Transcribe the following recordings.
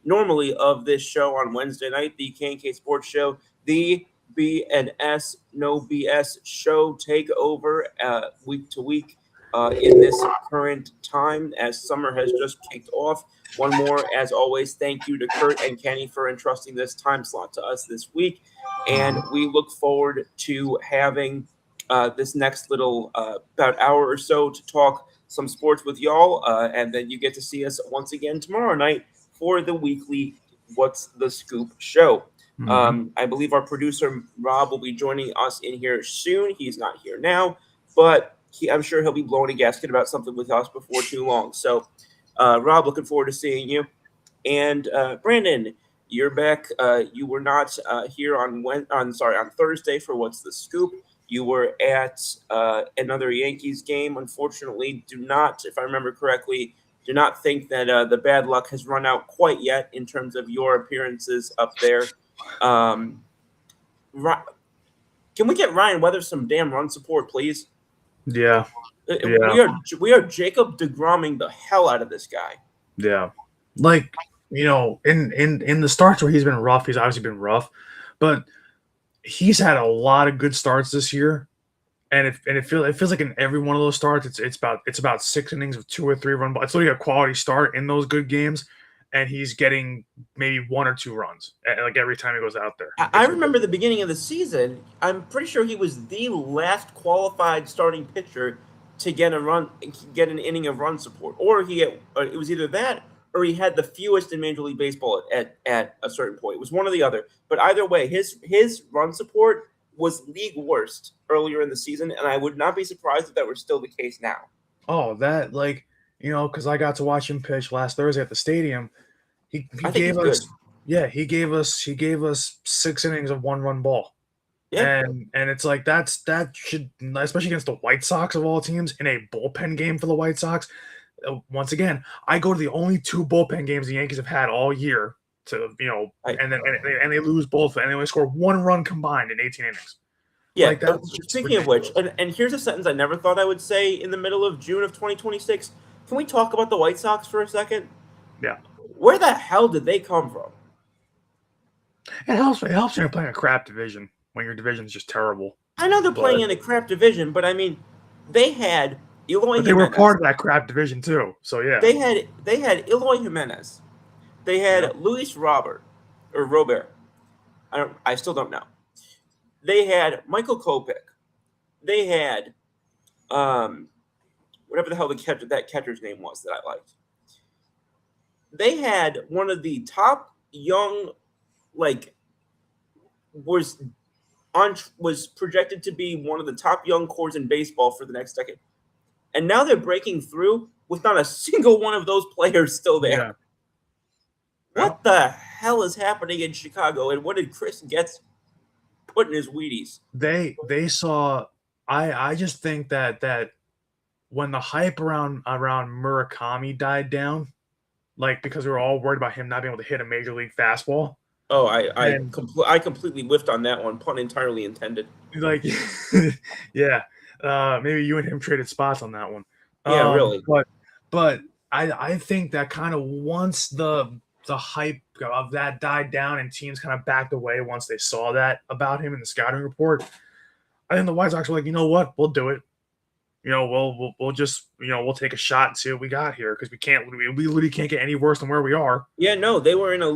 normally of this show on Wednesday night, the K&K Sports Show, the B&S No BS Show Takeover week to week in this current time as summer has just kicked off. One more, as always, thank you to Kurt and Kenny for entrusting this time slot to us this week. And we look forward to having this next little about hour or so to talk some sports with y'all. And then you get to see us once again tomorrow night for the weekly What's the Scoop show. I believe our producer, Rob, will be joining us in here soon. He's not here now, but I'm sure he'll be blowing a gasket about something with us before too long. So, Rob, looking forward to seeing you. And Brandon, you're back. You were not here on Thursday for What's the Scoop. You were at another Yankees game. Unfortunately, if I remember correctly, do not think that the bad luck has run out quite yet in terms of your appearances up there. Can we get Ryan Weathers some damn run support, please? Yeah. We are Jacob DeGromming the hell out of this guy. Yeah. Like, in the starts where he's been rough, he's obviously been rough, but he's had a lot of good starts this year. And it feels like in every one of those starts, it's about 6 innings of 2 or 3 run balls. It's literally a quality start in those good games, and he's getting maybe 1 or 2 runs like every time he goes out there. I remember the beginning of the season. I'm pretty sure he was the last qualified starting pitcher to get an inning of run support, or it was either that or he had the fewest in Major League Baseball at a certain point. It was one or the other. But either way, his run support was league worst earlier in the season, and I would not be surprised if that were still the case now. Oh, that because I got to watch him pitch last Thursday at the stadium. He gave us he gave us 6 innings of 1 run ball. Yeah. And it's like that should, especially against the White Sox of all teams, in a bullpen game for the White Sox. Once again, I go to the only 2 bullpen games the Yankees have had all year. And they lose both, and they only score 1 run combined in 18 innings. Yeah. Speaking of which, and here's a sentence I never thought I would say in the middle of June of 2026. Can we talk about the White Sox for a second? Yeah. Where the hell did they come from? It helps when you're playing a crap division, when your division is just terrible. I know they're playing in a crap division, but I mean, they had Eloy Jimenez. They were part of that crap division too, so yeah. They had Eloy Jimenez. They had Luis Robert. I still don't know. They had Michael Kopech. They had whatever the hell that catcher's name was that I liked. They had one of the top young, was projected to be one of the top young cores in baseball for the next decade. And now they're breaking through with not a single one of those players still there. Yeah. What the hell is happening in Chicago? And what did Chris Getz put in his Wheaties? They saw. I just think that when the hype around Murakami died down, because we were all worried about him not being able to hit a major league fastball. Oh, I completely whiffed on that one. Pun entirely intended. Yeah. Maybe you and him traded spots on that one. Yeah, really. But I think that kind of once the hype of that died down and teams kind of backed away once they saw that about him in the scouting report, I think the White Sox were like, you know what, we'll do it. We'll just we'll take a shot and see what we got here, because we literally can't get any worse than where we are. Yeah, no, they were in a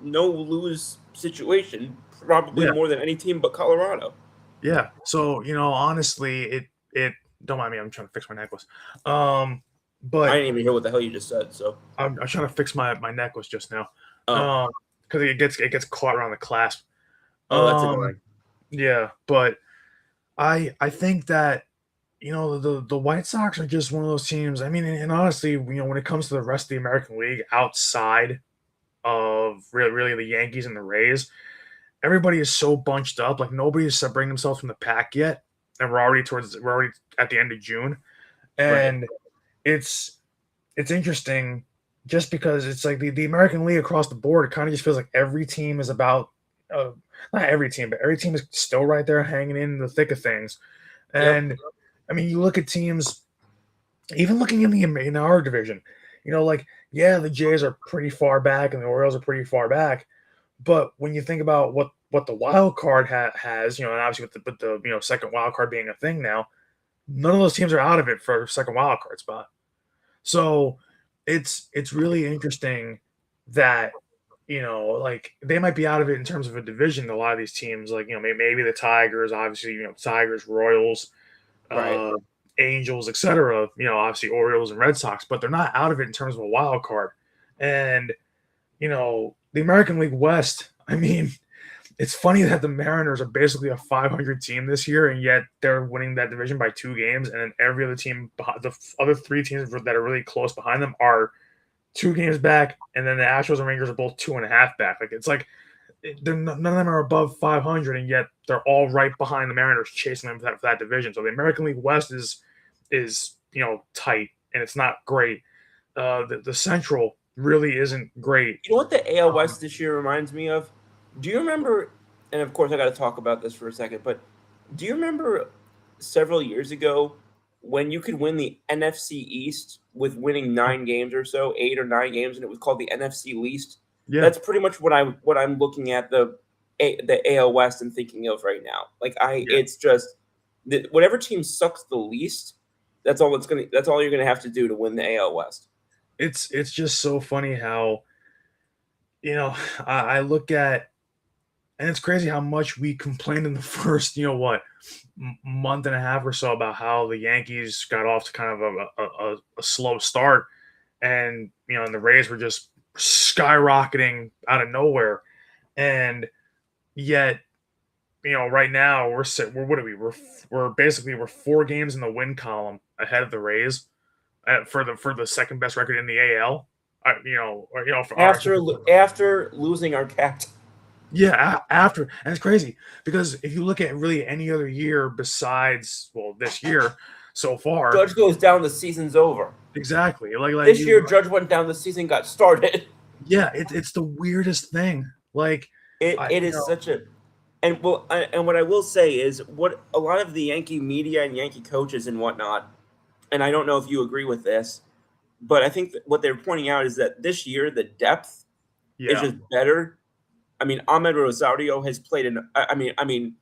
no lose situation, probably more than any team but Colorado. Yeah. So honestly, it don't mind me. I'm trying to fix my necklace. But I didn't even hear what the hell you just said. So I'm trying to fix my necklace just now. Because it gets caught around the clasp. Oh, that's annoying. Yeah, but I think that the White Sox are just one of those teams. I mean, and honestly, when it comes to the rest of the American League, outside of really the Yankees and the Rays, everybody is so bunched up. Like, nobody's separating themselves from the pack yet, and we're already at the end of June, and right. It's interesting just because it's like the American League across the board. It kind of just feels like every team is about not every team, but every team is still right there hanging in the thick of things. And I mean, you look at teams, even looking in our division, Like, yeah, the Jays are pretty far back and the Orioles are pretty far back, but when you think about what the wild card has, and obviously with the second wild card being a thing now, none of those teams are out of it for a second wild card spot. So it's really interesting that like they might be out of it in terms of a division. A lot of these teams, like maybe the Tigers, obviously Tigers, Royals, Right. uh, Angels, etc. Obviously Orioles and Red Sox, but they're not out of it in terms of a wild card. And the American League West. I mean, it's funny that the Mariners are basically a 500 team this year, and yet they're winning that division by 2 games. And then every other team, the other 3 teams that are really close behind them, are 2 games back, and then the Astros and Rangers are both 2.5 back. Like it's like none of them are above 500, and yet they're all right behind the Mariners, chasing them for that division. So the American League West is tight, and it's not great. The Central really isn't great. You know what the AL West this year reminds me of? Do you remember? And of course, I got to talk about this for a second. But do you remember several years ago when you could win the NFC East with winning 9 games or so, 8 or 9 games, and it was called the NFC Least? Yeah, That's pretty much what I'm looking at the AL West and thinking of right now. Like yeah. it's just whatever team sucks the least. That's all it's gonna. That's all you're gonna have to do to win the AL West. It's just so funny how I look at, and it's crazy how much we complained in the first month and a half or so about how the Yankees got off to kind of a slow start, and and the Rays were just skyrocketing out of nowhere, and yet right now we're what are we we're basically we're 4 games in the win column ahead of the Rays for the second best record in the AL. For our After losing our captain. yeah, after, and it's crazy because if you look at really any other year besides this year so far, Judge goes down, the season's over. exactly This year, Judge went down, the season got started. yeah, it's the weirdest thing. Like It I it is such a and what I will say is what a lot of the Yankee media and Yankee coaches and whatnot, and I don't know if you agree with this, but I think that what they're pointing out is that this year the depth is yeah just better. I mean, Ahmed Rosario has played an. I mean,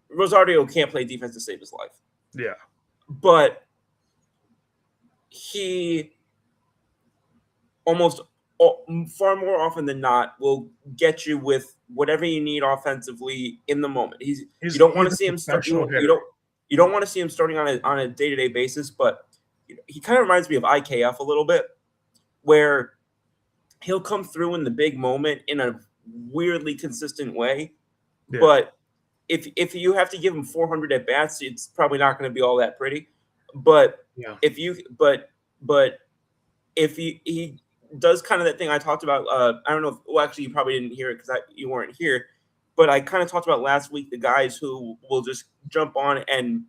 Rosario can't play defense to save his life, yeah but he almost far more often than not will get you with whatever you need offensively in the moment. You don't want he's to a see him start. professional You hitter. don't want to see him starting on a day-to-day basis, but he kind of reminds me of IKF a little bit, where he'll come through in the big moment in a weirdly consistent way. Yeah, But if you have to give him 400 at bats, it's probably not going to be all that pretty. But yeah, if you but if he does kind of that thing I talked about. I don't know. Actually, you probably didn't hear it because you weren't here. But I kind of talked about last week the guys who will just jump on and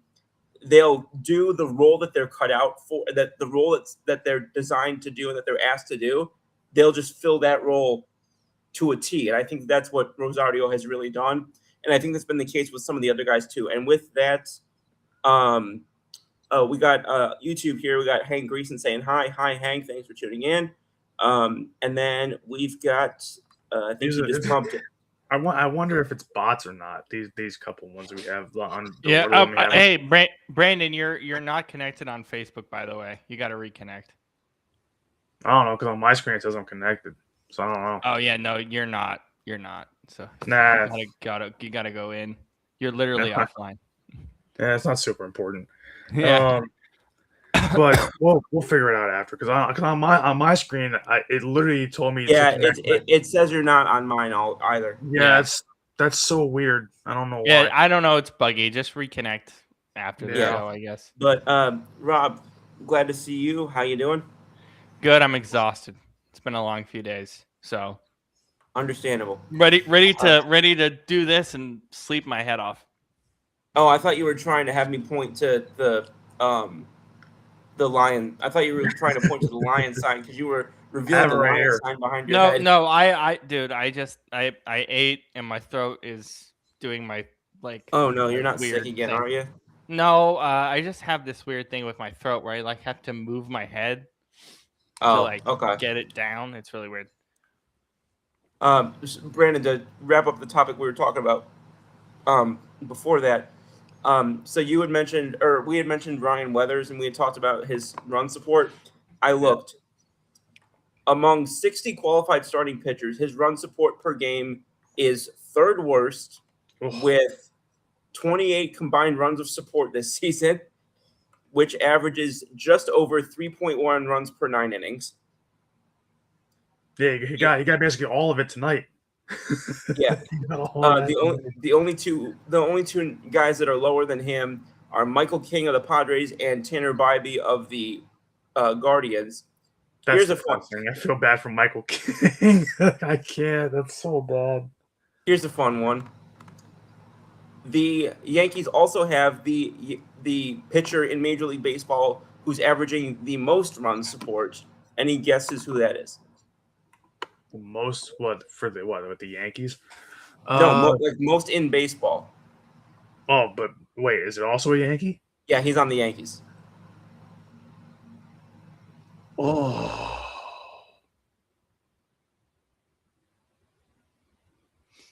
they'll do the role that they're cut out for, that the role that they're designed to do and that they're asked to do. They'll just fill that role to a T, and I think that's what Rosario has really done. And I think that's been the case with some of the other guys too. And with that, um, we got YouTube here. We got Hank Greason saying hi, Hank. Thanks for tuning in. And then we've got I think these he are, just pumped it. I wonder if it's bots or not. These couple ones we have on the Yeah. one we have. Hey, Brandon, you're not connected on Facebook, by the way. You got to reconnect. I don't know because on my screen it says I'm connected, so I don't know. Oh yeah, no, you're not. You're not. So Nah, you gotta go in. You're literally offline. yeah, it's not super important. Yeah. But we'll figure it out after because on my screen it literally told me to Yeah, connect. it says you're not on mine either. Yeah, that's so weird. I don't know Yeah, why. I don't know. It's buggy. Just reconnect after the Yeah. show, I guess. But Rob, glad to see you. How you doing? Good. I'm exhausted. It's been a long few days, so Understandable. ready to do this and sleep my head off. Oh, I thought you were trying to have me point to the lion. I thought you were trying to point to the lion sign because you were revealing Have it the right lion here. sign behind your head. No, dude, I ate and my throat is doing my like. Oh no, you're not weird sick again, thing. are you? No, I just have this weird thing with my throat where I like have to move my head to Oh, like okay. get it down. It's really weird. Brandon, to wrap up the topic we were talking about, before that, so you had mentioned, or we had mentioned Ryan Weathers, and we had talked about his run support. I Yeah. looked among 60 qualified starting pitchers, his run support per game is third worst, Ugh. with 28 combined runs of support this season, which averages just over 3.1 runs per 9 innings. Yeah, you got basically all of it tonight. Yeah. You got all that tonight. The only two guys that are lower than him are Michael King of the Padres and Tanner Bybee of the Guardians. That's Here's a fun. depressing. I feel bad for Michael King. I can't. That's so bad. Here's a fun one. The Yankees also have the pitcher in Major League Baseball who's averaging the most run support. Any guesses who that is? Most with the Yankees? No, most in baseball. Oh, but wait, is it also a Yankee? Yeah, he's on the Yankees. Oh,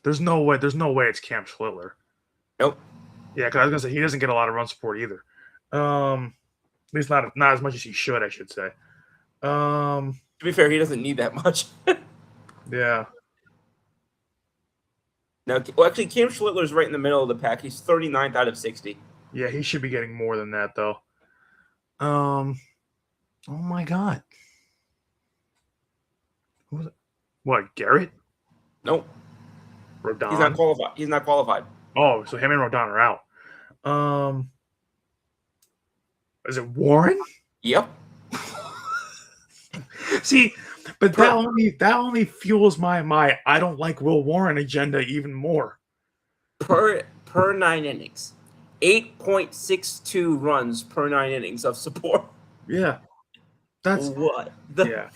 there's no way. There's no way it's Cam Schlittler. Nope. Yeah, because I was gonna say he doesn't get a lot of run support either. At least not as much as he should, I should say. To be fair, he doesn't need that much. Yeah. No, well, actually, Cam Schlittler's right in the middle of the pack. He's 39th out of 60. Yeah, he should be getting more than that though. Oh my God. Who was it? What, Garrett? Nope. Rodon? He's not qualified. Oh, so him and Rodon are out. Is it Warren? Yep. See, but that only fuels my I don't like Will Warren agenda even more. Per 9 innings. 8.62 runs per 9 innings of support. Yeah. That's what? Yeah.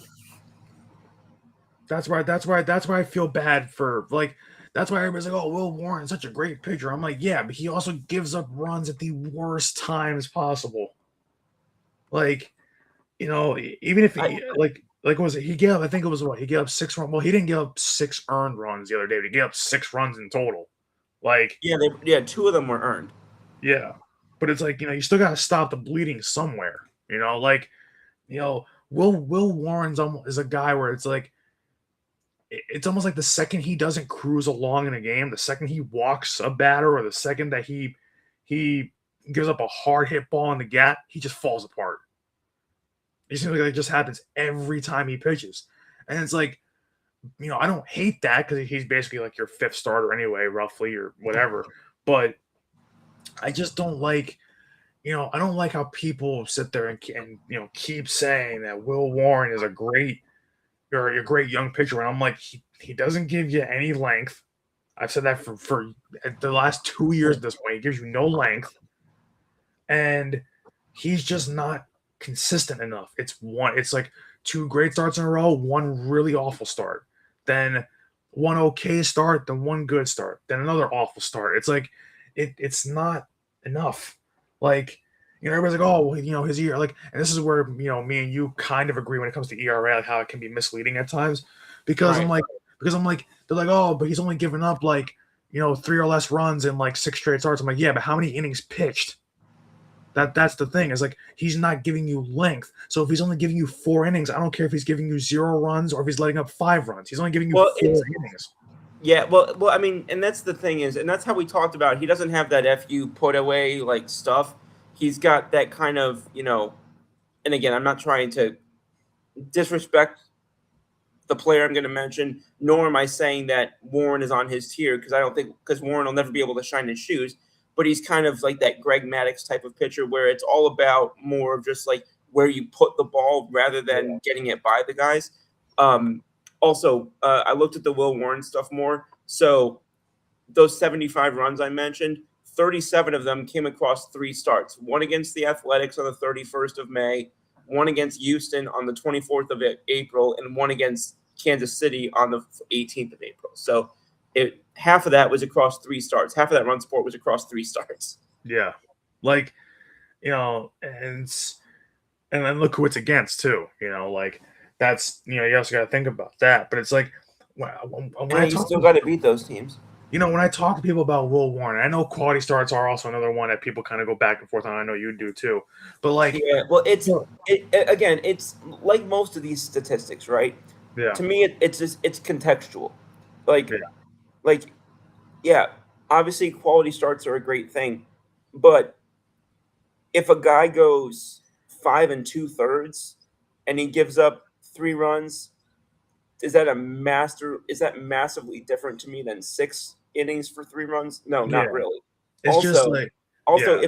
That's why I feel bad for, like, that's why everybody's like, oh, Will Warren's such a great pitcher. I'm like, yeah, but he also gives up runs at the worst times possible. Like, even if he, like what was it? He gave up, I think it was what? He gave up 6 runs. Well, he didn't give up 6 earned runs the other day, but he gave up 6 runs in total. Like, yeah, 2 of them were earned. Yeah. But it's like, you still got to stop the bleeding somewhere. Like, Will Warren's is a guy where it's like, it's almost like the second he doesn't cruise along in a game, the second he walks a batter, or the second that he gives up a hard hit ball in the gap, he just falls apart. It seems like it just happens every time he pitches. And it's like, I don't hate that because he's basically like your 5th starter anyway, roughly, or whatever. But I just don't like, I don't like how people sit there and keep saying that Will Warren is a great young pitcher. And I'm like, he doesn't give you any length. I've said that for the last 2 years at this point. He gives you no length. And he's just not consistent enough. It's like 2 great starts in a row, 1 really awful start, then 1 okay start, then 1 good start, then another awful start. It's like it's not enough. Like, everybody's like, oh, his ERA, like, and this is where me and you kind of agree when it comes to ERA, like how it can be misleading at times, because right. I'm like they're like, oh, but he's only given up like 3 or less runs in like 6 straight starts. I'm like, yeah, but how many innings pitched? That's the thing. Is like, he's not giving you length. So if he's only giving you 4 innings, I don't care if he's giving you 0 runs or if he's letting up 5 runs. He's only giving you 4 innings. Yeah, well, I mean, and that's the thing is, and that's how we talked about. He doesn't have that FU put away like stuff. He's got that kind of, and again, I'm not trying to disrespect the player I'm going to mention, nor am I saying that Warren is on his tier, because Warren will never be able to shine his shoes. But he's kind of like that Greg Maddux type of pitcher where it's all about more of just like where you put the ball rather than getting it by the guys. Also, I looked at the Will Warren stuff more. So those 75 runs I mentioned, 37 of them came across 3 starts. 1 against the Athletics on the 31st of May, 1 against Houston on the 24th of April, and 1 against Kansas City on the 18th of April. So half of that was across 3 starts. Half of that run support was across 3 starts. Yeah. Like, and then look who it's against too. Like, That's you also got to think about that. But it's like when Yeah, I you talk still got to beat those teams. when I talk to people about Will Warren, I know quality starts are also another one that people kind of go back and forth on. I know you do too. But like, Yeah, well, well, again, it's like most of these statistics, right? yeah, To me, it's just it's contextual. Like, yeah, like, yeah, obviously quality starts are a great thing, but if a guy goes 5 2/3 and he gives up 3 runs, is that massively different to me than 6 innings for 3 runs? No, not yeah. really. It's just Also, like, yeah,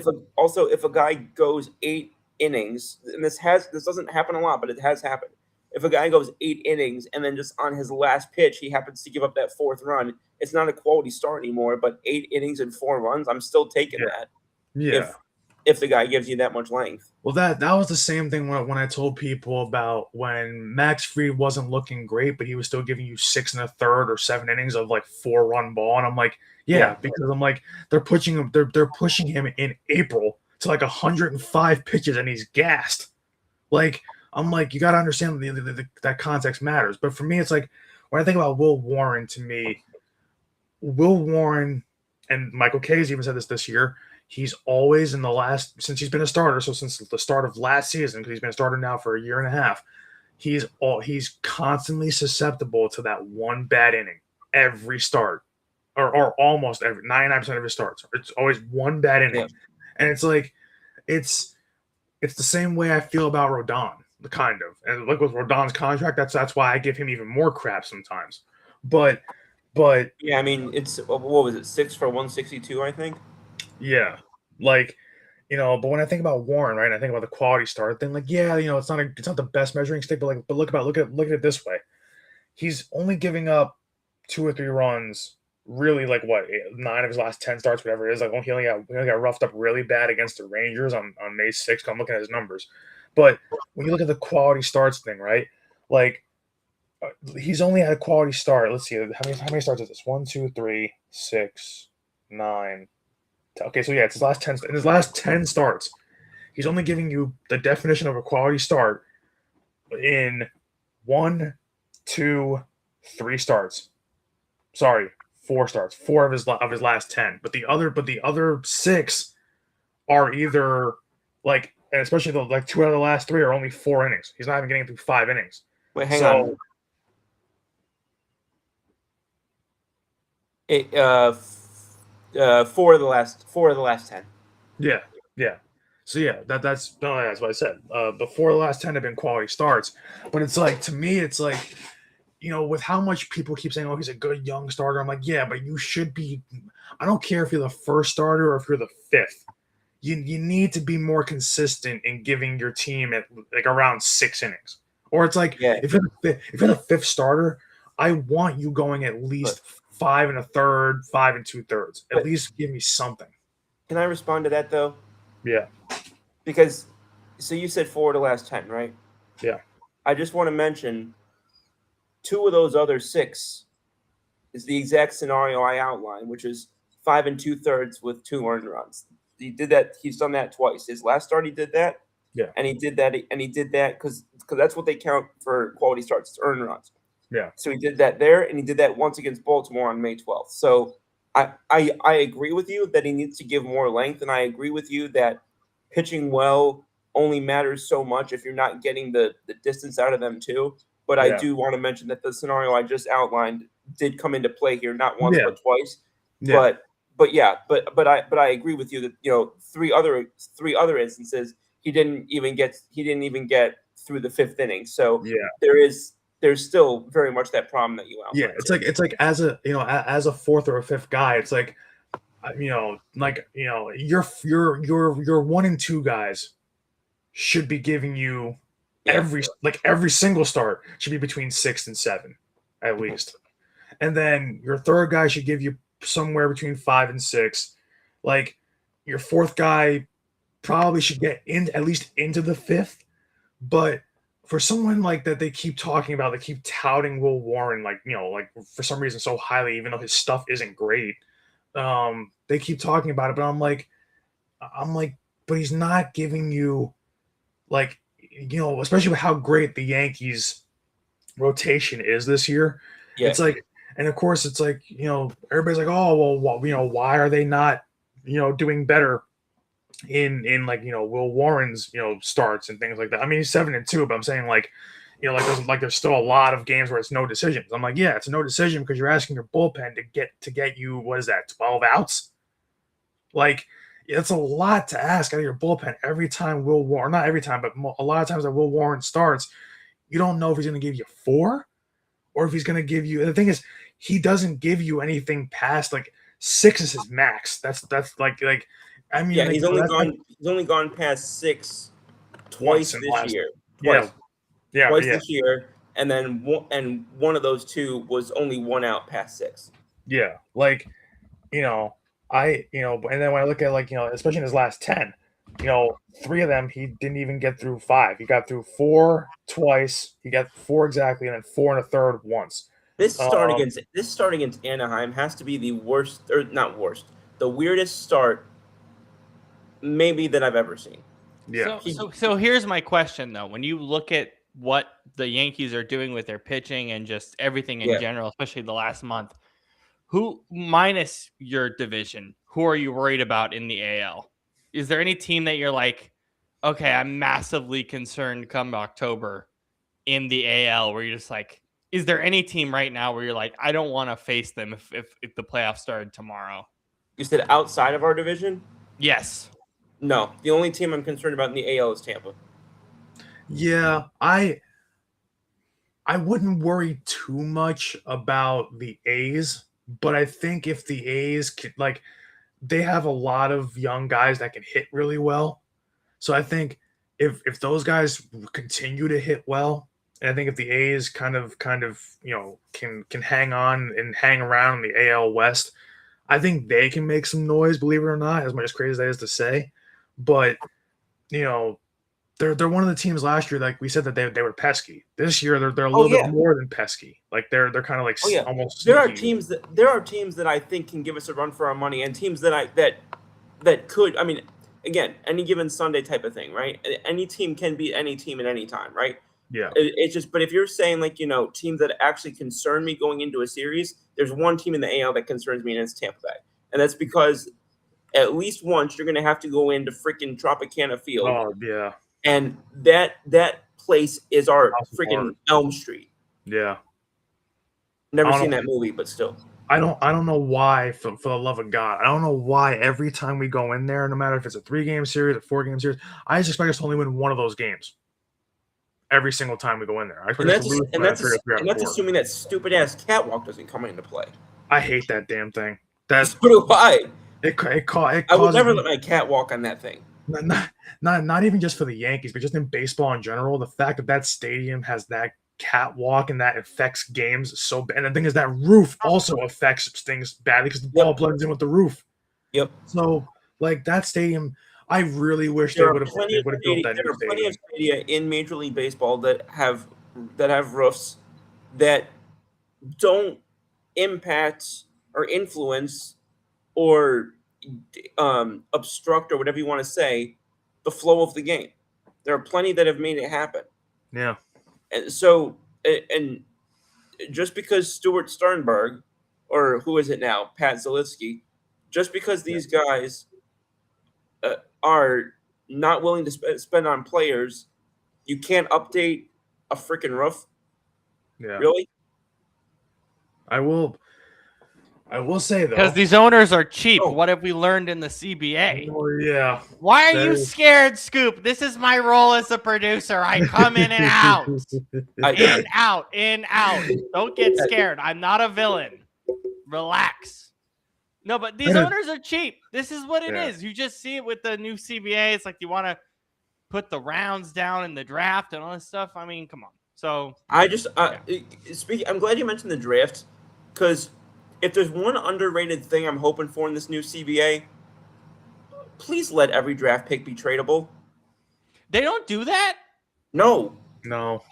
if a guy goes 8 innings, and this doesn't happen a lot, but it has happened. If a guy goes 8 innings and then just on his last pitch he happens to give up that fourth run, it's not a quality start anymore. But 8 innings and 4 runs, I'm still taking yeah, that yeah. if the guy gives you that much length. Well, that was the same thing when I told people about when Max Fried wasn't looking great, but he was still giving you 6 1/3 or 7 innings of like 4-run ball, and I'm like, Yeah, yeah, because I'm like they're pushing him in April to like 105 pitches, and he's gassed. Like I'm like, you got to understand that context matters. But for me, it's like when I think about Will Warren, to me, Will Warren and Michael K's even said this year. He's always in the last since he's been a starter. So since the start of last season, because he's been a starter now for a year and a half, he's constantly susceptible to that one bad inning every start, or almost every 99% of his starts. It's always one bad inning, yeah. and it's like it's it's the same way I feel about Rodon, the kind of, and look with Rodon's contract. That's why I give him even more crap sometimes. But but Yeah, I mean, it's what was it, 6 for 162, I think. yeah, like but when I think about Warren, right, and I think about the quality start thing, like yeah, it's not the best measuring stick, but look at it this way. He's only giving up 2 or 3 runs, really like what 9 of his last 10 starts, whatever it is. Like he only got roughed up really bad against the Rangers on May 6th. I'm looking at his numbers, but when you look at the quality starts thing, right, like he's only had a quality start. Let's see how many starts is this? 1, 2, 3, 6, 9. Okay, so yeah, it's his last 10. In his last 10 starts, he's only giving you the definition of a quality start in 1, 2, 3 starts. Sorry, 4 starts. 4 of his last 10. But the other 6 are either like, and especially the like 2 out of the last 3 are only 4 innings. He's not even getting through 5 innings. Wait, hang on. So It 4 of the last 10. yeah, yeah. So yeah, that's no, that's what I said. Before the last 10 have been quality starts, but it's like to me, it's like with how much people keep saying, "Oh, he's a good young starter," I'm like, yeah, but you should be. I don't care if you're the first starter or if you're the fifth. You need to be more consistent in giving your team at like around 6 innings. Or it's like Yeah, if you're the fifth starter, I want you going at least but 5 1/3, 5 2/3. At but least give me something. can I respond to that though? Yeah, Because so you said 4 of the last 10, right? yeah, I just want to mention 2 of those other 6 is the exact scenario I outlined, which is 5 2/3 with 2 earned runs. He did that. He's done that twice. His last start, he did that, yeah, and he did that, because that's what they count for quality starts. It's earned runs. yeah, So he did that there, and he did that once against Baltimore on May 12th. So I agree with you that he needs to give more length, and I agree with you that pitching well only matters so much if you're not getting the distance out of them too. But I yeah, do want to mention that the scenario I just outlined did come into play here, not once yeah, but twice. yeah, But yeah, but I agree with you that three other instances he didn't even get through the fifth inning. So yeah. there's still very much that problem that you Yeah, outlined it's too. like as a fourth or a fifth guy, it's like your 1 and 2 guys should be giving you Yeah. every single start should be between 6 and 7 at Mhm. least, and then your third guy should give you somewhere between 5 and 6. Like your fourth guy probably should get in at least into the fifth, but for someone like that, they keep talking about, they keep touting Will Warren, like for some reason so highly, even though his stuff isn't great. They keep talking about it, but I'm like, but he's not giving you like, especially with how great the Yankees rotation is this year. Yeah. It's like, and of course, it's like, everybody's like, oh well, why are they not, doing better in like Will Warren's starts and things like that. I mean, he's 7-2, but I'm saying like there's still a lot of games where it's no decisions. I'm like, yeah, it's a no decision because you're asking your bullpen to get you, what is that, 12 outs? Like, it's a lot to ask out of your bullpen every time Will Warren, not every time, but a lot of times that Will Warren starts, you don't know if he's going to give you 4 or if he's going to give you. The thing is, he doesn't give you anything past like 6 is his max. That's like I mean, Yeah, like, he's only gone past 6 twice in the this last, year. yeah, Twice yeah, this year, and then one of those 2 was only 1 out past 6. yeah. Like, you know, and then when I look at like especially in his last 10, 3 of them he didn't even get through 5. He got through 4 twice. He got 4 exactly, and then 4 and a third once. This start against Anaheim has to be the worst, or not worst, the weirdest start maybe that I've ever seen. Yeah. So here's my question though. When you look at what the Yankees are doing with their pitching and just everything in general, especially the last month, who minus your division, who are you worried about in the AL? Is there any team that you're like, okay, I'm massively concerned come October in the AL where you're just like, is there any team right now where you're like, I don't want to face them if the playoffs started tomorrow? You said outside of our division? Yes. No. The only team I'm concerned about in the AL is Tampa. Yeah, I wouldn't worry too much about the A's, but I think if the A's could, like, they have a lot of young guys that can hit really well. So I think if those guys continue to hit well, and I think if the A's kind of can hang on and hang around in the AL West, I think they can make some noise, believe it or not, as much as crazy as that is to say. But you know, they're one of the teams last year, like we said, that they were pesky. This year they're a little bit more than pesky. Like they're kind of like almost there sneaky. are teams that I think can give us a run for our money, and teams that that could. I mean, again, any given Sunday type of thing, right? Any team can beat any team at any time, right? Yeah. It's just, but if you're saying like teams that actually concern me going into a series, there's one team in the AL that concerns me, and it's Tampa Bay, and that's because at least once you're going to have to go into freaking Tropicana Field. Oh yeah. And that place is our freaking Elm Street. Yeah. Never seen that movie, but still. I don't know why, for the love of God, I don't know why every time we go in there, no matter if it's a 3-game series, a 4-game series, I just expect us to only win one of those games. Every single time we go in there. I expect us to lose and that's assuming that stupid ass catwalk doesn't come into play. I hate that damn thing. So do I. I would never let my cat walk on that thing. Not even just for the Yankees, but just in baseball in general. The fact that stadium has that catwalk and that affects games so bad. And the thing is, that roof also affects things badly because the ball blends in with the roof. Yep. So, like, that stadium, I really wish they would have built that new stadium. There are plenty of stadia in Major League Baseball that have roofs that don't impact or influence or obstruct or whatever you want to say the flow of the game. There are plenty that have made it happen. Yeah. And so, and just because Stuart Sternberg, or who is it now, Pat Zalitsky, just because these guys are not willing to spend on players, you can't update a freaking roof. Yeah. Really? I will say, though, because these owners are cheap. What have we learned in the CBA? Oh, yeah. Why are you scared, Scoop? This is my role as a producer. I come in and out. In, out. Don't get scared. I'm not a villain. Relax. No, but these owners are cheap. This is what it is. You just see it with the new CBA. It's like you want to put the rounds down in the draft and all this stuff. I mean, come on. So I'm glad you mentioned the draft, because if there's one underrated thing I'm hoping for in this new CBA, please let every draft pick be tradable. They don't do that? No.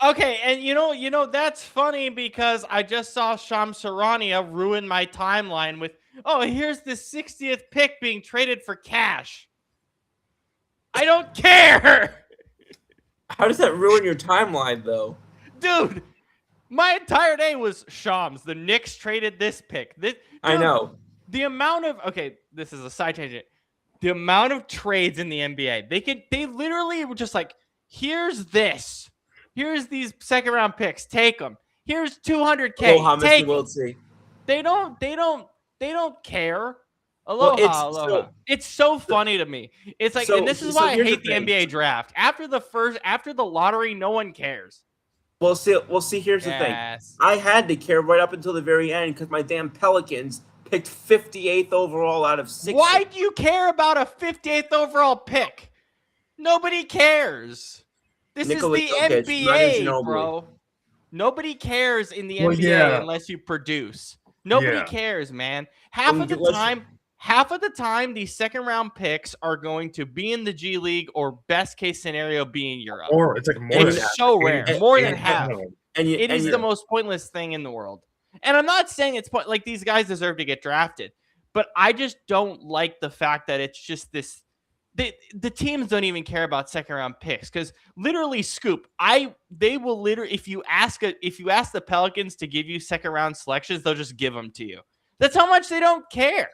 Okay, and you know that's funny because I just saw Shams Charania ruin my timeline with, oh, here's the 60th pick being traded for cash. I don't care. How does that ruin your timeline, though? Dude, My entire day was Shams. The Knicks traded this pick. I know. The amount of this is a side tangent. The amount of trades in the NBA, they literally were just like, here's this, here's these second round picks, take them. Here's $200K, take them. They don't care. Aloha. It's so funny to me. It's like, and this is why I hate the NBA draft. After the lottery, no one cares. Well, see. Here's the thing. I had to care right up until the very end because my damn Pelicans picked 58th overall out of 60. Why do you care about a 58th overall pick? Nobody cares. This is the NBA, bro. Nobody cares in the NBA unless you produce. Nobody cares, man. Half of the time, these second round picks are going to be in the G League or best case scenario be in Europe. Or it's like more than half. So rare, more than half. It is the most pointless thing in the world. And I'm not saying it's like these guys deserve to get drafted, but I just don't like the fact that it's just this. The teams don't even care about second round picks because literally, Scoop, they will literally if you ask the Pelicans to give you second round selections, they'll just give them to you. That's how much they don't care.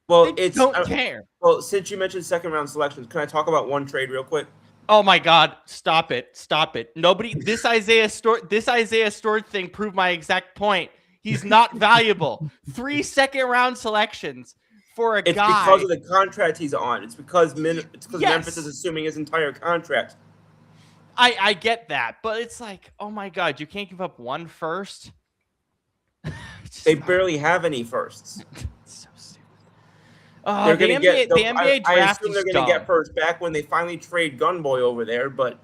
Well, they don't care. Well, since you mentioned second round selections, can I talk about one trade real quick? Oh my God! Stop it! Nobody. This Isaiah Stewart thing proved my exact point. He's not valuable. 3 second round selections for a guy. It's because of the contract he's on. It's because Memphis is assuming his entire contract. I get that, but it's like, oh my God, you can't give up one first. They barely have any firsts. It's so stupid. They're going to get the NBA draft. I assume they're going to get first back when they finally trade Gunboy over there, but.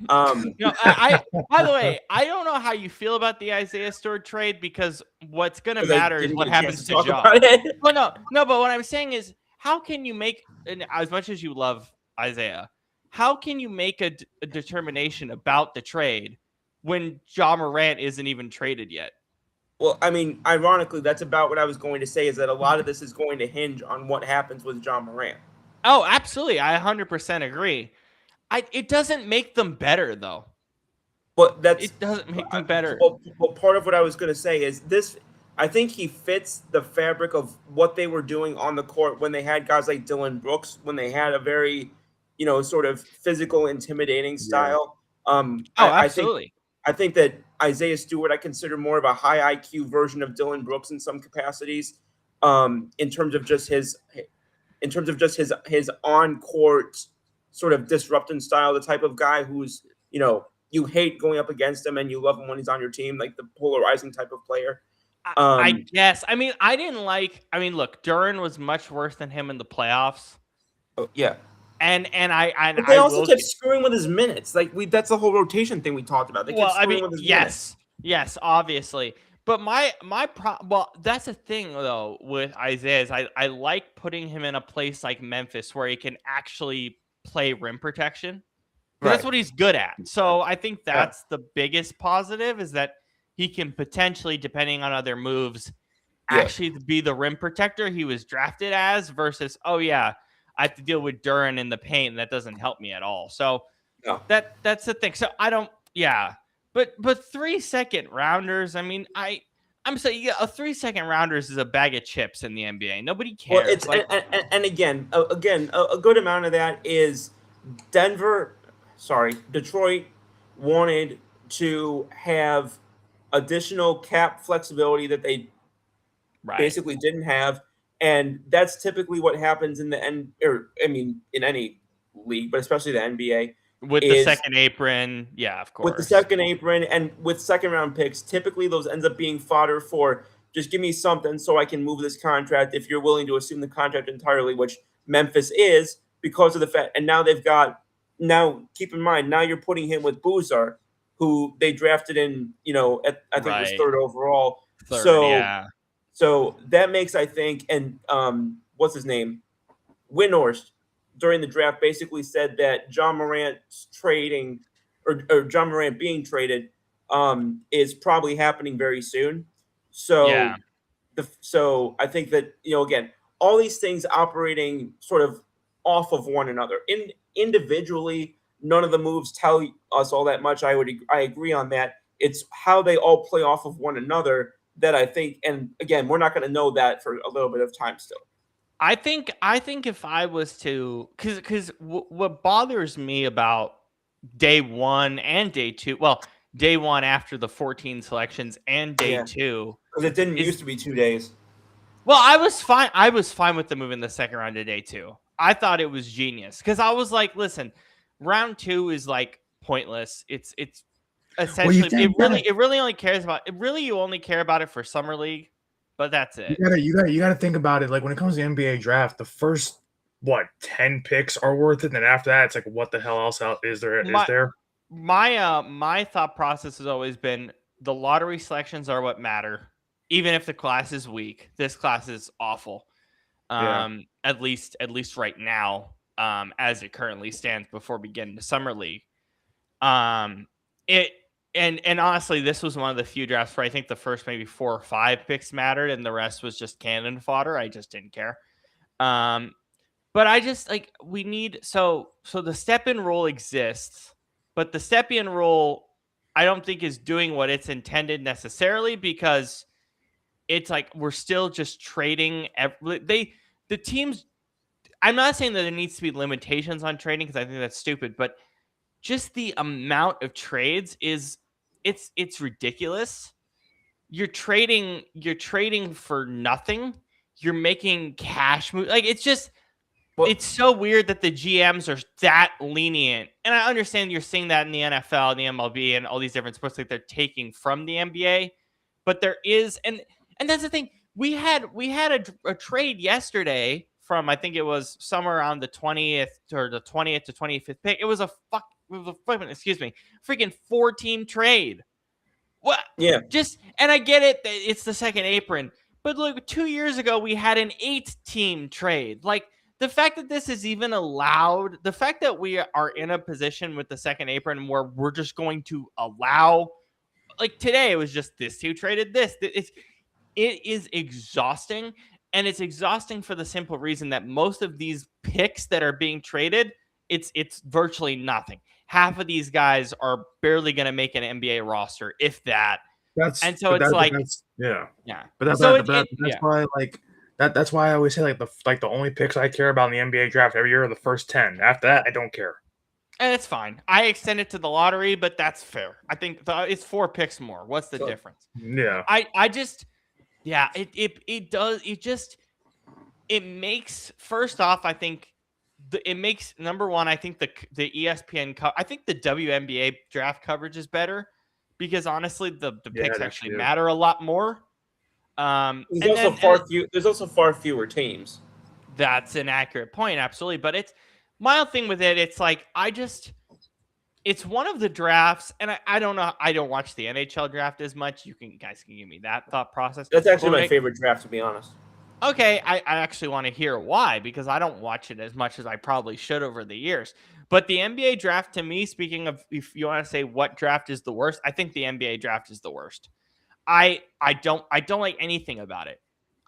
By the way, I don't know how you feel about the Isaiah Stewart trade because what's going to matter is what happens to Ja. Well, no, but what I'm saying is, how can you make, as much as you love Isaiah, how can you make a determination about the trade when Ja Morant isn't even traded yet? Well, I mean, ironically, that's about what I was going to say, is that a lot of this is going to hinge on what happens with Ja Morant. Oh, absolutely. I 100% agree. It doesn't make them better, though. But it doesn't make them better. Well, part of what I was going to say is this. I think he fits the fabric of what they were doing on the court when they had guys like Dylan Brooks, when they had a very, sort of physical, intimidating style. Absolutely. I think that Isaiah Stewart I consider more of a high IQ version of Dylan Brooks in some capacities, in terms of just his on court sort of disrupting style, the type of guy who's, you hate going up against him and you love him when he's on your team, like the polarizing type of player. I guess. I mean, look, Duren was much worse than him in the playoffs. Oh, yeah. And they also kept screwing with his minutes. Like that's the whole rotation thing we talked about. They kept screwing with his minutes. Yes, obviously. But that's the thing though with Isaiah is I like putting him in a place like Memphis where he can actually play rim protection. Right. That's what he's good at. So I think that's the biggest positive is that he can potentially, depending on other moves, actually be the rim protector he was drafted as versus, I have to deal with Duren in the paint and that doesn't help me at all. So that's the thing. So I don't, but 3 second rounders, I mean, I'm saying a 3 second rounders is a bag of chips in the NBA. Nobody cares. Well, and again, a good amount of that is Detroit wanted to have additional cap flexibility that they basically didn't have, and that's typically what happens in in any league, but especially the NBA. With the second apron, of course. With the second apron and with second round picks, typically those ends up being fodder for just give me something so I can move this contract if you're willing to assume the contract entirely, which Memphis is because of the fact. And now keep in mind, now you're putting him with Boozer, who they drafted in, I think it was third overall. So that makes, I think, and what's his name? Windhorst during the draft basically said that Ja Morant trading or Ja Morant being traded is probably happening very soon. So so I think that, again, all these things operating sort of off of one another. Individually, none of the moves tell us all that much. I agree on that. It's how they all play off of one another that I think. And again, we're not going to know that for a little bit of time still. I think if I was to, because what bothers me about day one and day two, well, day one after the 14 selections and day two, because it didn't used to be 2 days. Well, I was fine. I was fine with the move in the second round of day two. I thought it was genius because I was like, listen, round two is like pointless. It's essentially it really only cares about it. Really, you only care about it for summer league, but that's it. You gotta think about it. Like when it comes to the NBA draft, the first 10 picks are worth it, and then after that, it's like what the hell else is there? My thought process has always been the lottery selections are what matter, even if the class is weak. This class is awful. At least right now, as it currently stands before we get into summer league. And honestly, this was one of the few drafts where I think the first maybe 4 or 5 picks mattered, and the rest was just cannon fodder. I just didn't care. But I just like we need so the step-in rule exists, but the step-in rule I don't think is doing what it's intended necessarily because it's like we're still just trading. The teams. I'm not saying that there needs to be limitations on trading because I think that's stupid, but just the amount of trades is it's ridiculous. You're trading for nothing. You're making cash moves. Like it's just it's so weird that the GMs are that lenient. And I understand you're seeing that in the NFL and the MLB and all these different sports like they're taking from the NBA, but there is and that's the thing. We had a trade yesterday from I think it was somewhere around the 20th or the 20th to 25th pick. It was a freaking 4-team trade. What? Yeah. And I get it. It's the second apron, but look, 2 years ago we had an 8-team trade. Like the fact that this is even allowed, the fact that we are in a position with the second apron where we're just going to allow, like today it was just this team traded this. It is exhausting, and it's exhausting for the simple reason that most of these picks that are being traded, it's virtually nothing. Half of these guys are barely going to make an NBA roster, if that. That's why like that's why I always say the only picks I care about in the NBA draft every year are the first 10. After that, I don't care. And it's fine. I extend it to the lottery, but that's fair. I think it's 4 picks more. What's the difference? Yeah. It makes, first off, I think it makes, number one, I think the ESPN, I think the WNBA draft coverage is better because honestly, the picks actually matter a lot more. There's also far fewer teams. That's an accurate point, absolutely. But it's my thing with it. It's like it's one of the drafts, and I don't know. I don't watch the NHL draft as much. You guys can give me that thought process. That's actually my favorite draft, to be honest. Okay, I actually want to hear why because I don't watch it as much as I probably should over the years. But the NBA draft, to me, speaking of, if you want to say what draft is the worst, I think the NBA draft is the worst. I don't like anything about it.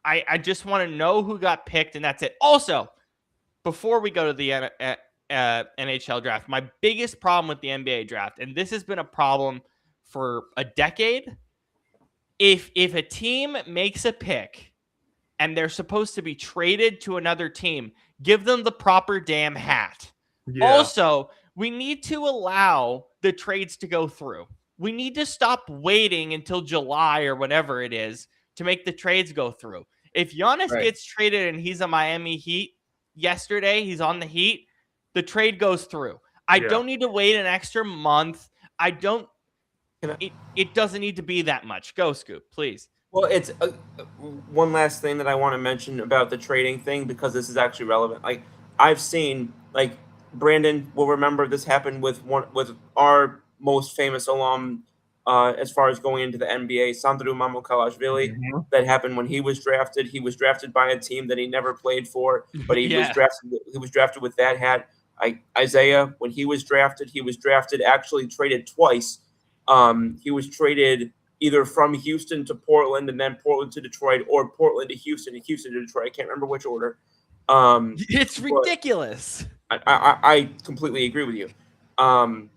I just want to know who got picked, and that's it. Also, before we go to the NHL draft, my biggest problem with the NBA draft, and this has been a problem for a decade, if a team makes a pick and they're supposed to be traded to another team, give them the proper damn hat. Yeah. Also, we need to allow the trades to go through. We need to stop waiting until July or whatever it is to make the trades go through. If Giannis gets traded and he's a Miami Heat yesterday, he's on the Heat, the trade goes through. I don't need to wait an extra month. It doesn't need to be that much. Go, Scoop, please. Well, it's one last thing that I want to mention about the trading thing because this is actually relevant. Like I've seen, like Brandon will remember this happened with our most famous alum as far as going into the NBA, Sandro Mamukelashvili. Mm-hmm. That happened when he was drafted. He was drafted by a team that he never played for, but he was drafted with that hat. Isaiah, when he was drafted actually traded twice. He was traded either from Houston to Portland and then Portland to Detroit, or Portland to Houston and Houston to Detroit. I can't remember which order. It's ridiculous. I completely agree with you. And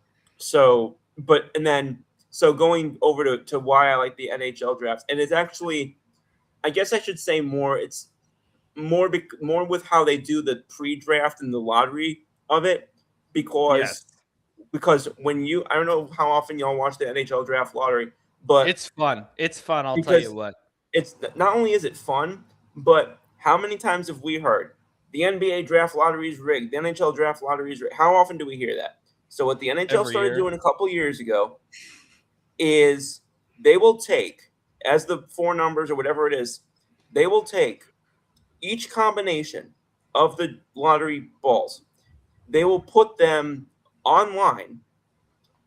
then So going over to why I like the NHL drafts, and it's actually, I guess I should say more. It's more with how they do the pre-draft and the lottery of it, Yes. because when I don't know how often y'all watch the NHL draft lottery, but It's fun. It's fun. I'll tell you because what. it's not only is it fun, but how many times have we heard the NBA draft lottery is rigged, the NHL draft lottery is rigged? How often do we hear that? So what the NHL Every started year. doing a couple years ago is they will take, as the four numbers or whatever it is, they will take each combination of the lottery balls. They will put them online,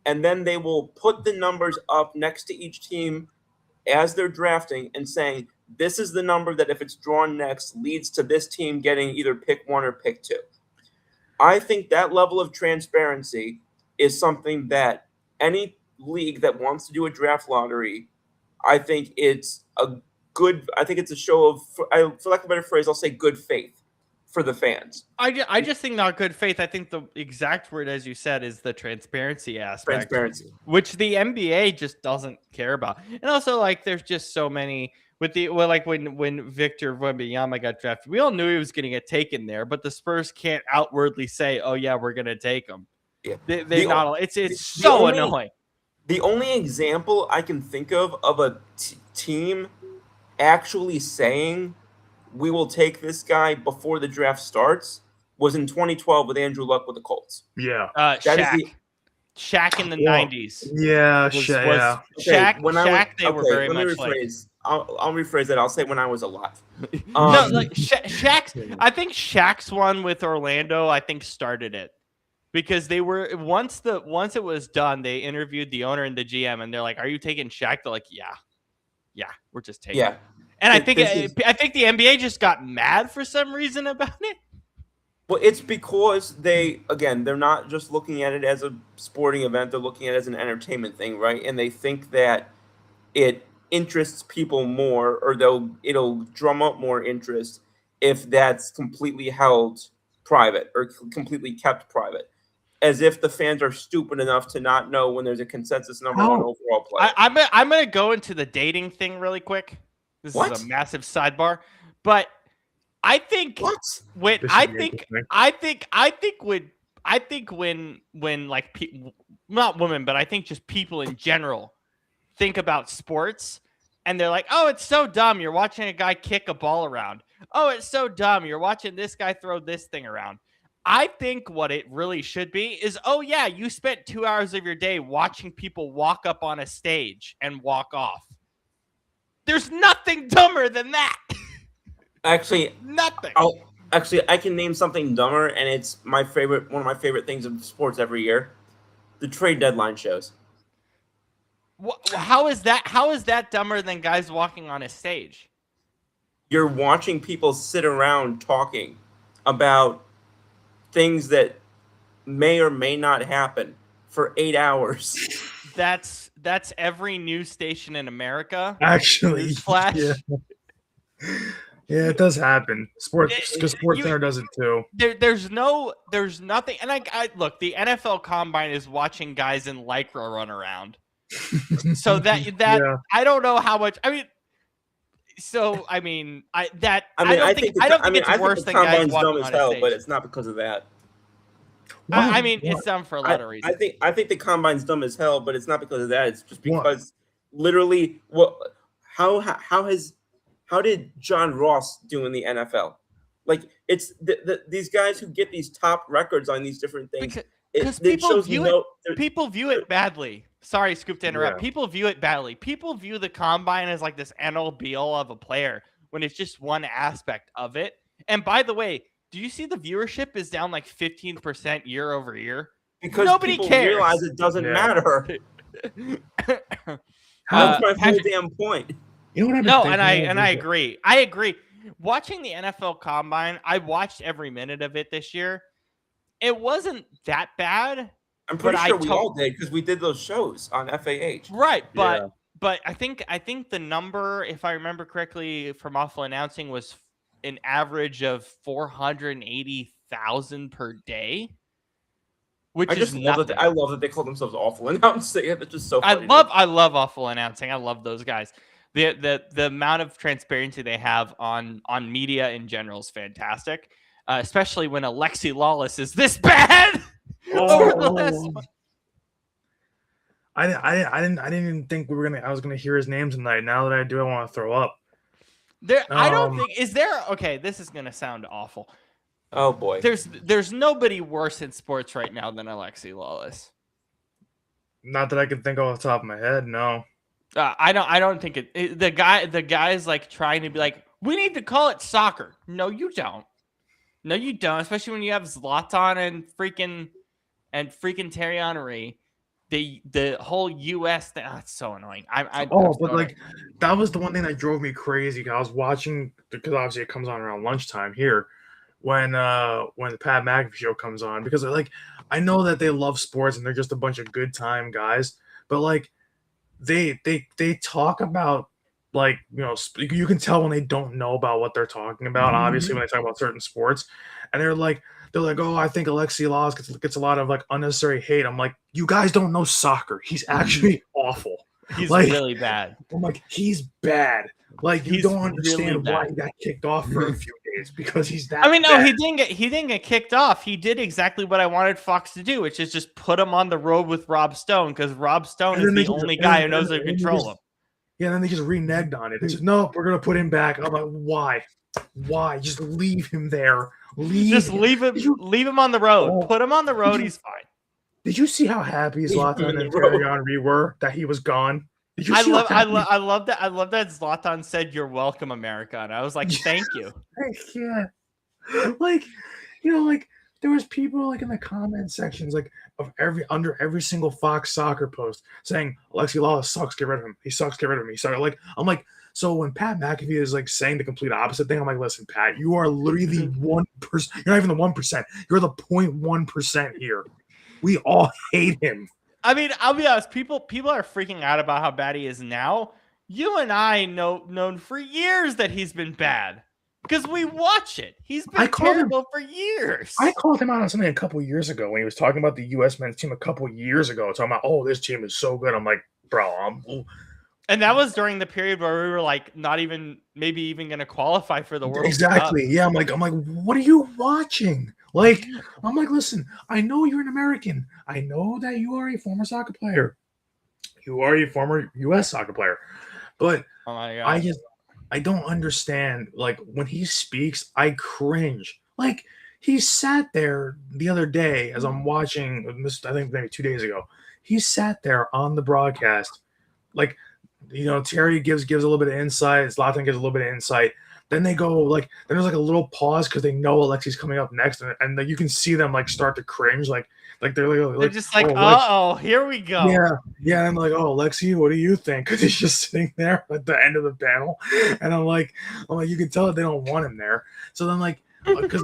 and then they will put the numbers up next to each team as they're drafting and saying, this is the number that if it's drawn next leads to this team getting either pick one or pick two. I think that level of transparency is something that any league that wants to do a draft lottery, I think it's a show of, for lack of a better phrase, I'll say good faith for the fans. I just think not good faith. I think the exact word, as you said, is the transparency aspect, Transparency. which the NBA just doesn't care about. And also, like, there's just so many like when Victor Wembanyama got drafted, we all knew he was going to get taken there, but the Spurs can't outwardly say, "Oh yeah, we're going to take him." Yeah. They not. It's the so only- annoying. The only example I can think of a team actually saying we will take this guy before the draft starts was in 2012 with Andrew Luck with the Colts. Yeah. That is Shaq in the Well, 90s. Yeah, Was yeah. Shaq? when I Shaq, was, they were very let me much like. rephrase. I'll rephrase that. I'll say when I was alive. No, like Shaq's. I think Shaq's one with Orlando, I think, started it because they were once it was done, they interviewed the owner and the GM, and they're like, "Are you taking Shaq?" They're like, "Yeah, we're just taking." Yeah. Him. And I think This I think the NBA just got mad for some reason about it. Well, it's because they're not just looking at it as a sporting event, they're looking at it as an entertainment thing, right? And they think that it interests people more, or it'll drum up more interest if that's completely held private or completely kept private. As if the fans are stupid enough to not know when there's a consensus number one overall player. I'm gonna go into the dating thing really quick. This What? is a massive sidebar, but I think What? when This I should be think interesting. I think when like not women, but I think just people in general think about sports and they're like, "Oh, it's so dumb. You're watching a guy kick a ball around. Oh, it's so dumb. You're watching this guy throw this thing around." I think what it really should be is, "Oh yeah, you spent 2 hours of your day watching people walk up on a stage and walk off." There's nothing dumber than that. Actually, Nothing. I can name something dumber, and it's one of my favorite things of sports every year. The trade deadline shows. How is that dumber than guys walking on a stage? You're watching people sit around talking about things that may or may not happen for 8 hours. That's every news station in America. Actually, Newsflash. Yeah, it does happen. Because Sports Center does it too. There's nothing. And I look, the NFL Combine is watching guys in Lycra run around. So that Yeah. I don't know how much. I mean, I don't think it's worse than guys walking on a stage. But it's not because of that. It's dumb for a lot of reasons. I think the Combine's dumb as hell, but it's not because of that. It's just because literally, how did John Ross do in the NFL? Like, it's these guys who get these top records on these different things. Because people view it badly. Sorry, Scoop, to interrupt. Yeah. People view it badly. People view the Combine as like this end-all be-all of a player when it's just one aspect of it. And by the way, do you see the viewership is down like 15% year over year? Because nobody people cares. realize it doesn't matter. That's my whole damn point. You know what I've been No, thinking and I agree. I agree. Watching the NFL Combine, I watched every minute of it this year. It wasn't that bad. I'm pretty sure we all did because we did those shows on FAH. Right, but I think the number, if I remember correctly from Awful Announcing, was an average of 480,000 per day. which I just is love nothing. that. I love that they call themselves awful announcing. It's just so funny. I love awful announcing. I love those guys. The amount of transparency they have on media in general is fantastic, especially when Alexi Lawless is this bad over the last month. I didn't even think I was gonna hear his name tonight. Now that I do, I want to throw up. I don't think okay. This is gonna sound awful. Oh boy. There's nobody worse in sports right now than Alexi Lawless. Not that I can think off the top of my head. No. I don't think the guy's like trying to be like, we need to call it soccer. No, you don't. No, you don't. Especially when you have Zlatan and freaking Thierry Henry. The whole U.S. thing. Oh, it's so annoying. That was the one thing that drove me crazy. I was watching because obviously it comes on around lunchtime here when the Pat McAfee show comes on, because I know that they love sports and they're just a bunch of good time guys, but like they talk about, like, you can tell when they don't know about what they're talking about, obviously, when they talk about certain sports, and they're like, oh, I think Alexi Laws gets a lot of like unnecessary hate. I'm like, you guys don't know soccer. He's actually awful. He's like, really bad. I'm like, he's bad. Like, you don't understand why he got kicked off for a few days, because he's that. I mean, no, bad. he didn't get kicked off. He did exactly what I wanted Fox to do, which is just put him on the road with Rob Stone, because Rob Stone is the only guy who knows how to control him. Yeah, and then they just reneged on it. They said, no, we're gonna put him back. I'm like, why? Why? Just leave him there. Leave him on the road. Put him on the road. He's fine. Did you see how happy Zlatan and Thierry Henry were that he was gone? I love that. I love that Zlatan said, "You're welcome, America," and I was like, "Thank you." Yeah, like, there was people like in the comment sections, like under every single Fox soccer post, saying Alexi Lawless sucks, get rid of him. He sucks, get rid of him. I'm like, so when Pat McAfee is like saying the complete opposite thing, I'm like, listen, Pat, you are literally the 1%. You're not even the 1%. You're the 0.1% here. We all hate him. I mean, I'll be honest. People are freaking out about how bad he is now. You and I known for years that he's been bad, because we watch it. He's been terrible for years. I called him out on something a couple of years ago when he was talking about the U.S. men's team a couple of years ago. Talking about, oh, this team is so good. I'm like, bro, and that was during the period where we were like not even going to qualify for the World Cup. Exactly. Yeah, I'm like, what are you watching? Like, I'm like, listen, I know you're an American. I know that you are a former soccer player. You are a former U.S. soccer player. But oh my God. I don't understand. Like, when he speaks, I cringe. Like, he sat there the other day as I'm watching this, I think maybe 2 days ago. He sat there on the broadcast. Like, Terry gives a little bit of insight. Zlatan gives a little bit of insight. Then they go, like, then there's like a little pause because they know Alexi's coming up next, and like, you can see them like start to cringe, like they're just like, oh, here we go. Yeah. And I'm like, oh, Alexi, what do you think? Because he's just sitting there at the end of the panel, and I'm like, you can tell that they don't want him there. So then, like, because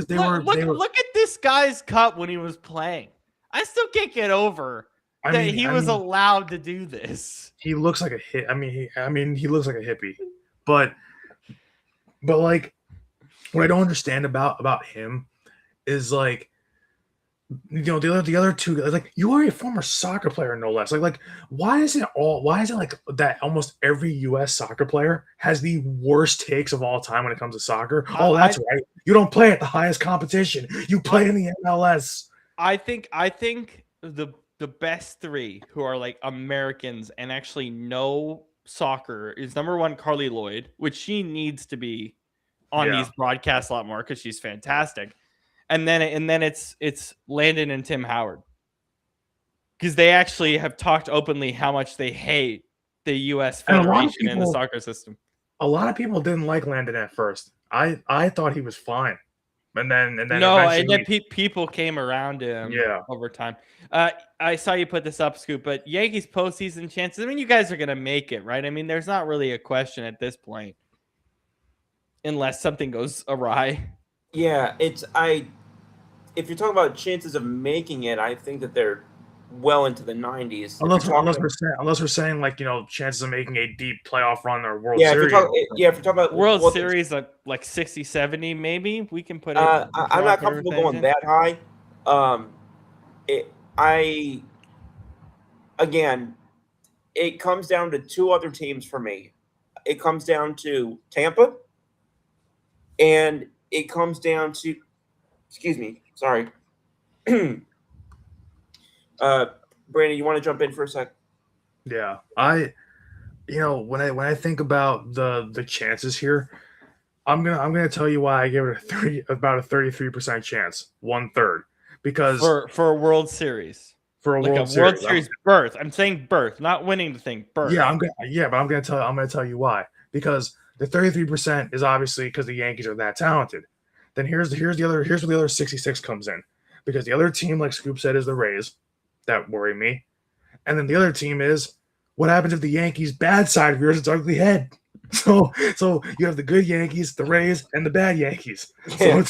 they were. Look at this guy's cut when he was playing. I still can't get over that he was allowed to do this. He looks like a hit. I mean, he looks like a hippie, but like, what I don't understand about him is, like, the other two guys, like, you are a former soccer player, no less. Like why is it like that almost every U.S. soccer player has the worst takes of all time when it comes to soccer? Oh, that's right. You don't play at the highest competition. You play in the MLS. I think the best three who are like Americans and actually know soccer is, number one, Carly Lloyd, which she needs to be on these broadcasts a lot more because she's fantastic. And then it's Landon and Tim Howard, because they actually have talked openly how much they hate the U.S. Federation and the soccer system. A lot of people didn't like Landon at first. I thought he was fine, and then people came around him over time. I saw you put this up, Scoop, but Yankees postseason chances. I mean, you guys are going to make it, right? I mean, there's not really a question at this point, unless something goes awry. Yeah, if you're talking about chances of making it, I think that they're well into the 90s. Unless we're saying, like, chances of making a deep playoff run or World Series. If you're talking about World Series, like 60, 70, maybe we can put it. I'm not comfortable going that high. I again, it comes down to two other teams for me. It comes down to Tampa, and it comes down to, excuse me, sorry. Brandon, you want to jump in for a sec? Yeah, when I think about the chances here, I'm gonna tell you why I give it about a 33% chance, 1/3, because for a World Series, for a like a World World Series, Series berth. I'm saying berth, not winning the thing. Berth. but I'm gonna tell you why, because the 33% is obviously because the Yankees are that talented. Then here's where the other 66 comes in, because the other team, like Scoop said, is the Rays, that worry me, and then the other team is what happens if the Yankees' bad side rears its ugly head. So you have the good Yankees, the Rays, and the bad Yankees. So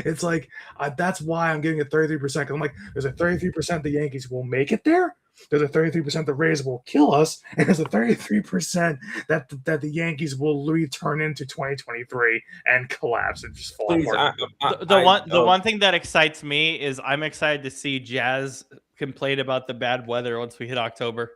it's like that's why I'm giving it 33%. I'm like, there's a 33% the Yankees will make it there. There's a 33% the Rays will kill us, and there's a 33% that the Yankees will literally turn into 2023 and collapse and just fall Please, apart. The one thing that excites me is I'm excited to see Jazz complain about the bad weather once we hit October.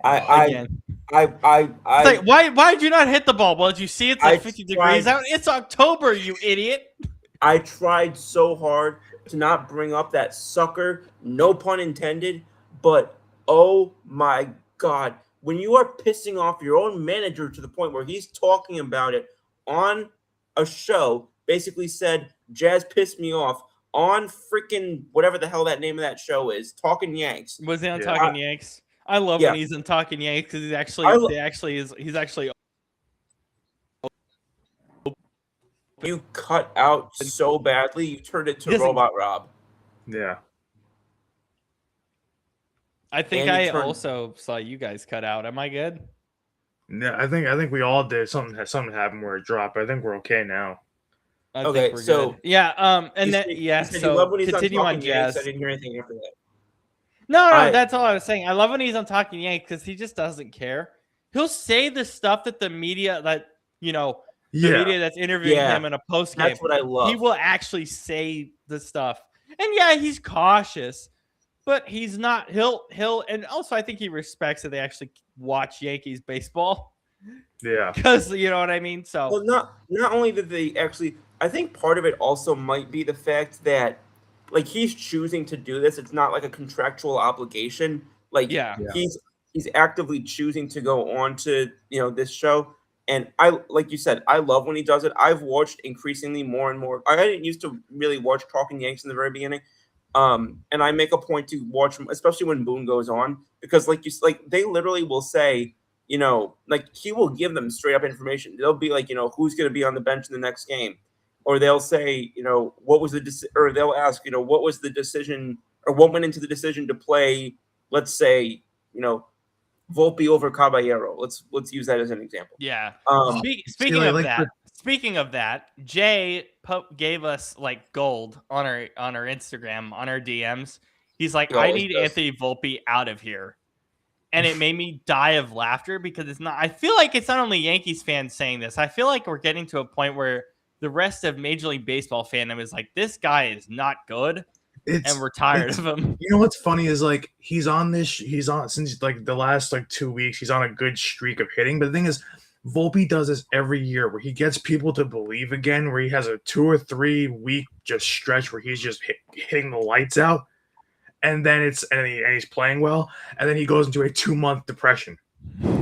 I It's like, why did you not hit the ball? Well, did you see it's like 50 degrees out? It's October, you idiot. I tried so hard to not bring up that sucker, no pun intended, but oh my God. When you are pissing off your own manager to the point where he's talking about it on a show, basically said, Jazz pissed me off on freaking whatever the hell that name of that show is, Talking Yanks. Was he on Talking Yanks? I love when he's on Talking Yanks because he's actually you cut out so badly, you turned it to Robot Rob. Yeah. I think I also saw you guys cut out. Am I good? Yeah, I think we all did. Something happened where it dropped. I think we're okay now. I think we're good. Yeah. And then so continue on Jazz. Yanks. I didn't hear anything after that. No, that's all I was saying. I love when he's on Talking Yanks because he just doesn't care. He'll say the stuff that the media media that's interviewing him in a post game. That's what I love. He will actually say the stuff. And he's cautious, but he's not he'll and also I think he respects that they actually watch Yankees baseball. Yeah. Because you know what I mean? So well, not only did they actually, I think part of it also might be the fact that like he's choosing to do this. It's not like a contractual obligation. Like he's actively choosing to go on to this show. And I, like you said, I love when he does it. I've watched increasingly more and more. I didn't used to really watch Talking Yanks in the very beginning. And I make a point to watch them, especially when Boone goes on, because they literally will say, like he will give them straight up information. They'll be like, who's going to be on the bench in the next game, or they'll say, what was or they'll ask, what was the decision, or what went into the decision to play, let's say, Volpe over Caballero. Let's use that as an example. Yeah. Speaking of that, Jay gave us like gold on our Instagram, on our DMs. He's like, I need Anthony Volpe out of here. And it made me die of laughter because it's not. I feel like it's not only Yankees fans saying this. I feel like we're getting to a point where the rest of Major League Baseball fandom is like, this guy is not good. And we're tired of him. You know what's funny is like he's on since like the last 2 weeks, he's on a good streak of hitting. But the thing is, Volpe does this every year where he gets people to believe again, where he has a 2 or 3 week just stretch where he's just hitting the lights out, and then he's playing well, and then he goes into a 2-month depression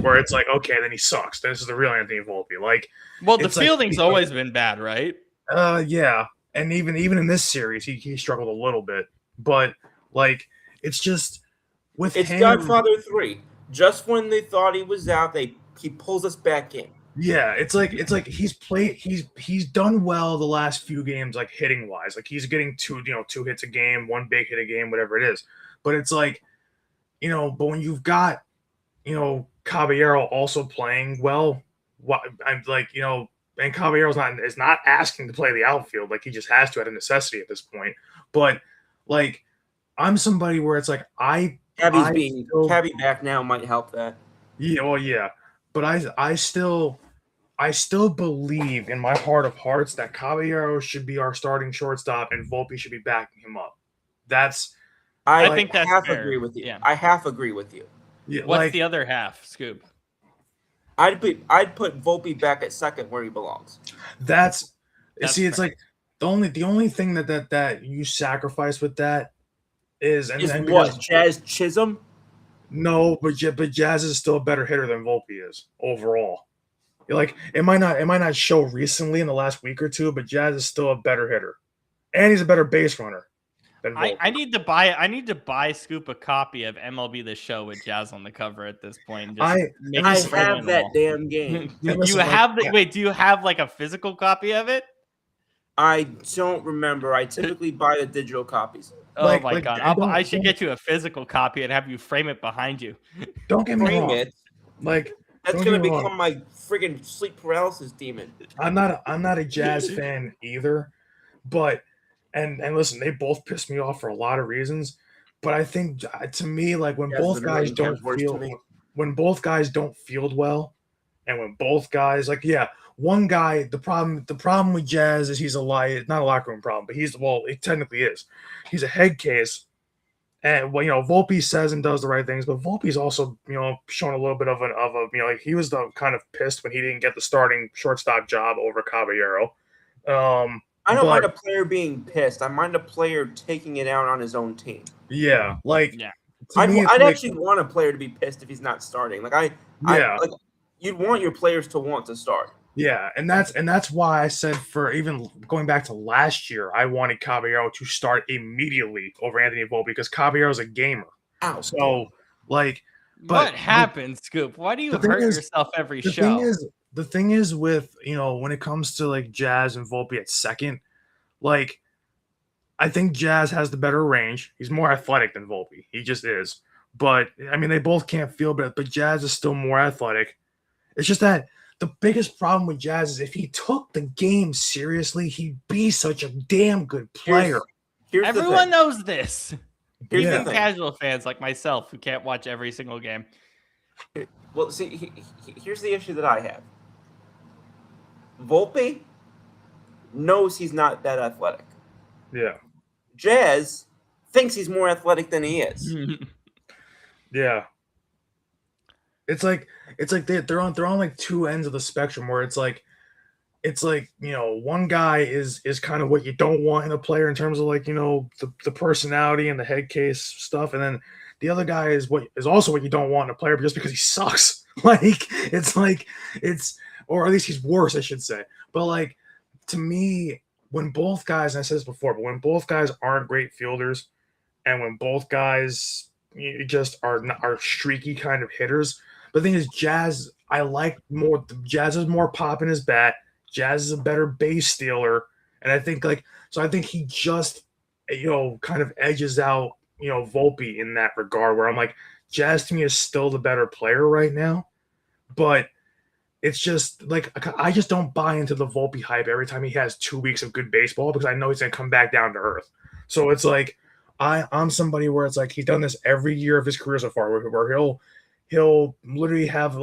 where it's like, okay, then he sucks. This is the real Anthony Volpe. Like, well, the fielding's always been bad, right? Yeah. And even in this series, he struggled a little bit. But like, it's just with him. It's Godfather 3. Just when they thought he was out, he pulls us back in. Yeah, it's like he's done well the last few games, like hitting wise. Like he's getting 2 hits a game, 1 big hit a game, whatever it is. But it's like, but when you've got Caballero also playing well, I'm like, and Caballero's is not asking to play the outfield. Like he just has to out of necessity at this point. But like I'm somebody where it's like Cabby back now might help that. Yeah, well, yeah. But I still believe in my heart of hearts that Caballero should be our starting shortstop and Volpe should be backing him up. That's I think that's half fair. agree with you. Yeah. I half agree with you. Yeah, What's like the other half, Scoop? I'd put Volpe back at second where he belongs. that's That's see, it's fair. like the only thing that you sacrifice with that is Is and what because Jazz Chisholm? no, but Jazz is still a better hitter than Volpe is overall. Like it might not show recently in the last week or two, but Jazz is still a better hitter, and he's a better base runner than Volpe. I need to buy Scoop a copy of MLB The Show with Jazz on the cover at this point. And just make I it frame have on that the damn wall. game. And You listen, like, have the wait? Do you have like a physical copy of it? I don't remember. I typically buy the digital copies. Oh my like god! don't, I should get you a physical copy and have you frame it behind you. don't get me Frame wrong. it. Like That's don't gonna get me wrong. become my friggin' sleep paralysis demon. I'm not a Jazz fan either, but and listen, they both piss me off for a lot of reasons. But I think to me, like Jazz has been a million times worse to me. when both guys don't field well, and when both guys like one guy the problem with Jazz is he's not a locker room problem, but it technically is. He's a head case. And well, Volpe says and does the right things, but Volpe's also, shown a little bit of like he was the kind of pissed when he didn't get the starting shortstop job over Caballero. I don't mind a player being pissed. I mind a player taking it out on his own team. Yeah, like Yeah. I'd actually want a player to be pissed if he's not starting. You'd want your players to want to start. Yeah, and that's why I said for even going back to last year, I wanted Caballero to start immediately over Anthony Volpe because Caballero's a gamer. Ow. So but what happened, Scoop? Why do you hurt yourself every show? The thing is with when it comes to like Jazz and Volpe at second, like I think Jazz has the better range. He's more athletic than Volpe. He just is. But I mean, they both can't field, but Jazz is still more athletic. It's just that the biggest problem with Jazz is if he took the game seriously, he'd be such a damn good player. Everyone knows this. Here's Even the thing. casual fans like myself who can't watch every single game. Well, see, here's the issue that I have. Volpe knows he's not that athletic. Yeah. Jazz thinks he's more athletic than he is. Yeah. It's like they're on like two ends of the spectrum where it's like one guy is kind of what you don't want in a player in terms of like the personality and the head case stuff, and then the other guy is also what you don't want in a player just because he sucks. Or at least he's worse, I should say. But like to me, when both guys, and I said this before, but when both guys aren't great fielders, and when both guys just are streaky kind of hitters. But the thing is, Jazz, I like more. Jazz is more pop in his bat. Jazz is a better base stealer, and I think I think he just kind of edges out Volpe in that regard. Where I'm like, Jazz to me is still the better player right now, but it's just like I just don't buy into the Volpe hype every time he has 2 weeks of good baseball because I know he's gonna come back down to earth. So it's like I'm somebody where it's like he's done this every year of his career so far, where he'll literally have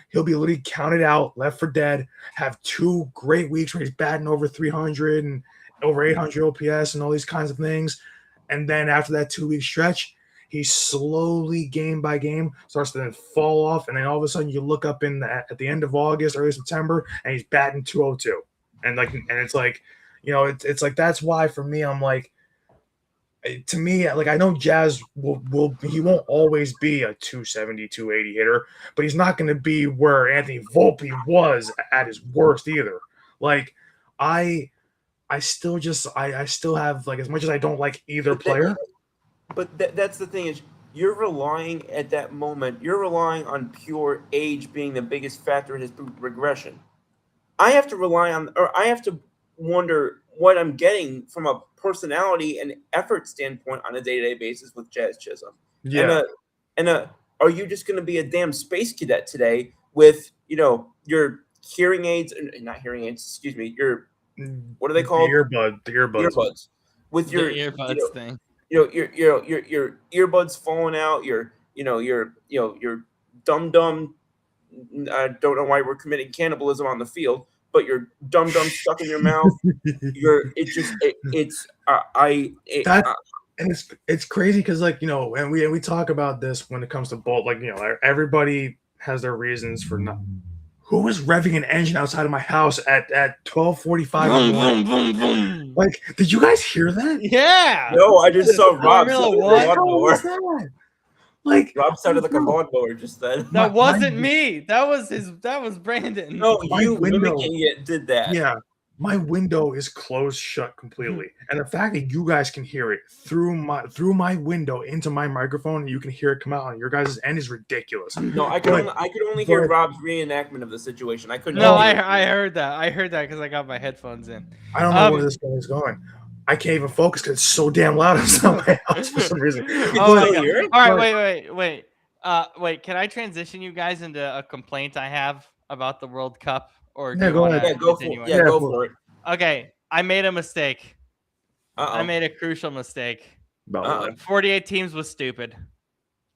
he'll be literally counted out, left for dead, have 2 great weeks where he's batting over 300 and over 800 OPS and all these kinds of things, and then after that 2-week stretch, he slowly game by game starts to then fall off, and then all of a sudden you look up at the end of August, early September, and he's batting 202, and it's like it's like that's why for me I'm like. To me, like I know Jazz he won't always be a 270, 280 hitter, but he's not going to be where Anthony Volpe was at his worst either. Like I still have like as much as I don't like either player. But that's the thing is you're relying at that moment. You're relying on pure age being the biggest factor in his regression. I have to wonder what I'm getting from a personality and effort standpoint on a day-to-day basis with Jazz Chisholm. Yeah. Are you just going to be a damn space cadet today with, your hearing aids, not hearing aids, excuse me, your, what are they called? The earbuds. With your earbuds thing. Your earbuds falling out, your dumb. I don't know why we're committing cannibalism on the field, but your dum stuck in your mouth. And it's crazy because, like, and we talk about this when it comes to bolt, like, everybody has their reasons for not. Who was revving an engine outside of my house at 12:45 in the morning? Like, did you guys hear that? Yeah. No, I just saw Rob Formula sounded One? like a What was lawnmower. that? Like, Rob sounded like a no, lawnmower just then. My- That wasn't my- me. That was Brandon. No, my you window. mimicking it did that. Yeah, my window is closed shut completely, and the fact that you guys can hear it through my window into my microphone, and you can hear it come out on your guys' end is ridiculous. No, I could only hear Rob's reenactment of the situation. I couldn't. No, hear I heard that. I heard that because I got my headphones in. I don't know where this thing is going. I can't even focus because it's so damn loud outside my house for some reason. Oh my God. hear it? All right, wait. Can I transition you guys into a complaint I have about the World Cup, or Yeah, go ahead. Yeah, go for it. Okay, I made a mistake. Uh-oh. I made a crucial mistake. Uh-oh. 48 teams was stupid.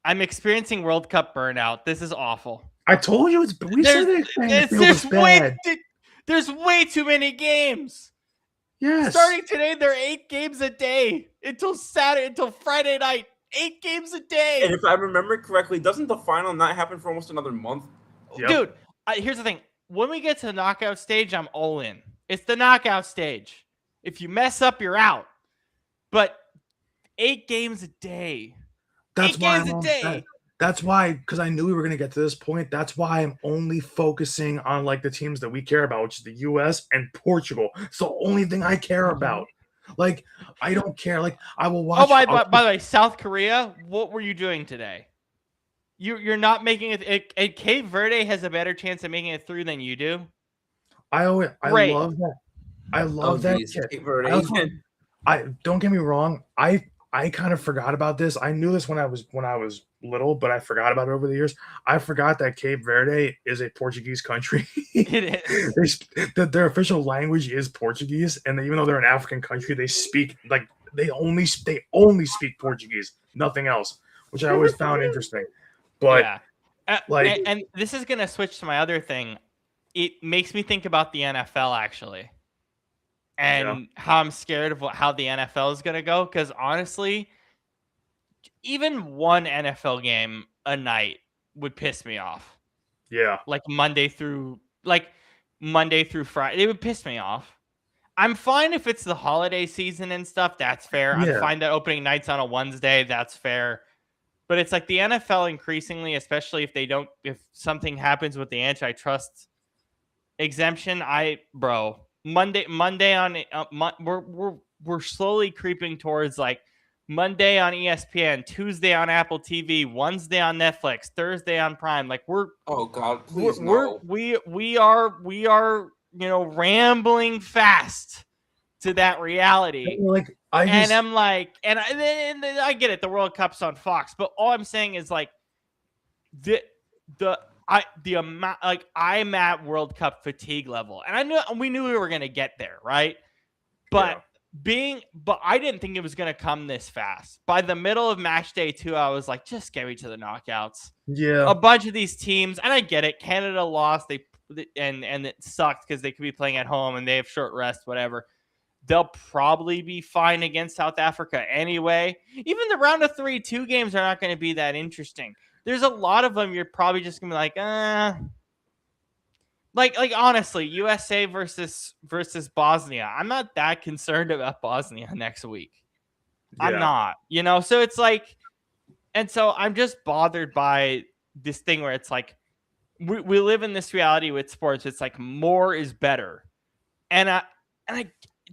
I'm experiencing World Cup burnout. This is awful. I told you we said it. There's way too many games. Yes. Starting today, there are 8 games a day until Friday night. 8 games a day. And if I remember correctly, doesn't the final not happen for almost another month? Yep. Dude, here's the thing. When we get to the knockout stage, I'm all in. It's the knockout stage. If you mess up, you're out. But 8 games a day. That's 8 why games a day. That's why, because I knew we were going to get to this point. That's why I'm only focusing on like the teams that we care about, which is the U.S. and Portugal. It's the only thing I care about. Like, I don't care. Like, I will watch. Oh, by the way, South Korea, what were you doing today? You're not making it. Cape Verde has a better chance of making it through than you do. I love that. I love that kid. Cape Verde. I don't get me wrong. I kind of forgot about this. I knew this when I was little, but I forgot about it over the years. I forgot that Cape Verde is a Portuguese country. It is. Their official language is Portuguese, and even though they're an African country, they speak like they only speak Portuguese, nothing else, which I always found interesting. But yeah. And this is gonna switch to my other thing. It makes me think about the NFL actually. And how I'm scared of how the NFL is going to go. Because honestly, even one NFL game a night would piss me off. Yeah. Like Monday through Friday. It would piss me off. I'm fine if it's the holiday season and stuff. That's fair. Yeah. I'm fine that opening night's on a Wednesday. That's fair. But it's like the NFL increasingly, especially if something happens with the antitrust exemption, Monday on we're slowly creeping towards like Monday on ESPN, Tuesday on Apple TV, Wednesday on Netflix, Thursday on Prime. Like oh God, please no. We are rambling fast to that reality. Like I get it. The World Cup's on Fox, but all I'm saying is like the amount, like I'm at World Cup fatigue level, and we knew we were going to get there, right? But I didn't think it was going to come this fast. By the middle of match day 2, I was like, just get me to the knockouts. Yeah, a bunch of these teams, and I get it. Canada lost, and it sucked because they could be playing at home and they have short rest, whatever. They'll probably be fine against South Africa anyway. Even the round of 3-2 games are not going to be that interesting. There's a lot of them you're probably just gonna be like honestly, USA versus Bosnia. I'm not that concerned about Bosnia next week. Yeah. I'm not, so it's like, and so I'm just bothered by this thing where it's like we live in this reality with sports. It's like more is better, and I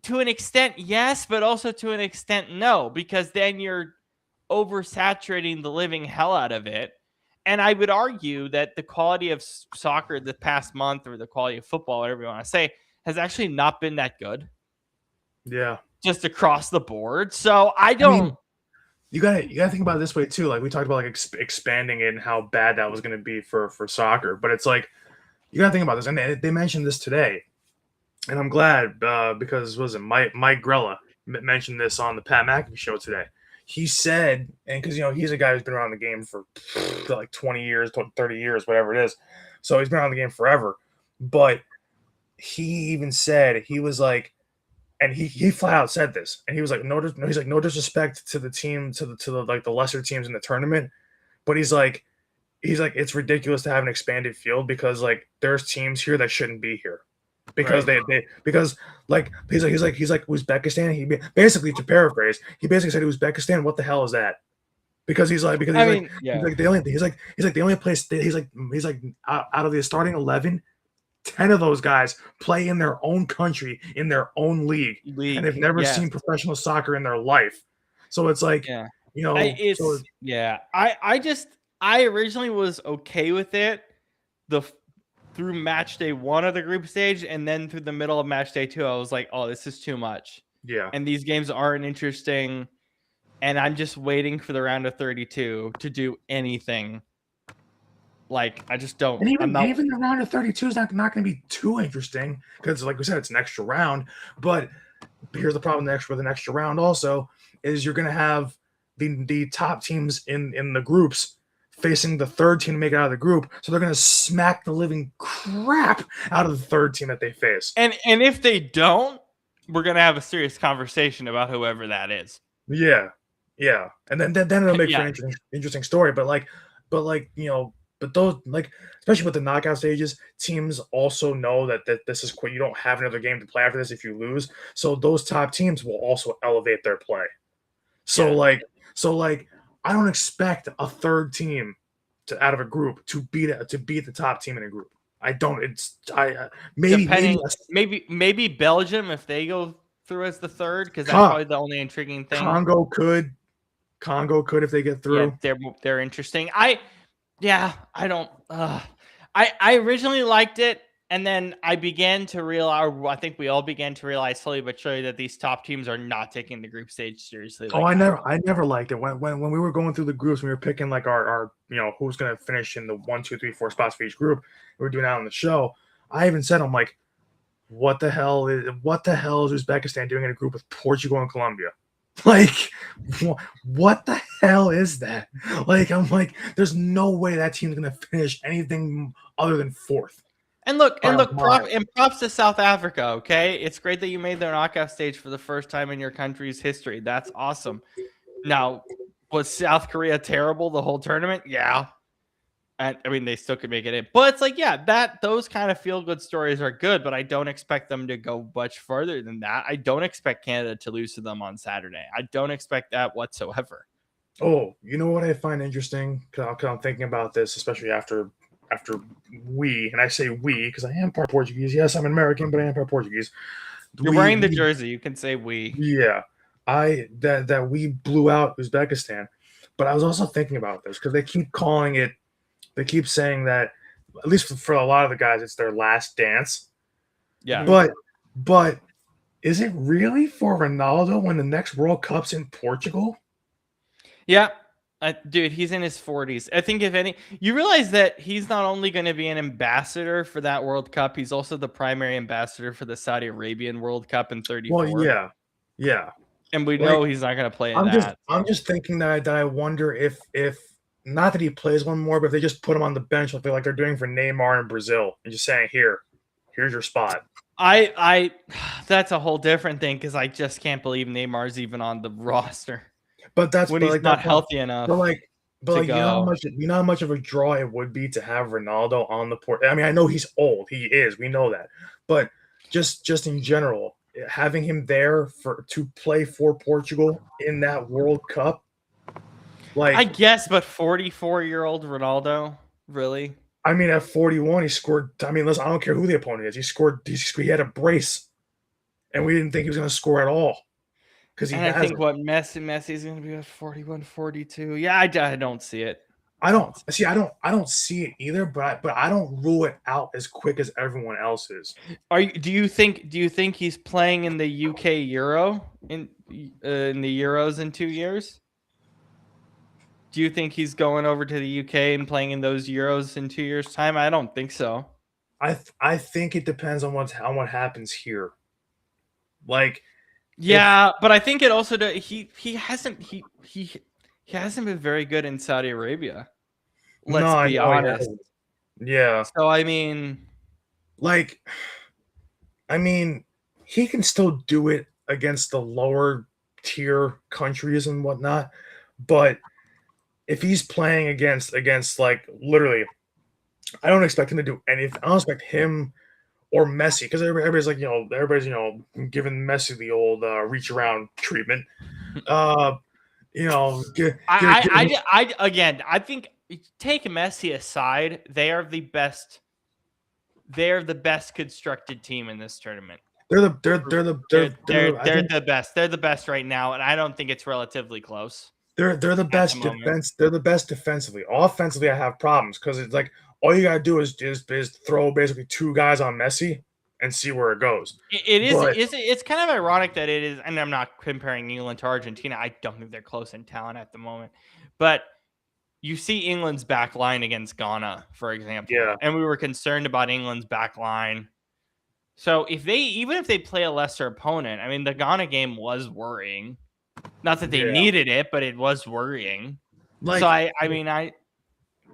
to an extent yes, but also to an extent no, because then you're oversaturating the living hell out of it. And I would argue that the quality of soccer the past month, or the quality of football, whatever you want to say, has actually not been that good. Yeah. Just across the board. So I don't. You gotta think about it this way too. Like we talked about like expanding it and how bad that was going to be for soccer. But it's like, you gotta think about this. And they mentioned this today. And I'm glad because Mike Grella mentioned this on the Pat McAfee show today. He said, and because he's a guy who's been around the game for like 20 years, 30 years, whatever it is. So he's been around the game forever. But he even said, he was like, and he flat out said this, and he was like, he's like, no disrespect to the team, to the like the lesser teams in the tournament, but he's like, it's ridiculous to have an expanded field because like there's teams here that shouldn't be here because Right. because like he's like Uzbekistan. He basically, to paraphrase, he basically said Uzbekistan. What the hell is that? Because he's like he's like the only the only place that he's like out of the starting 11, 10 of those guys play in their own country in their own league, and they've never yes. seen professional soccer in their life. So it's like, Yeah. you know, I originally was okay with it through match day 1 of the group stage, and then through the middle of match day 2, I was like, oh, this is too much. Yeah. And these games aren't interesting, and I'm just waiting for the round of 32 to do anything. Like, I just don't. And even the round of 32 is not going to be too interesting because, like we said, it's an extra round. But here's the problem with an extra round also is you're going to have the top teams in the groups facing the third team to make it out of the group. So they're going to smack the living crap out of the third team that they face. And if they don't, we're going to have a serious conversation about whoever that is. Yeah. Yeah. And then it'll make for an interesting story. But you know, but those, like, especially with the knockout stages, teams also know that this is quick. You don't have another game to play after this if you lose. So those top teams will also elevate their play. So I don't expect a third team out of a group to beat the top team in a group. I don't. Maybe Belgium if they go through as the third, because that's probably the only intriguing thing. Congo could if they get through. Yeah, they're interesting. I don't. I originally liked it, and then I began to realize. I think we all began to realize slowly but surely that these top teams are not taking the group stage seriously. I never liked it when we were going through the groups. We were picking like our you know, who's going to finish in the 1, 2, 3, 4 spots for each group. We were doing that on the show. I even said, I'm like, what the hell is Uzbekistan doing in a group with Portugal and Colombia? Like, what the hell is that? Like, I'm like, there's no way that team's gonna finish anything other than 4th. And props to South Africa. Okay, it's great that you made their knockout stage for the first time in your country's history. That's awesome. Now, was South Korea terrible the whole tournament? Yeah. And I mean, they still could make it in, but it's like, those kind of feel good stories are good, but I don't expect them to go much further than that. I don't expect Canada to lose to them on Saturday. I don't expect that whatsoever. Oh, you know what I find interesting? Because I'm thinking about this, especially after and I say we because I am part Portuguese. Yes, I'm American, but I am part Portuguese. You're wearing the jersey. You can say we. Yeah, that we blew out Uzbekistan, but I was also thinking about this because they keep calling it. They keep saying that, at least for a lot of the guys, it's their last dance. Yeah. But is it really for Ronaldo when the next World Cup's in Portugal? Yeah. Dude, he's in his 40s. I think if any, you realize that he's not only going to be an ambassador for that World Cup, he's also the primary ambassador for the Saudi Arabian World Cup in 34. Well, yeah. And we know he's not going to play in that. I'm just thinking that I wonder if not that he plays one more, but if they just put him on the bench like they're doing for Neymar in Brazil and just saying, here's your spot. I that's a whole different thing because I just can't believe Neymar's even on the roster. But that's when he's not healthy enough. But you know how much of a draw it would be to have Ronaldo on the port. I mean, I know he's old. He is. We know that. But just in general, having him there to play for Portugal in that World Cup. Like, I guess, but 44-year-old Ronaldo, really? I mean, at 41, he scored. I mean, listen, I don't care who the opponent is. He scored. He had a brace, and we didn't think he was going to score at all. I think Messi's going to be at 41, 42. Yeah, I don't see it. I don't see it either. But I don't rule it out as quick as everyone else is. Do you think he's playing in the UK Euro in the Euros in 2 years? Do you think he's going over to the UK and playing in those Euros in 2 years' time? I don't think so. I think it depends on what happens here. Like, but I think it also he hasn't been very good in Saudi Arabia. Let's be honest. Yeah. So I mean, he can still do it against the lower tier countries and whatnot. But if he's playing against like literally, I don't expect him to do anything. I don't expect him or Messi because everybody's like giving Messi the old reach around treatment. I think take Messi aside, they are the best. They're the best constructed team in this tournament. They're the best. They're the best right now, and I don't think it's relatively close. They're the best defense. They're the best defensively. Offensively, I have problems because it's like all you gotta do is throw basically two guys on Messi and see where it goes. It's kind of ironic that it is, and I'm not comparing England to Argentina. I don't think they're close in talent at the moment, but you see England's back line against Ghana, for example. Yeah. And we were concerned about England's back line. So even if they play a lesser opponent, I mean, the Ghana game was worrying. Not that they needed it, but it was worrying. Like, so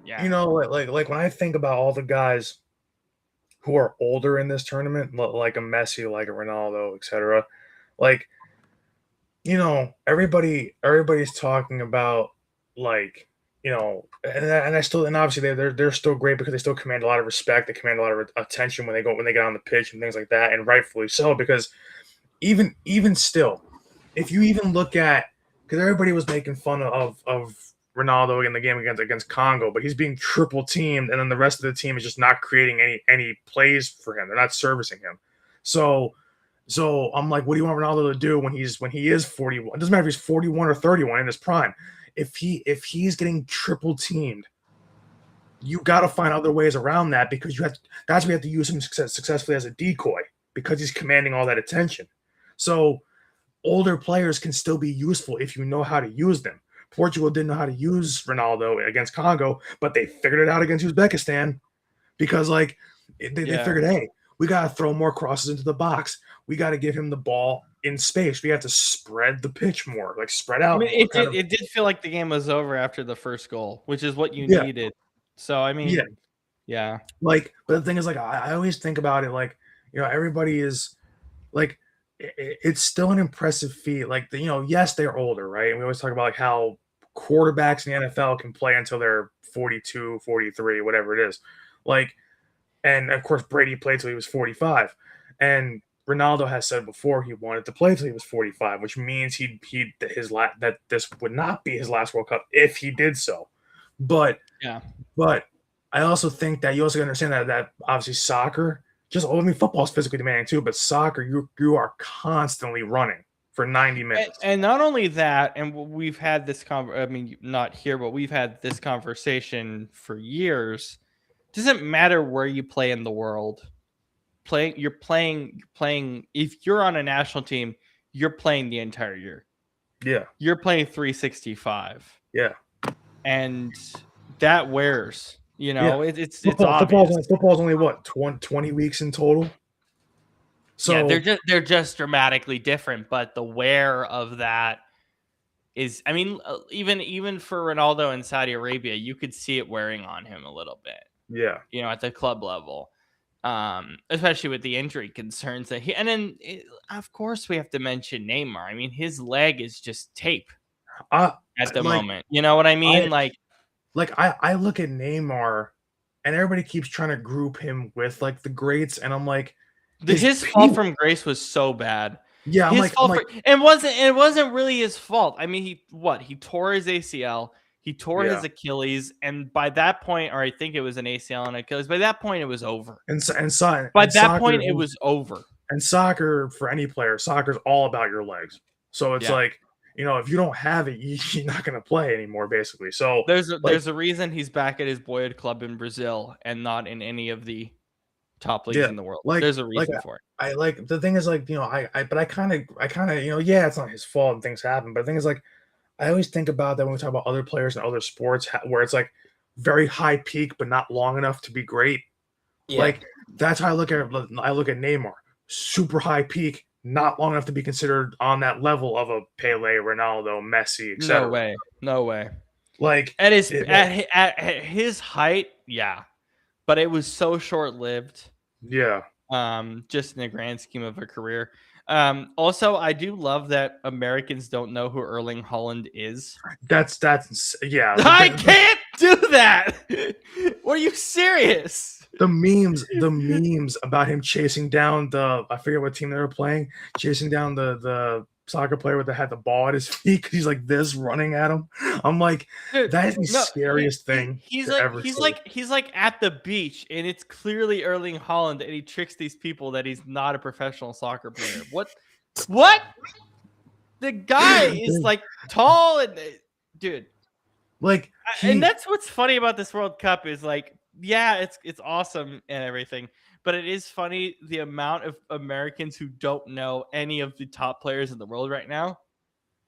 you know, like when I think about all the guys who are older in this tournament, like a Messi, like a Ronaldo, etc. Like, you know, everybody's talking about like, you know, and obviously they're still great because they still command a lot of respect. They command a lot of attention when they get on the pitch and things like that, and rightfully so because even still, if you even look at because everybody was making fun of Ronaldo in the game against Congo, but he's being triple teamed, and then the rest of the team is just not creating any plays for him. They're not servicing him. So I'm like, what do you want Ronaldo to do when he is 41? It doesn't matter if he's 41 or 31 in his prime. If he's getting triple teamed, you got to find other ways around that because that's why you have to use him successfully as a decoy because he's commanding all that attention. So older players can still be useful if you know how to use them. Portugal didn't know how to use Ronaldo against Congo, but they figured it out against Uzbekistan because they figured, hey, we got to throw more crosses into the box. We got to give him the ball in space. We have to spread the pitch more, like spread out. I mean, it did feel like the game was over after the first goal, which is what you needed. So, I mean, yeah. Like, but the thing is, like, I always think about it, like, you know, everybody is, like, it's still an impressive feat. Like, you know, yes, they're older, right? And we always talk about, like, how quarterbacks in the NFL can play until they're 42, 43, whatever it is. Like, and, of course, Brady played till he was 45. And Ronaldo has said before he wanted to play till he was 45, which means that this would not be his last World Cup if he did so. But I also think that you also understand that obviously soccer, football is physically demanding too, but soccer, you are constantly running for 90 minutes. And not only that, and we've had this not here, but we've had this conversation for years. Doesn't matter where you play in the world. You're playing. If you're on a national team, you're playing the entire year. Yeah, you're playing 365. Yeah, and that wears. You know, it's obvious. Football's only what 20 weeks in total. So they're just dramatically different, but the wear of that is, I mean, even for Ronaldo in Saudi Arabia, you could see it wearing on him a little bit. Yeah, you know, at the club level. Especially with the injury concerns that of course we have to mention Neymar. I mean, his leg is just tape at the moment. You know what I mean? I look at Neymar, and everybody keeps trying to group him with like the greats, and I'm like, his fall from grace was so bad. Yeah, it wasn't really his fault. I mean, he tore his ACL. He tore his Achilles, and by that point, or I think it was an ACL and Achilles. By that point, it was over. It was over. And soccer, for any player, soccer's all about your legs. So it's like, you know, if you don't have it, you're not going to play anymore, basically. So there's a reason he's back at his boyhood club in Brazil and not in any of the top leagues in the world. There's a reason for it. I like the thing is like, you know, I kind of, you know, it's not his fault and things happen, but the thing is like, I always think about that when we talk about other players and other sports where it's like very high peak, but not long enough to be great. Yeah. Like that's how I look at it. I look at Neymar, super high peak, not long enough to be considered on that level of a Pele, Ronaldo, Messi, etc. No way. Like at his height, yeah, but it was so short lived. Yeah. just in the grand scheme of a career. Also, I do love that Americans don't know who Erling Haaland is. That's yeah. I can't do that. Are you serious? The memes about him chasing down I forget what team they were playing, chasing down the soccer player that had the ball at his feet because he's like this running at him. I'm like, Dude, that is the scariest thing. He's like at the beach, and it's clearly Erling Haaland, and he tricks these people that he's not a professional soccer player. What? The guy is like tall and dude. Like, and that's what's funny about this World Cup is like, yeah, it's awesome and everything, but it is funny the amount of Americans who don't know any of the top players in the world right now.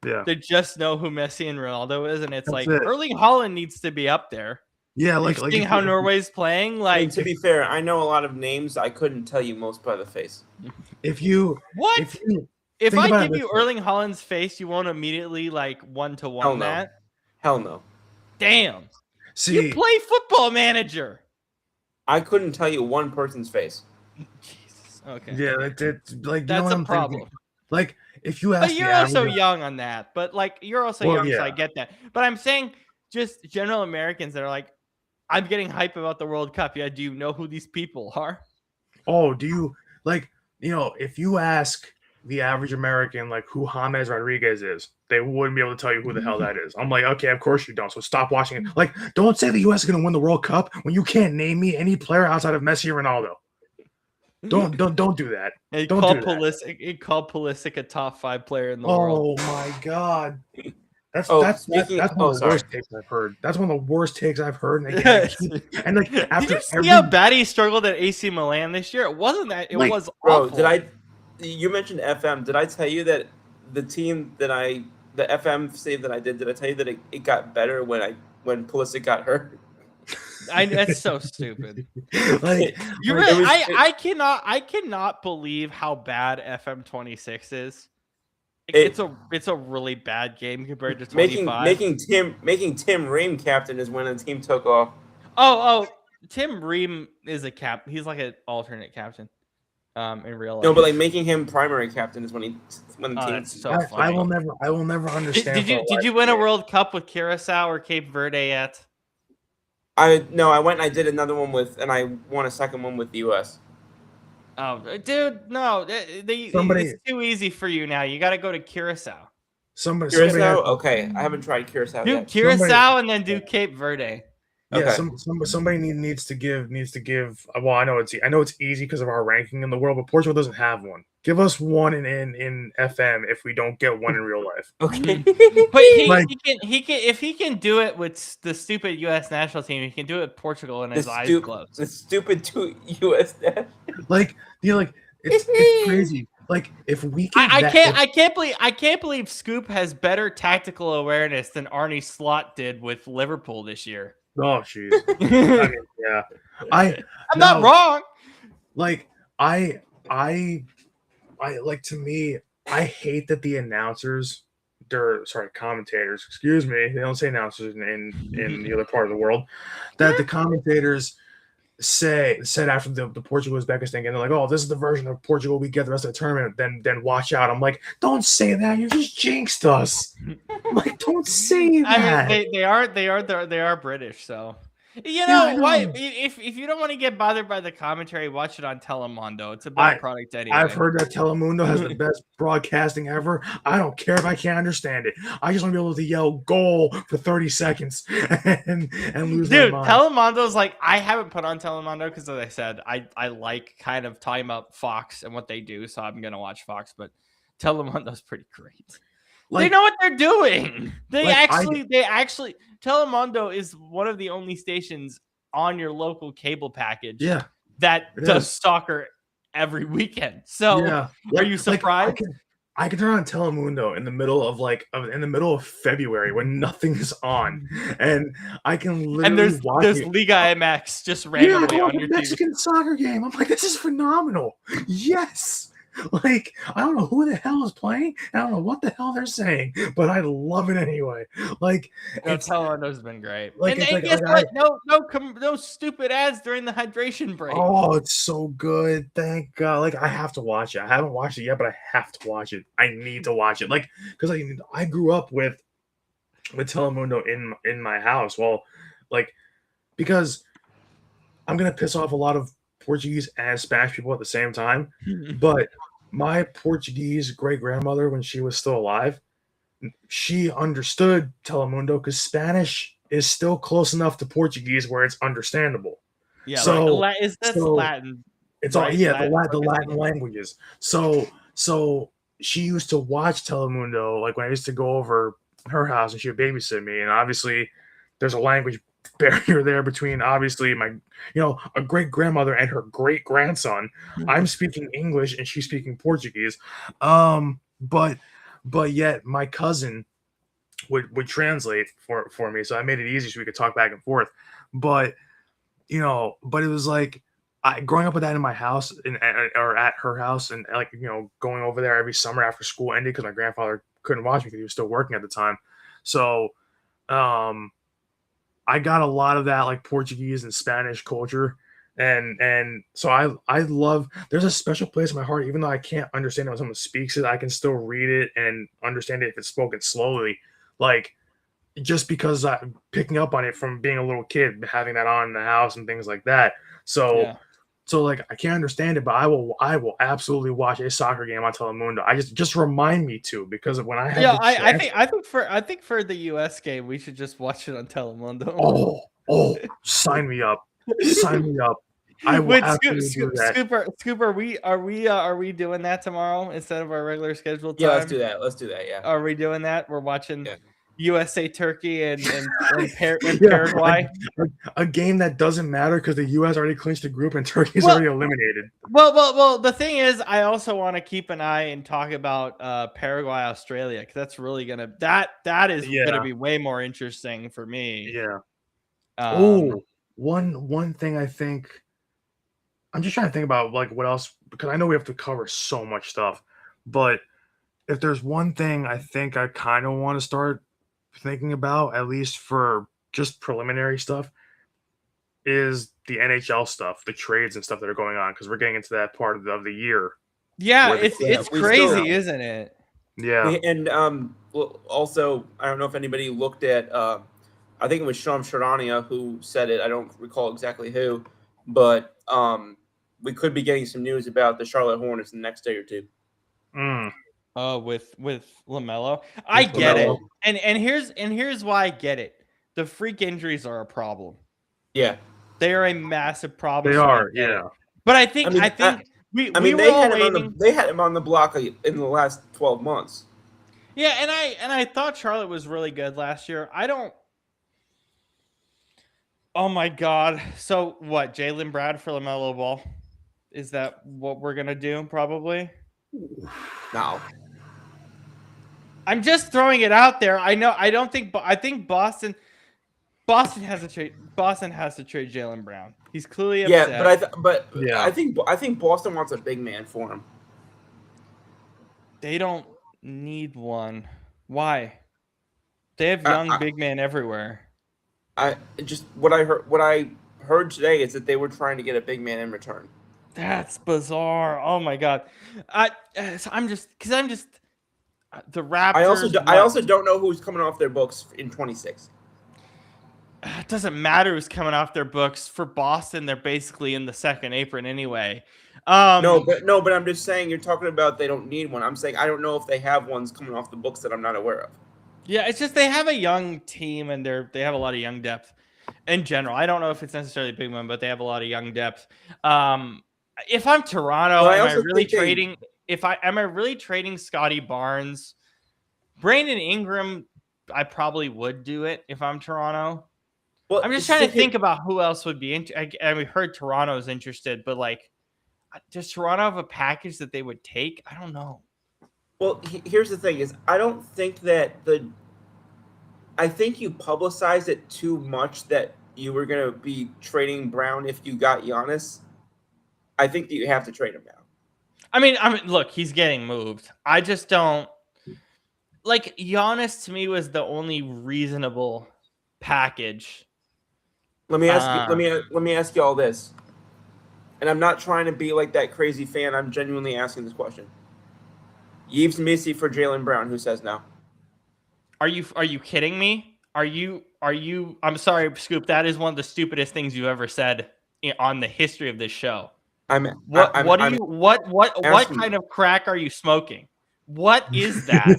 Yeah, they just know who Messi and Ronaldo is, and it's Erling Haaland needs to be up there. Yeah, like seeing how Norway's playing. Like, I mean, to be fair, I know a lot of names. I couldn't tell you most by the face. If I give you Erling Haaland's face, you won't immediately like 1-to-1 that. Hell no. Damn. See, you play Football Manager. I couldn't tell you one person's face. Jesus. Okay. Yeah, like that's a problem. Thinking? Like, if you ask, but you're also young on that. But like, you're also young, so I get that. But I'm saying, just general Americans that are like, I'm getting hype about the World Cup. Yeah, do you know who these people are? Oh, do you like? If you ask the average American like who James Rodriguez is, they wouldn't be able to tell you who the hell that is. I'm like, okay, of course you don't. So stop watching it. Like, don't say the U.S. is going to win the World Cup when you can't name me any player outside of Messi or Ronaldo. Don't do that. He called Pulisic a top 5 player in the world. Oh my god. That's one of the worst takes I've heard. That's one of the worst takes I've heard. And like, after did you see how bad he struggled at AC Milan this year? It wasn't that. It was awful. You mentioned FM. Did I tell you that the team that the FM save that I did I tell you that it got better when Pulisic got hurt? That's so stupid. I cannot believe how bad FM 26 is. It's a really bad game compared to 25. Making Tim Ream captain is when the team took off. Oh, Tim Ream is a cap. He's like an alternate captain. In real life. No, but like making him primary captain is when the team. That's so funny. I will never understand. Did you win a World Cup with Curacao or Cape Verde yet? I went and I did another one and I won a second one with the U.S. Oh, dude, no, it's too easy for you now. You got to go to Curacao. Curacao? Okay, I haven't tried Curacao yet. Do Curacao and then do Cape Verde. Yeah, okay. Somebody needs to give. Well, I know it's easy because of our ranking in the world, but Portugal doesn't have one. Give us one in FM if we don't get one in real life. Okay, but he can if he can do it with the stupid U.S. national team, he can do it with Portugal and his eyes closed. The stupid U.S. national. It's crazy. Like, if we can, I can't believe Scoop has better tactical awareness than Arne Slot did with Liverpool this year. Oh, jeez. I mean, yeah. I'm not wrong. Like, I like, to me, I hate that the commentators, excuse me, they don't say announcers in the other part of the world, that the commentators said after the Portugal Uzbekistan game, they're like, oh, this is the version of Portugal we get the rest of the tournament, then watch out. I'm like, don't say that, you just jinxed us. I'm like, don't say that. I mean, they are British, so why if you don't want to get bothered by the commentary, watch it on Telemundo. It's a better product anyway. I've heard that Telemundo has the best broadcasting ever. I don't care if I can't understand it. I just want to be able to yell goal for 30 seconds and lose my mind. Telemundo's like, I haven't put on Telemundo because, as I said, I like kind of talking about Fox and what they do, so I'm gonna watch Fox, but Telemundo's pretty great. They know what they're doing. They actually Telemundo is one of the only stations on your local cable package that does soccer every weekend. So are you surprised? I can turn on Telemundo in the middle of February when nothing's on, and I can literally watch there's Liga MX just randomly on your Mexican TV. Soccer game. I'm like, this is phenomenal. Yes. Like, I don't know who the hell is playing. I don't know what the hell they're saying, but I love it anyway. Like, it's Telemundo's been great. like, And, it's and like, guess like what? No stupid ads during the hydration break. oh, it's so good. Thank God. Like, I have to watch it. I haven't watched it yet, but I have to watch it. I need to watch it. Like, because I grew up with Telemundo in my house. Well, like, because I'm gonna piss off a lot of Portuguese and Spanish people at the same time, but my Portuguese great grandmother, when she was still alive, she understood Telemundo because Spanish is still close enough to Portuguese where it's understandable. Yeah, So, like is this so Latin? it's all Right? the Latin languages. So she used to watch Telemundo like when I used to go over her house and she would babysit me, and obviously there's a language barrier there between obviously my a great grandmother and her great grandson. I'm speaking English and she's speaking Portuguese, but yet my cousin would translate for me, so I made it easy so we could talk back and forth. But but it was like growing up with that in my house or at her house, and like going over there every summer after school ended because my grandfather couldn't watch me because he was still working at the time. So I got a lot of that like Portuguese and Spanish culture, and so I love. There's a special place in my heart, even though I can't understand it when someone speaks it, I can still read it and understand it if it's spoken slowly, like just because I'm picking up on it from being a little kid, having that on in the house and things like that. So. Yeah. So like I can't understand it, but I will absolutely watch a soccer game on Telemundo. I just remind me to, because when I have the chance, I think for the US game we should just watch it on Telemundo. sign me up. Sign me up. I will Wait, absolutely do that. Scoop, are we doing that tomorrow instead of our regular scheduled time? Yeah, let's do that. Let's do that. Yeah. Are we doing that? We're watching USA Turkey and Yeah, Paraguay. A game that doesn't matter because the US already clinched the group and Turkey's already eliminated. Well. The thing is, I also want to keep an eye and talk about Paraguay, Australia, because that's really gonna gonna be way more interesting for me. Yeah. Um, One thing I think I'm just trying to think about like what else, because I know we have to cover so much stuff, but if there's one thing I think I kind of want to start thinking about, at least for just preliminary stuff, is the NHL stuff, the trades and stuff that are going on, because we're getting into that part of the year. yeah, it's crazy, isn't it? Yeah. And well, also, I don't know if anybody looked at. I think it was Sean Sharania who said it. I don't recall exactly who, but we could be getting some news about the Charlotte Hornets in the next day or two. With LaMelo, I get it, and here's why I get it. The freak injuries are a problem. Yeah, they are a massive problem. They are, yeah. But I think we were all waiting. They had him on the block in the last 12 months. Yeah, and I thought Charlotte was really good last year. I don't. Oh my God! So what? Jaylen Brown for LaMelo Ball? Is that what we're gonna do? Probably. No. I'm just throwing it out there. I know. I don't think. I think Boston has to trade. Boston has to trade Jaylen Brown. He's clearly upset. Yeah, I think Boston wants a big man for him. They don't need one. Why? They have young big men everywhere. What I heard today is that they were trying to get a big man in return. That's bizarre. Oh my God. I'm just the Raptors. I also don't know who's coming off their books in 26. It doesn't matter who's coming off their books. For Boston, they're basically in the second apron anyway. No, but I'm just saying, you're talking about they don't need one. I'm saying I don't know if they have ones coming off the books that I'm not aware of. Yeah, it's just they have a young team and they have a lot of young depth in general. I don't know if it's necessarily a big one, but they have a lot of young depth. If I'm Toronto, am I really trading? Am I really trading Scotty Barnes? Brandon Ingram, I probably would do it if I'm Toronto. Well, I'm just trying to think about who else would be interested. We heard Toronto's interested, but like, does Toronto have a package that they would take? I don't know. Well, here's the thing: is I don't think that I think you publicized it too much that you were going to be trading Brown if you got Giannis. I think that you have to trade him now. I mean, look, he's getting moved. I just don't like Giannis. To me, was the only reasonable package. Let me ask you. Let me ask you all this. And I'm not trying to be like that crazy fan. I'm genuinely asking this question. Yves Missy for Jaylen Brown. Who says no? Are you kidding me? Are you? I'm sorry, Scoop. That is one of the stupidest things you ever said on the history of this show. What kind of crack are you smoking? What is that?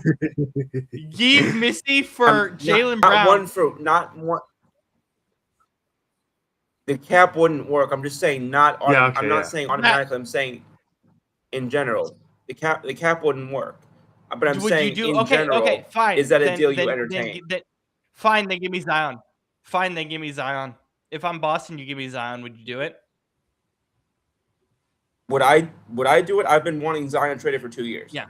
Yves Missy for Jaylen Brown. Not one. The cap wouldn't work. I'm just saying not. I'm not saying automatically. I'm saying in general, the cap wouldn't work. But I'm saying in general, okay, fine. Is that a deal you entertain? Fine, then give me Zion. Fine, then give me Zion. If I'm Boston, you give me Zion. Would you do it? Would I do it? I've been wanting Zion traded for 2 years. Yeah.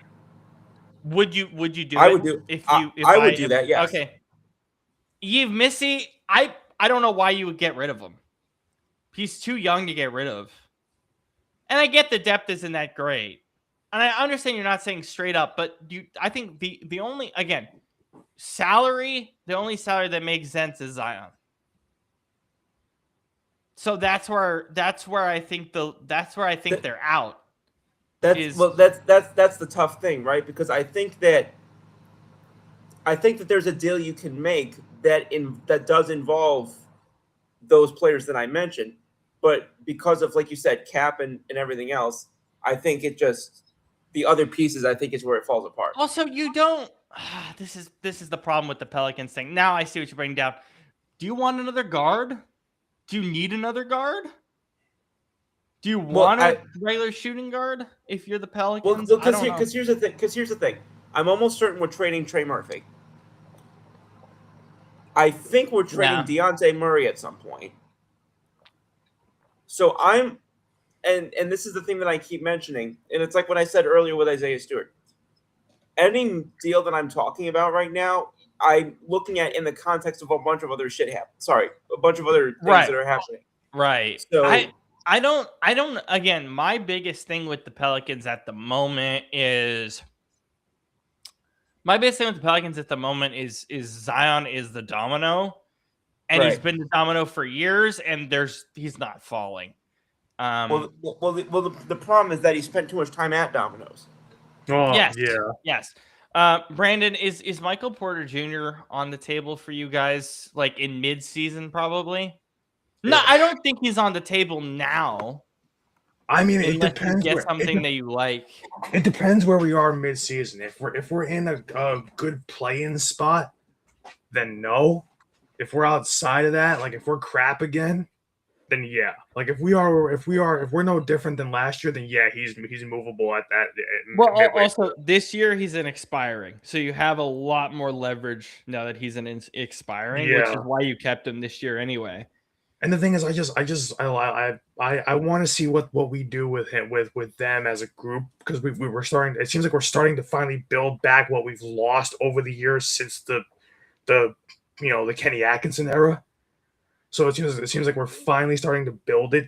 Would you do I it? would do. If I would do that. Yes. Okay. Yves Missy, I don't know why you would get rid of him. He's too young to get rid of. And I get the depth isn't that great. And I understand you're not saying straight up, but I think the only salary that makes sense is Zion. So that's where I think they're out. That's the tough thing, right? Because I think that there's a deal you can make that does involve those players that I mentioned, but because of, like you said, cap and everything else, I think the other pieces, I think, is where it falls apart. Also, you don't. This is the problem with the Pelicans thing. Now I see what you're bringing down. Do you want another guard? Do you need another guard? Do you want a regular shooting guard if you're the Pelicans? Well, because here's the thing. I'm almost certain we're trading Trey Murphy. I think we're trading Dejounte Murray at some point. So and this is the thing that I keep mentioning, and it's like what I said earlier with Isaiah Stewart. Any deal that I'm talking about right now, I'm looking at in the context of a bunch of other a bunch of other things that are happening. Right. So I don't. Again, my biggest thing with the Pelicans at the moment is Zion is the domino, and he's been the domino for years, and he's not falling. The problem is that he spent too much time at Domino's. Oh, yes. Brandon, is Michael Porter Jr. on the table for you guys, like in mid-season, probably? No, I don't think he's on the table now. I mean, it depends. You get something that you like. It depends where we are mid-season. If we're in a good play-in spot, then no. If we're outside of that, like if we're crap again, then yeah. Like if we're no different than last year, then yeah, he's movable at that. Well, also this year he's an expiring, so you have a lot more leverage now that he's an expiring, which is why you kept him this year anyway. And the thing is, I want to see what we do with him with them as a group, because we were starting. It seems like we're starting to finally build back what we've lost over the years since the Kenny Atkinson era. So it seems like we're finally starting to build it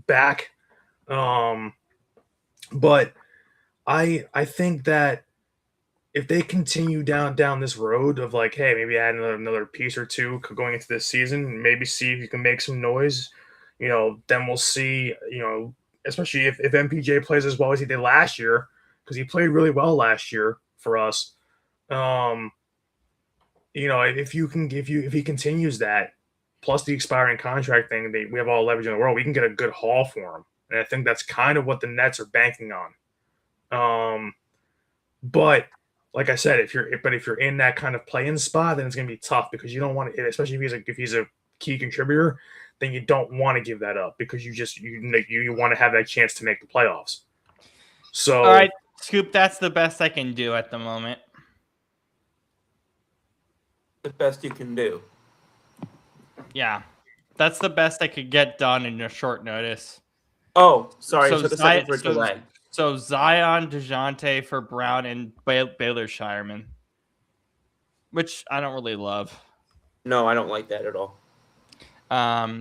back. But I think that if they continue down this road of like, hey, maybe add another piece or two going into this season, maybe see if you can make some noise, then we'll see, especially if MPJ plays as well as he did last year, because he played really well last year for us. If he continues that, plus the expiring contract thing, we have all the leverage in the world, we can get a good haul for him. And I think that's kind of what the Nets are banking on. But like I said, if you're in that kind of play-in spot, then it's going to be tough, because you don't want to, especially if he's a key contributor, then you don't want to give that up, because you want to have that chance to make the playoffs. So, all right, Scoop, that's the best I can do at the moment. The best you can do. Yeah, that's the best I could get done in a short notice. Oh, sorry. So the second for delay. So Zion, DeJounte for Brown, and Baylor Shireman, which I don't really love. No, I don't like that at all.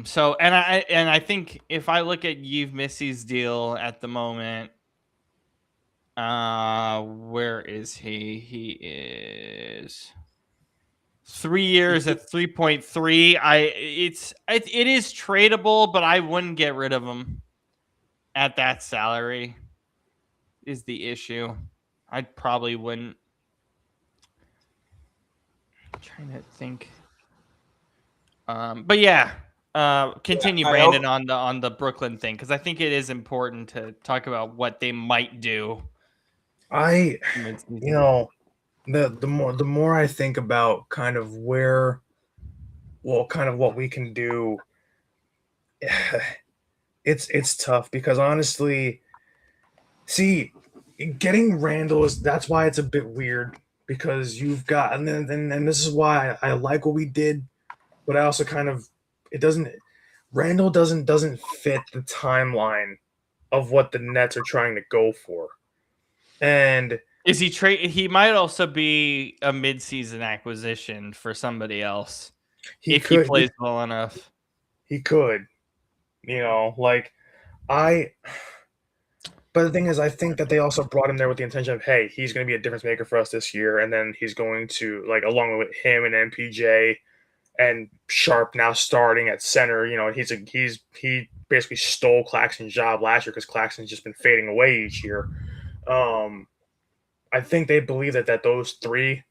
So I think if I look at Yves Missy's deal at the moment, Where is he? He is 3 years at 3.3. It is tradable, but I wouldn't get rid of him at that salary. Is the issue? I probably wouldn't. I'm trying to think. But yeah. Continue, Brandon, on the Brooklyn thing, because I think it is important to talk about what they might do. The more I think about kind of what we can do, it's tough because honestly, see, getting Randall that's why it's a bit weird because you've got and this is why I like what we did, but I also kind of it doesn't Randall doesn't fit the timeline of what the Nets are trying to go for. And is he he might also be a mid-season acquisition for somebody else he plays well enough. He could. But the thing is, I think that they also brought him there with the intention of, hey, he's going to be a difference maker for us this year, and then he's going to, like, along with him and MPJ and Sharp now starting at center, he basically stole Claxton's job last year because Claxton's just been fading away each year. I think they believe that those three,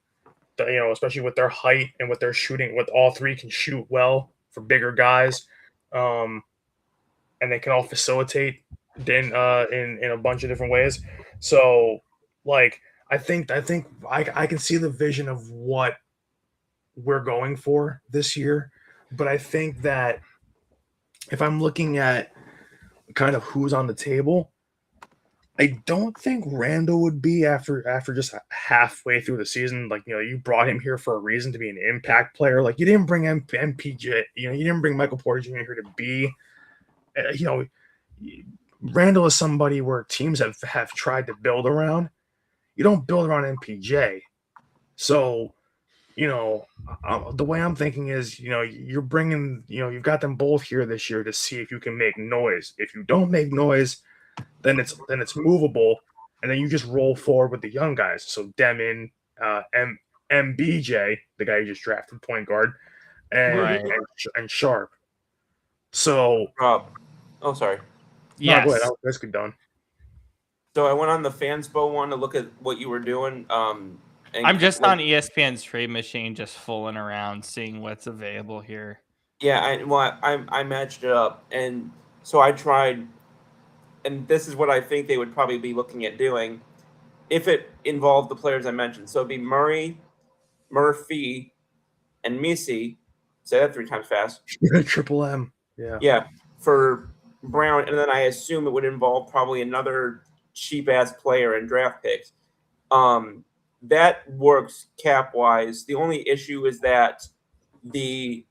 especially with their height and with their shooting, with all three can shoot well for bigger guys, and they can all facilitate in a bunch of different ways. So, like, I think I can see the vision of what we're going for this year, but I think that if I'm looking at kind of who's on the table, I don't think Randall would be after just halfway through the season. Like, you brought him here for a reason to be an impact player. Like, you didn't bring MPJ, you didn't bring Michael Porter Jr. here to be, Randall is somebody where teams have tried to build around. You don't build around MPJ. So, the way I'm thinking is, you're bringing, you've got them both here this year to see if you can make noise. If you don't make noise, then it's movable, and then you just roll forward with the young guys. So Demon, MBJ, the guy you just drafted, point guard, and Sharp. So, sorry. Yes. No, go ahead. That's good done. So I went on the Fanspo one to look at what you were doing. I'm just on ESPN's trade machine, just fooling around, seeing what's available here. Yeah, I matched it up, and so I tried. And this is what I think they would probably be looking at doing if it involved the players I mentioned. So it'd be Murray, Murphy, and Missy. Say that 3 times fast. Triple M. Yeah. Yeah, for Brown. And then I assume it would involve probably another cheap-ass player and draft picks. That works cap-wise. The only issue is that the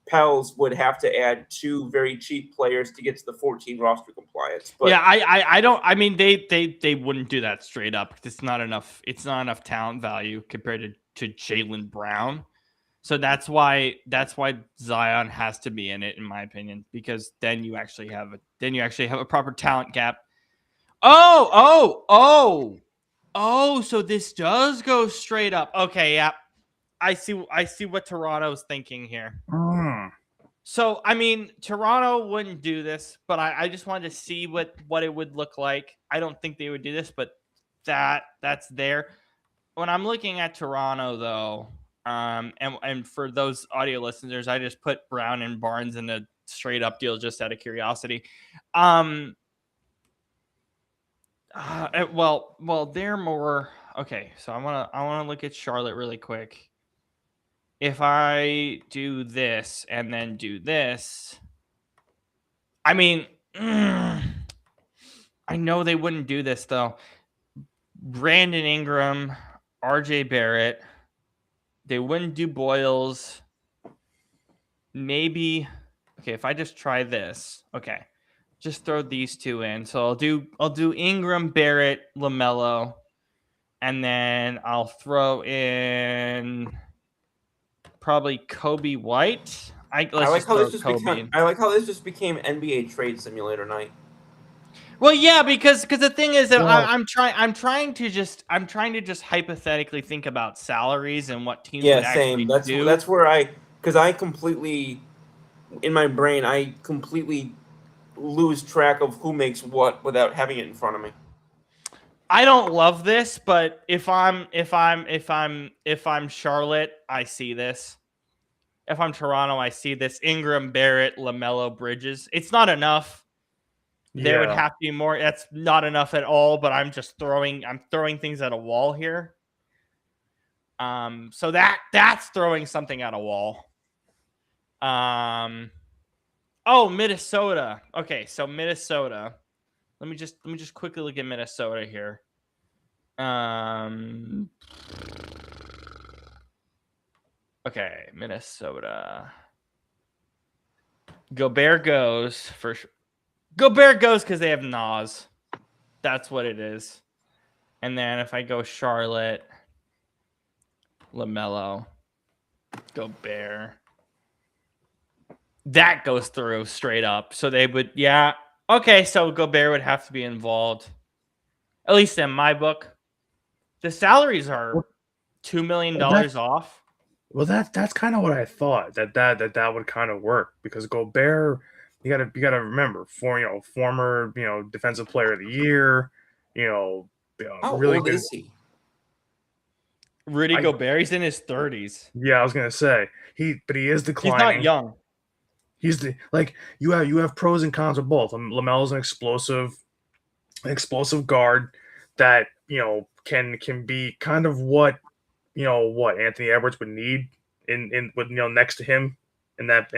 Pels would have to add 2 very cheap players to get to the 14 roster compliance. But yeah, I don't. I mean, they wouldn't do that straight up. It's not enough. It's not enough talent value compared to Jaylen Brown. So that's why Zion has to be in it, in my opinion, because then you actually have a proper talent gap. Oh. So this does go straight up. Okay, yeah. I see what Toronto's thinking here. So, I mean, Toronto wouldn't do this, but I just wanted to see what it would look like. I don't think they would do this, but that's there. When I'm looking at Toronto, though, and for those audio listeners, I just put Brown and Barnes in a straight up deal just out of curiosity. Well, they're more okay. So I wanna look at Charlotte really quick. If I do this and then do this, I mean, I know they wouldn't do this though. Brandon Ingram, RJ Barrett, they wouldn't do Boyles. Maybe, okay, if I just try this, okay, just throw these 2 in. So I'll do Ingram, Barrett, LaMelo, and then I'll throw in probably Kobe White. I like how this just became NBA trade simulator night. Well, yeah, because the thing is that Well, I'm trying to just hypothetically think about salaries and what teams Yeah, would same. actually That's do. where because I completely in my brain I completely lose track of who makes what without having it in front of me. I don't love this, but if I'm Charlotte, I see this. If I'm Toronto, I see this. Ingram, Barrett, LaMelo, Bridges. It's not enough. There would yeah. have to be more. That's not enough at all. But I'm throwing things at a wall here. So that's throwing something at a wall. Oh, Minnesota. Okay, so Minnesota. Let me just quickly look at Minnesota here. Okay, Minnesota. Gobert goes for sure. Gobert goes because they have Nas. That's what it is. And then if I go Charlotte, LaMelo, Gobert, that goes through straight up. So they would, yeah. Okay, so Gobert would have to be involved. At least in my book. The salaries are $2 million off. Well, that's kind of what I thought that would kind of work because Gobert, you gotta remember, former defensive player of the year, How really old good. is he? Rudy I Gobert, he's in his 30s. Yeah, I was gonna say but he is He's declining. not young. He's you have pros and cons of both. Lamelo's an explosive guard that can be kind of what Anthony Edwards would need in with next to him in that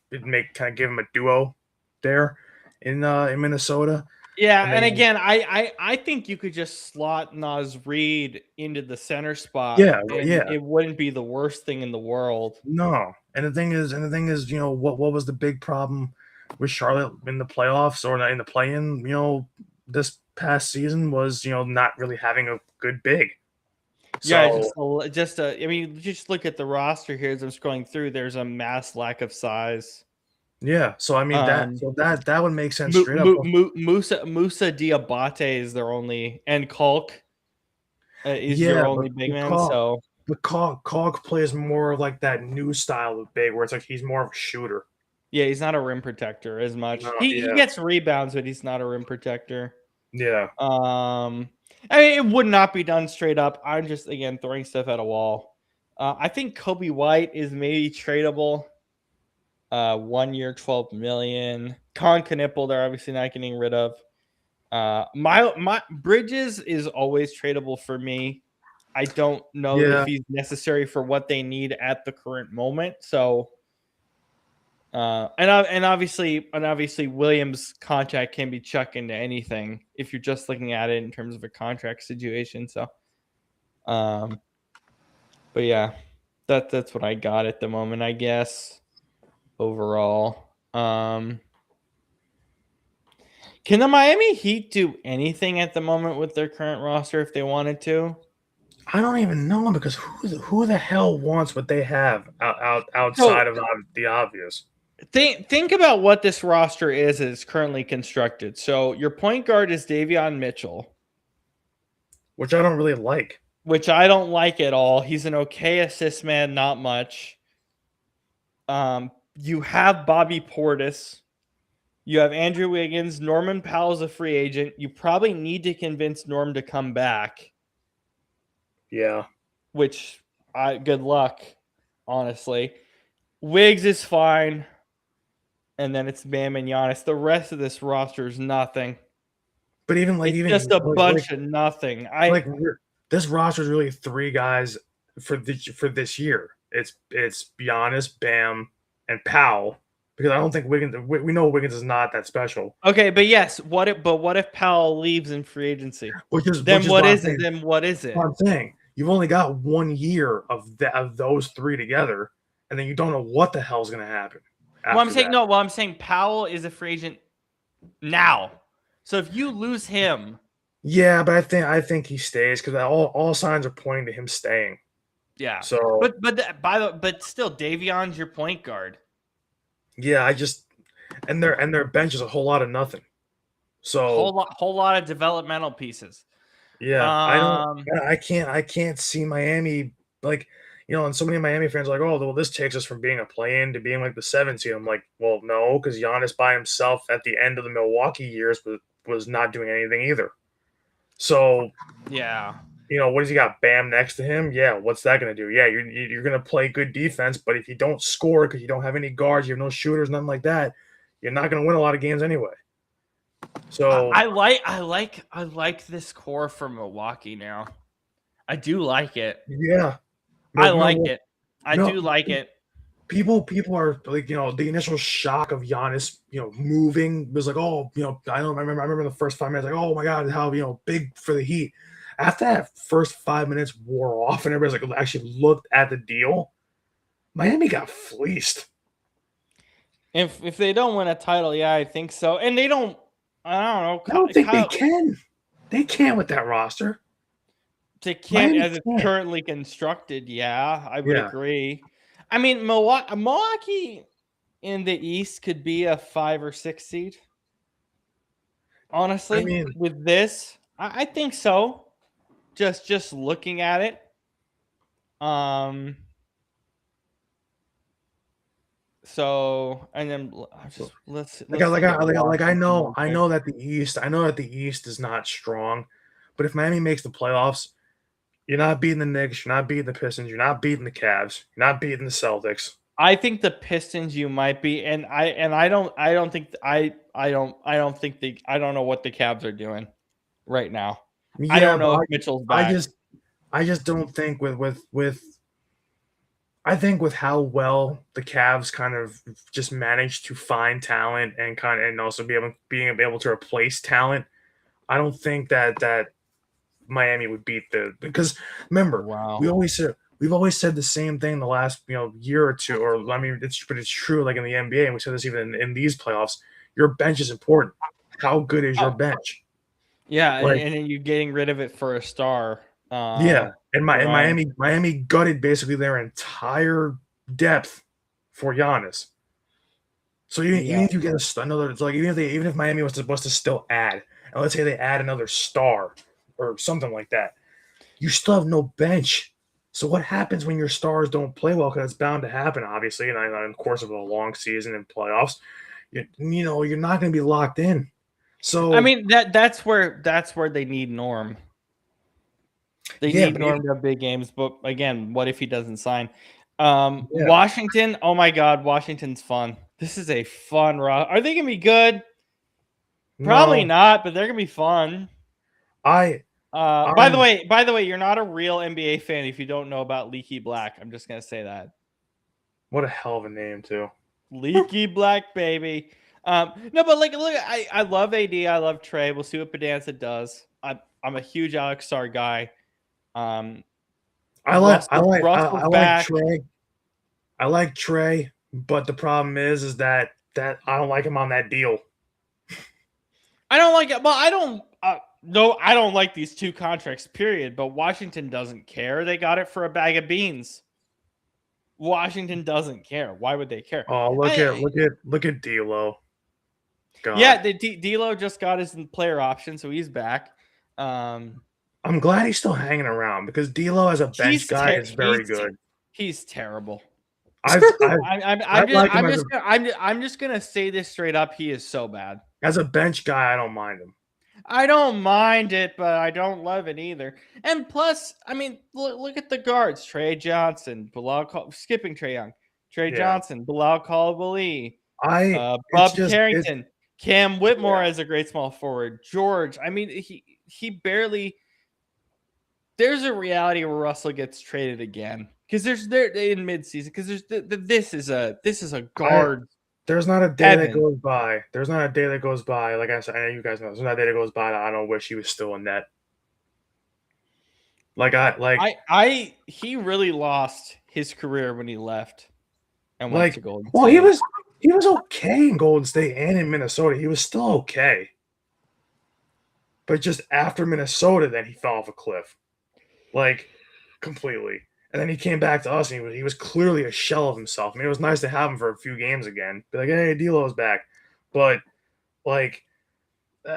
it make kind of give him a duo there in Minnesota. Yeah, And and then again, I think you could just slot Nas Reed into the center spot, yeah, and it wouldn't be the worst thing in the world. no. And the thing is, what was the big problem with Charlotte in the playoffs or not in the play-in, this past season was, not really having a good big. Yeah, So I mean, just look at the roster here as I'm scrolling through. There's a mass lack of size. yeah, so I mean that would make sense straight up. Musa Diabate is their only, and Kalk is your Yeah, only big man. So but Cog plays more like that new style of big, where it's like he's more of a shooter. yeah, he's not a rim protector as much. No, He yeah, gets rebounds, but he's not a rim protector. yeah, I mean, it would not be done straight up. I'm just again throwing stuff at a wall. I think Kobe White is maybe tradable. 1 year, 12 million. Con Knipple, they're obviously not getting rid of. My Bridges is always tradable for me. I don't know yeah. if he's necessary for what they need at the current moment. So, and obviously Williams' contract can be chucked into anything if you're just looking at it in terms of a contract situation. So, but yeah, that's what I got at the moment, I guess. Overall, can the Miami Heat do anything at the moment with their current roster if they wanted to? I don't even know because who the hell wants what they have outside of the obvious? Think about what this roster is as it's currently constructed. So your point guard is Davion Mitchell, Which I don't really like. which I don't like at all. He's an okay assist man, not much. You have Bobby Portis. You have Andrew Wiggins. Norman Powell's a free agent. You probably need to convince Norm to come back. Yeah. Which good luck, honestly. Wiggs is fine. And then it's Bam and Giannis. The rest of this roster is nothing. But It's just a bunch of nothing. This roster is really three guys for this year. It's Giannis, Bam, and Powell. Because I don't think Wiggins. We know Wiggins is not that special. Okay, but yes, what if Powell leaves in free agency? What is it? Then what is it? What I'm saying, you've only got 1 year of those three together, and then you don't know what the hell's going to happen. I'm saying Powell is a free agent now. So if you lose him, yeah, but I think he stays because all signs are pointing to him staying. Yeah. So, but still, Davion's your point guard. Yeah, and their bench is a whole lot of nothing. So whole lot of developmental pieces. yeah, Um, I can't see Miami like, and so many Miami fans are like, oh, well, this takes us from being a play-in to being like the 7th seed. I'm like, well, no, because Giannis by himself at the end of the Milwaukee years was not doing anything either. So, yeah. what does he got? Bam next to him? Yeah, what's that going to do? Yeah, you're going to play good defense, but if you don't score because you don't have any guards, you have no shooters, nothing like that, you're not going to win a lot of games anyway. So I like this core for Milwaukee now. I do like it. yeah, I like it. I do like it. People are like, the initial shock of Giannis, moving was like, oh, I remember the first 5 minutes, like, oh my God, how, big for the Heat. After that first 5 minutes wore off and everybody's like actually looked at the deal, Miami got fleeced. If they don't win a title, yeah, I think so. And they don't, I don't know. I don't think they can. They can't with that roster. They can't Miami as it's can't. currently constructed. Yeah, I would agree. I mean, Milwaukee in the East could be a 5 or 6 seed. Honestly, I mean, with this, I think so. Just looking at it. So and then let's I know that the East is not strong, but if Miami makes the playoffs, you're not beating the Knicks, you're not beating the Pistons, you're not beating the Cavs, you're not beating the Celtics. I think the Pistons you might be, and I don't think I don't know what the Cavs are doing right now. Yeah, I don't know if Mitchell's back. I just don't think I think with how well the Cavs kind of just managed to find talent and also being able to replace talent, I don't think that Miami would beat because remember, we've always said the same thing the last year or two, or I mean it's true like in the NBA, and we said this even in these playoffs. Your bench is important. How good is your bench? Yeah, and you're getting rid of it for a star. Yeah, and Miami gutted basically their entire depth for Giannis. So even if you get another, it's like even if Miami was supposed to still add, and let's say they add another star or something like that, you still have no bench. So what happens when your stars don't play well? Because it's bound to happen, obviously, in the course of a long season and playoffs. You're not going to be locked in. So I mean that's where they need Norm. They need Norm to have big games, but again, what if he doesn't sign? Washington, oh my God, Washington's fun. This is a fun rock. Are they gonna be good? Probably not, but they're gonna be fun. By the way, you're not a real NBA fan if you don't know about Leaky Black. I'm just gonna say that. What a hell of a name, too. Leaky Black, baby. No, but look, I love AD. I love Trey. We'll see what Bedanza does. I'm a huge Alex Star guy. I like Trey. I like Trey, but the problem is that I don't like him on that deal. I don't like it. Well, I don't like these 2 contracts, period. But Washington doesn't care. They got it for a bag of beans. Washington doesn't care. Why would they care? Oh, look at D'Lo. God. Yeah, the D'Lo just got his player option, so he's back. I'm glad he's still hanging around because D'Lo as a bench guy is very good. He's terrible. I'm just gonna say this straight up. He is so bad. As a bench guy, I don't mind him. I don't mind it, but I don't love it either. And plus, I mean, look at the guards: Trey Johnson, skipping Trey Young, Johnson, Bilal Coulibaly, Bob Carrington, Cam Whitmore as a great small forward, George. I mean, he barely. There's a reality where Russell gets traded again because they're in midseason because this is a guard. There's not a day that goes by. There's not a day that goes by. Like I said, I know you guys know. There's not a day that goes by that I don't wish he was still in net. He really lost his career when he left and went to Golden State. Well, he was okay in Golden State and in Minnesota. He was still okay. But just after Minnesota, then he fell off a cliff. Completely. And then he came back to us, and he was clearly a shell of himself. I mean, it was nice to have him for a few games again. Be like, hey, D'Lo's back. But,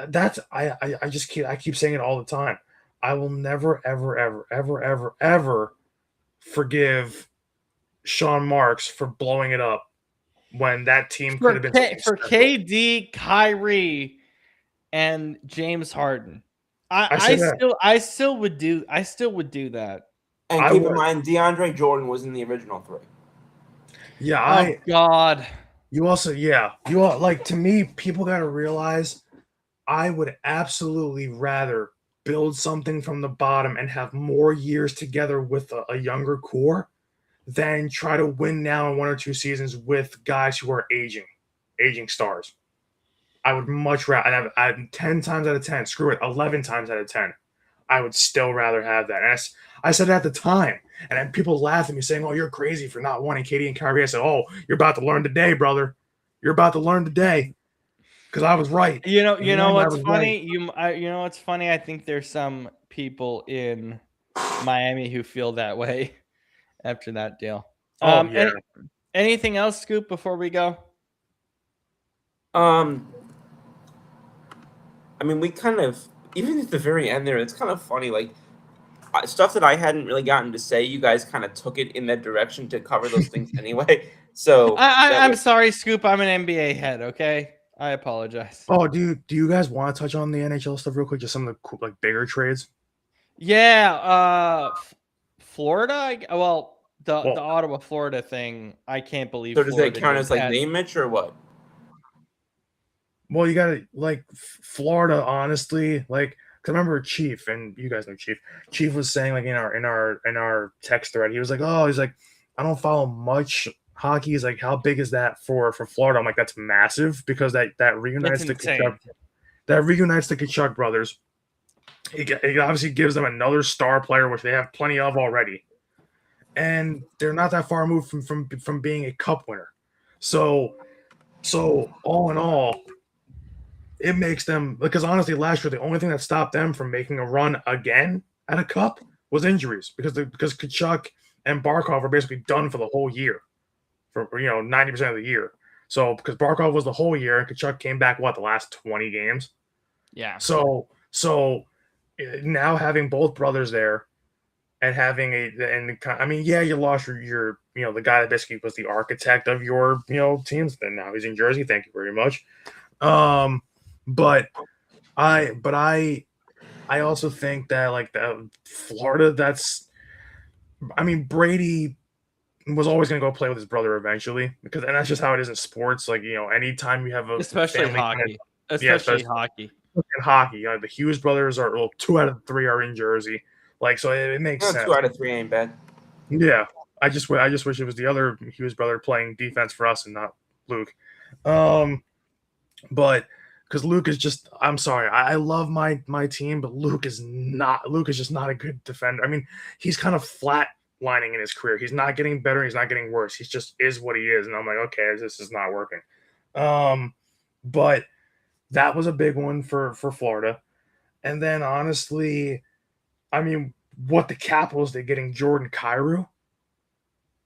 that's I keep saying it all the time. I will never ever ever ever ever ever forgive Sean Marks for blowing it up when that team could have been something For special. KD, Kyrie, and James Harden. I said that. I still would do that. And I keep in would. mind, DeAndre Jordan was in the original 3. Yeah, Oh God. you also, yeah, you all, like, to me, people got to realize I would absolutely rather build something from the bottom and have more years together with a younger core than try to win now in 1 or 2 seasons with guys who are aging stars. I would much rather, I'm 10 times out of 10, screw it, 11 times out of 10. I would still rather have that. And I said it at the time. And then people laughed at me saying, "Oh, you're crazy for not wanting Katie and Kyrie." I said, "Oh, you're about to learn today, brother. You're about to learn today." Because I was right. You know, In the end, I what's was right. funny? You know what's funny? I think there's some people in Miami who feel that way after that deal. Oh, yeah. Anything else, Scoop, before we go? I mean, we kind of, even at the very end there, it's kind of funny. Like, stuff that I hadn't really gotten to say, you guys kind of took it in that direction to cover those things anyway. So I'm sorry, Scoop. I'm an NBA head. Okay, I apologize. Oh, do you guys want to touch on the NHL stuff real quick? Just some of the cool, like, bigger trades. Yeah, Florida. The Well, Ottawa, Florida thing. I can't believe So does that Florida count did as like that. name Mitch or what? you got to, like, Florida. Honestly, like, 'cause I remember Chief, and you guys know Chief. Chief was saying, like, in our text thread, he was like, "Oh, he's like, I don't follow much hockey." He's like, "How big is that for Florida?" I'm like, "That's massive because that reunites It's the insane. Kachuk brothers. It obviously gives them another star player, which they have plenty of already, and they're not that far removed from being a cup winner. So all in all, it makes them, because honestly, last year the only thing that stopped them from making a run again at a cup was injuries, because Kachuk and Barkov are basically done for the whole year, for 90% of the year. So because Barkov was the whole year and Kachuk came back the last 20 games. Yeah. So now having both brothers there and having you lost your the guy that basically was the architect of your teams. Then now he's in Jersey. Thank you very much. But I also think that, like, the Florida, Brady was always going to go play with his brother eventually, and that's just how it is in sports. Like, anytime you have a Especially family, hockey. especially Hockey. in hockey, the Hughes brothers are, 2 out of 3 are in Jersey. Like, so it makes sense. 2 out of 3 ain't bad. Yeah, I just wish it was the other Hughes brother playing defense for us and not Luke. But because Luke is just, I'm sorry, I love my team, but Luke is just not a good defender. I mean, he's kind of flat lining in his career. He's not getting better. He's not getting worse. He's just is what he is. And I'm like, okay, this is not working. But that was a big one for Florida. And then, honestly, what the Capitals did getting Jordan Kyrou,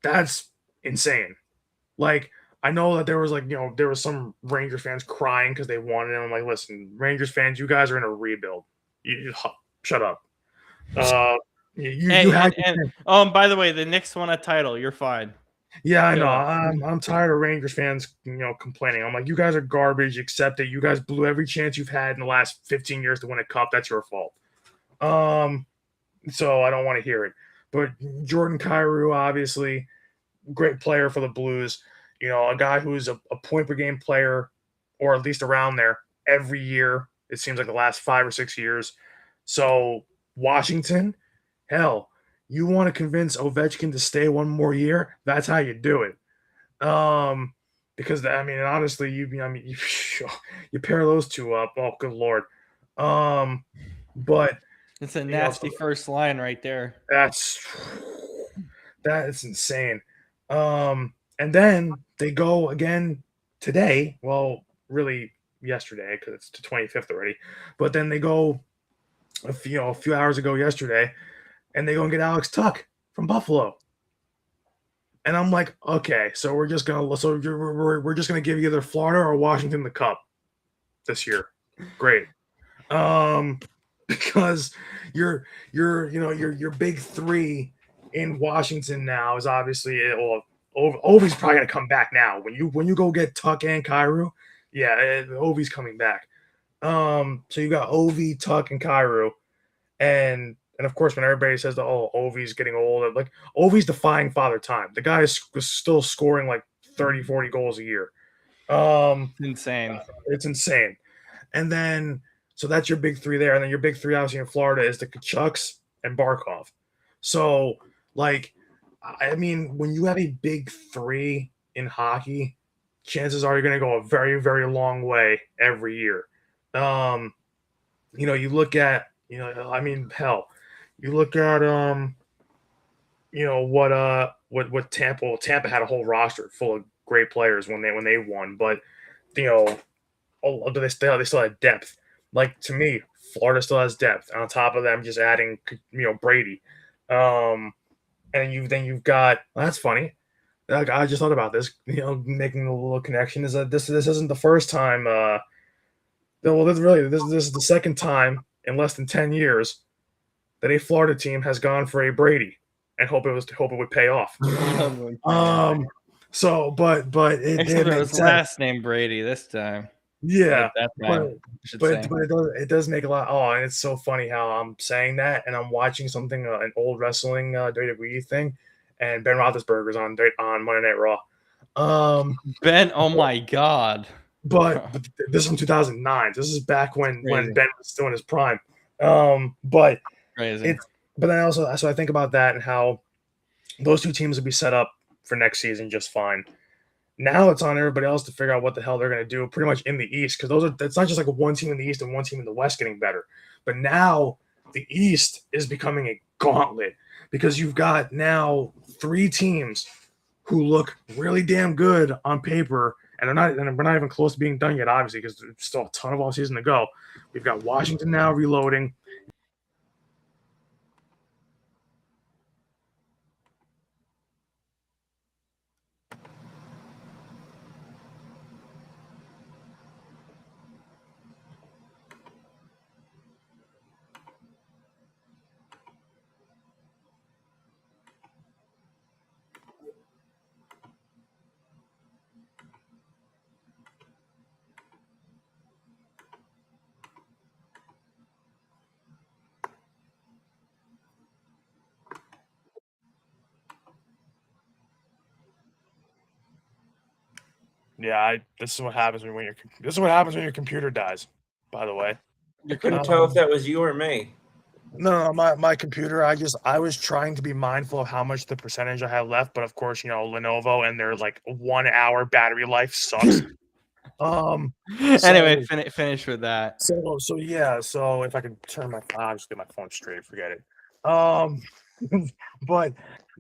that's insane. Like, I know that there was some Rangers fans crying because they wanted him. I'm like, listen, Rangers fans, you guys are in a rebuild. Shut up. You had. And by the way, the Knicks won a title. You're fine. Yeah, I know. I'm tired of Rangers fans, complaining. I'm like, you guys are garbage. Accept it. You guys blew every chance you've had in the last 15 years to win a cup. That's your fault. So I don't want to hear it. But Jordan Kyrou, obviously, great player for the Blues. A guy who's a point per game player, or at least around there, every year. It seems like the last 5 or 6 years. So Washington, hell, you want to convince Ovechkin to stay one more year? That's how you do it. Because honestly, you pair those two up. Oh, good lord. But it's a nasty first line right there. That is insane. And then they go again today. Well, really yesterday, because it's the 25th already. But then they go a few hours ago yesterday, and they go and get Alex Tuck from Buffalo. And I'm like, okay, so we're just gonna give either Florida or Washington the cup this year. Great. Because your big three in Washington now is obviously Ovi's probably gonna come back now. When you go get Tuck and Cairo, yeah, Ovi's coming back. So you got Ovi, Tuck, and Cairo, and of course when everybody says that Ovi's getting old, like Ovi's defying father time. The guy is still scoring like 30, 40 goals a year. Insane. It's insane. And then so that's your big three there, and then your big three obviously in Florida is the Kachucks and Barkov. So like, I mean, when you have a big three in hockey, chances are you're going to go a very, very long way every year. You look at, I mean, hell, you look at, what Tampa. Well, Tampa had a whole roster full of great players when they won, but you know, they still had depth. Like to me, Florida still has depth. On top of them, just adding, Brady. And you've got, well, that's funny. I just thought about this. Making a little connection is that this isn't the first time. Well, this is the second time in less than 10 years that a Florida team has gone for a Brady and hope it would pay off. So, but Except it was last name Brady this time. Yeah, that time, but it does make a lot. Oh, and it's so funny how I'm saying that, and I'm watching something, an old wrestling WWE thing, and Ben Roethlisberger's on Monday Night Raw. Ben, oh my God! But this is from 2009. This is back when Ben was still in his prime. But Crazy. But then I think about that and how those two teams will be set up for next season just fine. Now it's on everybody else to figure out what the hell they're going to do pretty much in the East, because it's not just like one team in the East and one team in the West getting better. But now the East is becoming a gauntlet because you've got now three teams who look really damn good on paper, and we're not even close to being done yet, obviously, because there's still a ton of all season to go. We've got Washington now reloading. Yeah, this is what happens when your computer dies. By the way, I couldn't tell if that was you or me. No, my computer. I was trying to be mindful of how much the percentage I have left, but of course, Lenovo and their like 1 hour battery life sucks. Anyway, finish with that. So yeah. So if I could turn I'll just get my phone straight. Forget it. But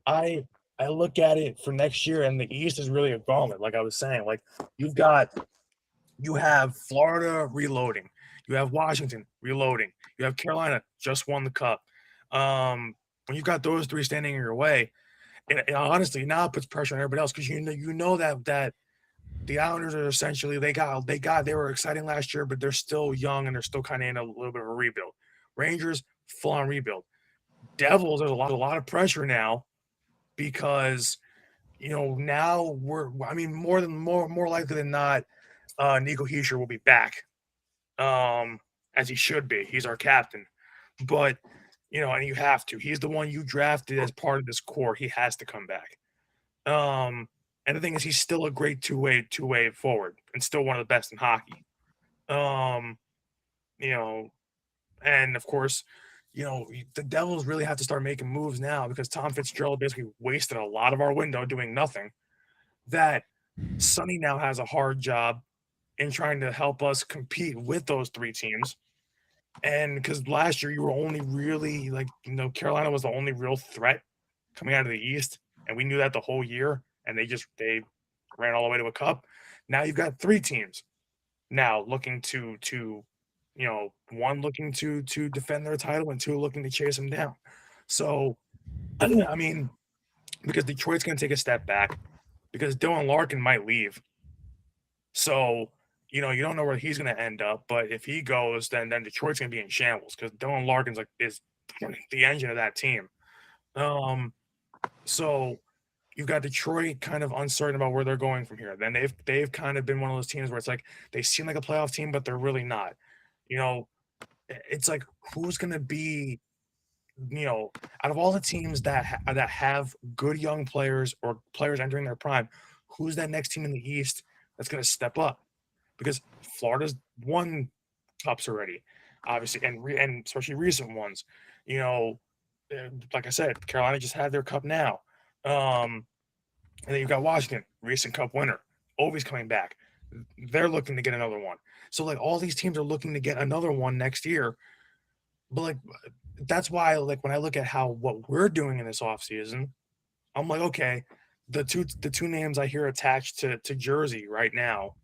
I look at it for next year, and the East is really a gauntlet. Like I was saying, like you have Florida reloading, you have Washington reloading, you have Carolina just won the cup. When you've got those three standing in your way, it honestly now puts pressure on everybody else because you know that the Islanders are essentially they were exciting last year, but they're still young and they're still kind of in a little bit of a rebuild. Rangers full on rebuild. Devils, there's a lot of pressure now because now more likely than not, Nico Hischier will be back, as he should be. He's our captain, but and you have to. He's the one you drafted as part of this core. He has to come back. And the thing is, he's still a great two-way forward, and still one of the best in hockey. And of course, the Devils really have to start making moves now because Tom Fitzgerald basically wasted a lot of our window doing nothing. That Sonny now has a hard job in trying to help us compete with those three teams. And because last year you were only really Carolina was the only real threat coming out of the East, and we knew that the whole year, and they ran all the way to a cup. Now you've got three teams now looking to one looking to defend their title and two looking to chase them down. So, I mean, because Detroit's going to take a step back because Dylan Larkin might leave. So, you don't know where he's going to end up. But if he goes, then Detroit's going to be in shambles because Dylan Larkin's is the engine of that team. So you've got Detroit kind of uncertain about where they're going from here. Then they've kind of been one of those teams where it's like they seem like a playoff team, but they're really not. It's like who's going to be, out of all the teams that have good young players or players entering their prime, who's that next team in the East that's going to step up? Because Florida's won cups already, obviously, and especially recent ones. Like I said, Carolina just had their cup now. And then you've got Washington, recent cup winner, always coming back. They're looking to get another one. So like all these teams are looking to get another one next year. But like that's why like when I look at what we're doing in this offseason, I'm like, okay, the two names I hear attached to Jersey right now,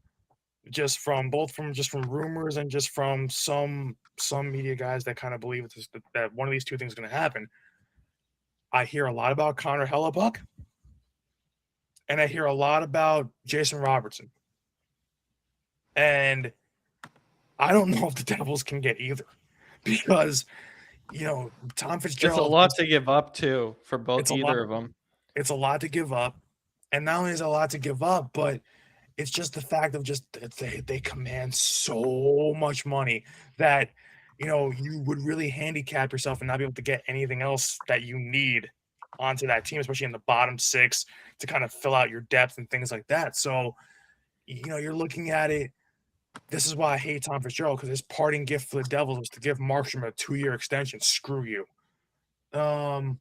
just from rumors and just from some media guys that kind of believe that one of these two things is going to happen. I hear a lot about Connor Hellebuck, and I hear a lot about Jason Robertson. And I don't know if the Devils can get either because, Tom Fitzgerald. It's a lot to give up, too, for either of them. It's a lot to give up. And not only is it a lot to give up, but it's just the fact of just they command so much money that, you would really handicap yourself and not be able to get anything else that you need onto that team, especially in the bottom six to kind of fill out your depth and things like that. So, you're looking at it. This is why I hate Tom Fitzgerald, because his parting gift for the Devils was to give Markstrom a 2-year extension. Screw you. God,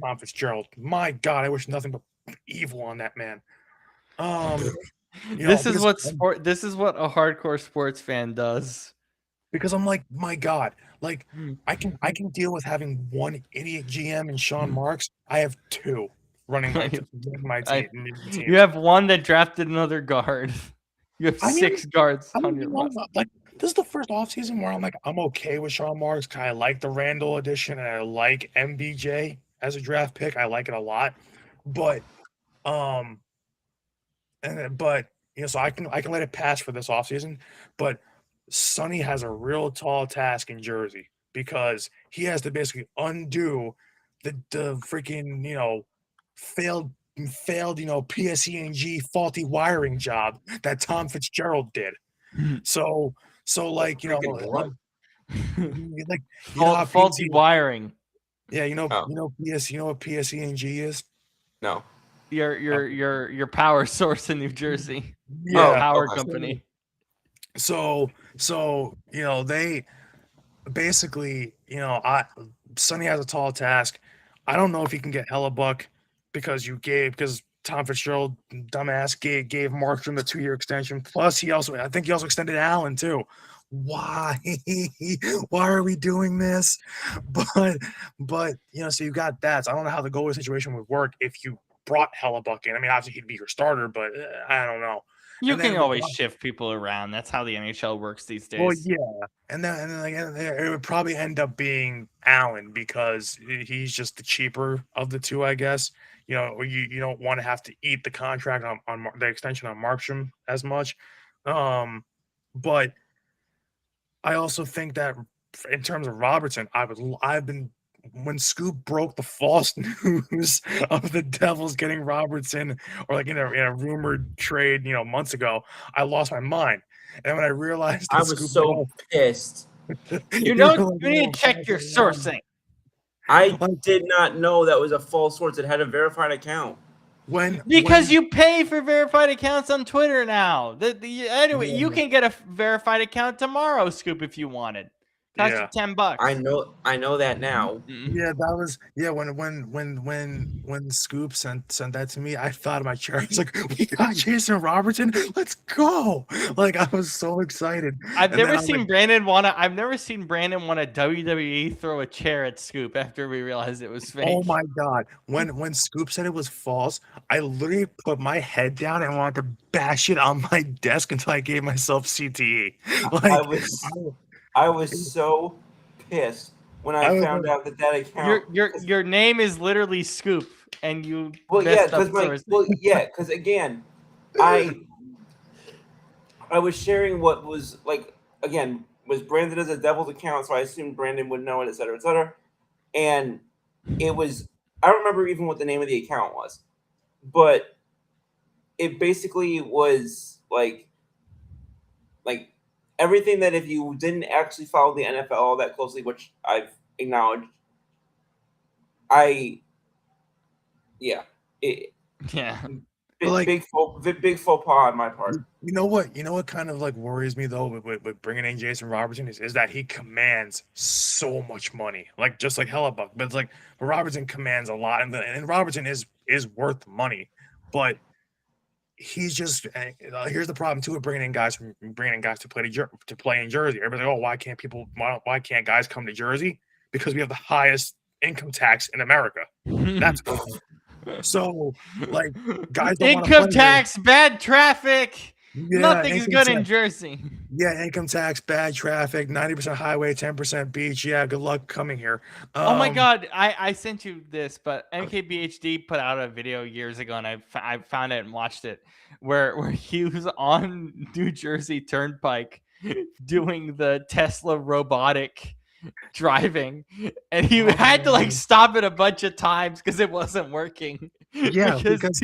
Tom Fitzgerald. My God, I wish nothing but evil on that man. This is what a hardcore sports fan does. Because I'm like, my God, like I can deal with having one idiot GM and Sean Marks. I have two running my team. You have one that drafted another guard. You have six guards on your roster. Like this is the first offseason where I'm okay with Sean Marks. I like the Randall edition and I like MBJ as a draft pick. I like it a lot. But so I can let it pass for this offseason. But Sonny has a real tall task in Jersey because he has to basically undo the freaking failed PSE&G faulty wiring job that Tom Fitzgerald did. So like what? like faulty wiring. Yeah, what PSE&G is? No. Your power source in New Jersey. Yeah, power company. So they basically, Sonny has a tall task. I don't know if he can get Hellebuck because Tom Fitzgerald, dumbass, gave Markstrom the 2-year extension. Plus, I think he also extended Allen too. Why? Why are we doing this? But so you got that. So I don't know how the goalie situation would work if you brought Hellebuck in. I mean, obviously he'd be your starter, but I don't know. You can always shift people around. That's how the NHL works these days. Well, yeah, and then it would probably end up being Allen because he's just the cheaper of the two, I guess. You don't want to have to eat the contract on the extension on Markstrom as much. But I also think that in terms of Robertson, when Scoop broke the false news of the Devils getting Robertson, or like in a rumored trade, months ago, I lost my mind. And when I realized, I was so pissed. You need to check your sourcing. I did not know that was a false source. It had a verified account. Because you pay for verified accounts on Twitter now. You can get a verified account tomorrow, Scoop, if you wanted. Cost you $10. I know that now. Yeah, that was when Scoop sent that to me, I thought of my chair. I was like, we got Jason Robertson. Let's go. Like I was so excited. I've never seen Brandon want to WWE throw a chair at Scoop after we realized it was fake. Oh my God. When Scoop said it was false, I literally put my head down and wanted to bash it on my desk until I gave myself CTE. I was so pissed when I found out that account. Your name is literally Scoop, and you. Because again, I I was sharing what was like again was branded as a devil's account, so I assumed Brandon would know it, et cetera, et cetera. And it was I don't remember even what the name of the account was, but it basically was like everything that if you didn't actually follow the NFL all that closely, which I've acknowledged, yeah, it, Yeah. Like- big faux pas on my part. You know what? You know what kind of like worries me though with bringing in Jason Robertson is that he commands so much money, like just like Hellebuck. But it's like Robertson commands a lot, and Robertson is worth money, but he's just here's the problem too with bringing in guys to play in Jersey. Everybody's like, oh, why can't guys come to Jersey? Because we have the highest income tax in America. That's so like guys don't wanna income play tax, bad traffic. Yeah, Nothing's income good in tax. Jersey. Yeah, income tax, bad traffic, 90% highway, 10% beach. Yeah, good luck coming here. Oh my God, I sent you this, but MKBHD put out a video years ago, and I found it and watched it, where he was on New Jersey Turnpike doing the Tesla robotic driving, and he had to like stop it a bunch of times because it wasn't working. Yeah, because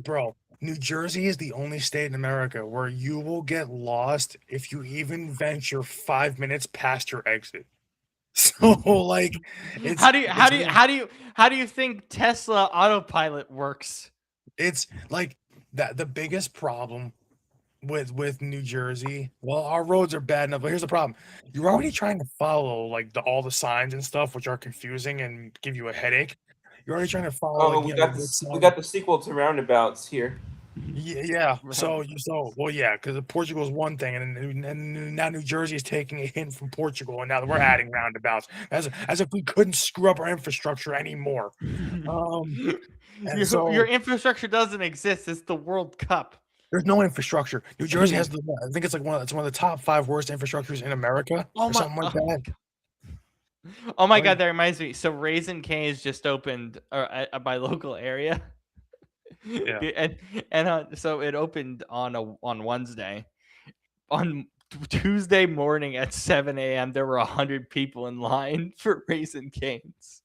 bro, New Jersey is the only state in America where you will get lost if you even venture 5 minutes past your exit. So like, how do you think Tesla autopilot works? It's like that. The biggest problem with New Jersey, well, our roads are bad enough, but here's the problem: you're already trying to follow like all the signs and stuff, which are confusing and give you a headache. You're already trying to follow. Oh, we got the sequel to Roundabouts here. Yeah. So well, yeah, because Portugal is one thing, and now New Jersey is taking a hint from Portugal, and now we're adding roundabouts as if we couldn't screw up our infrastructure anymore. Your infrastructure doesn't exist. It's the World Cup. There's no infrastructure. New Jersey has I think it's like one of the top 5 worst infrastructures in America, or something like that. Oh my God, that reminds me. So Raising Cane's just opened at my local area. Yeah. And so it opened on Wednesday. On Tuesday morning at 7 a.m., there were 100 people in line for Raising Cane's.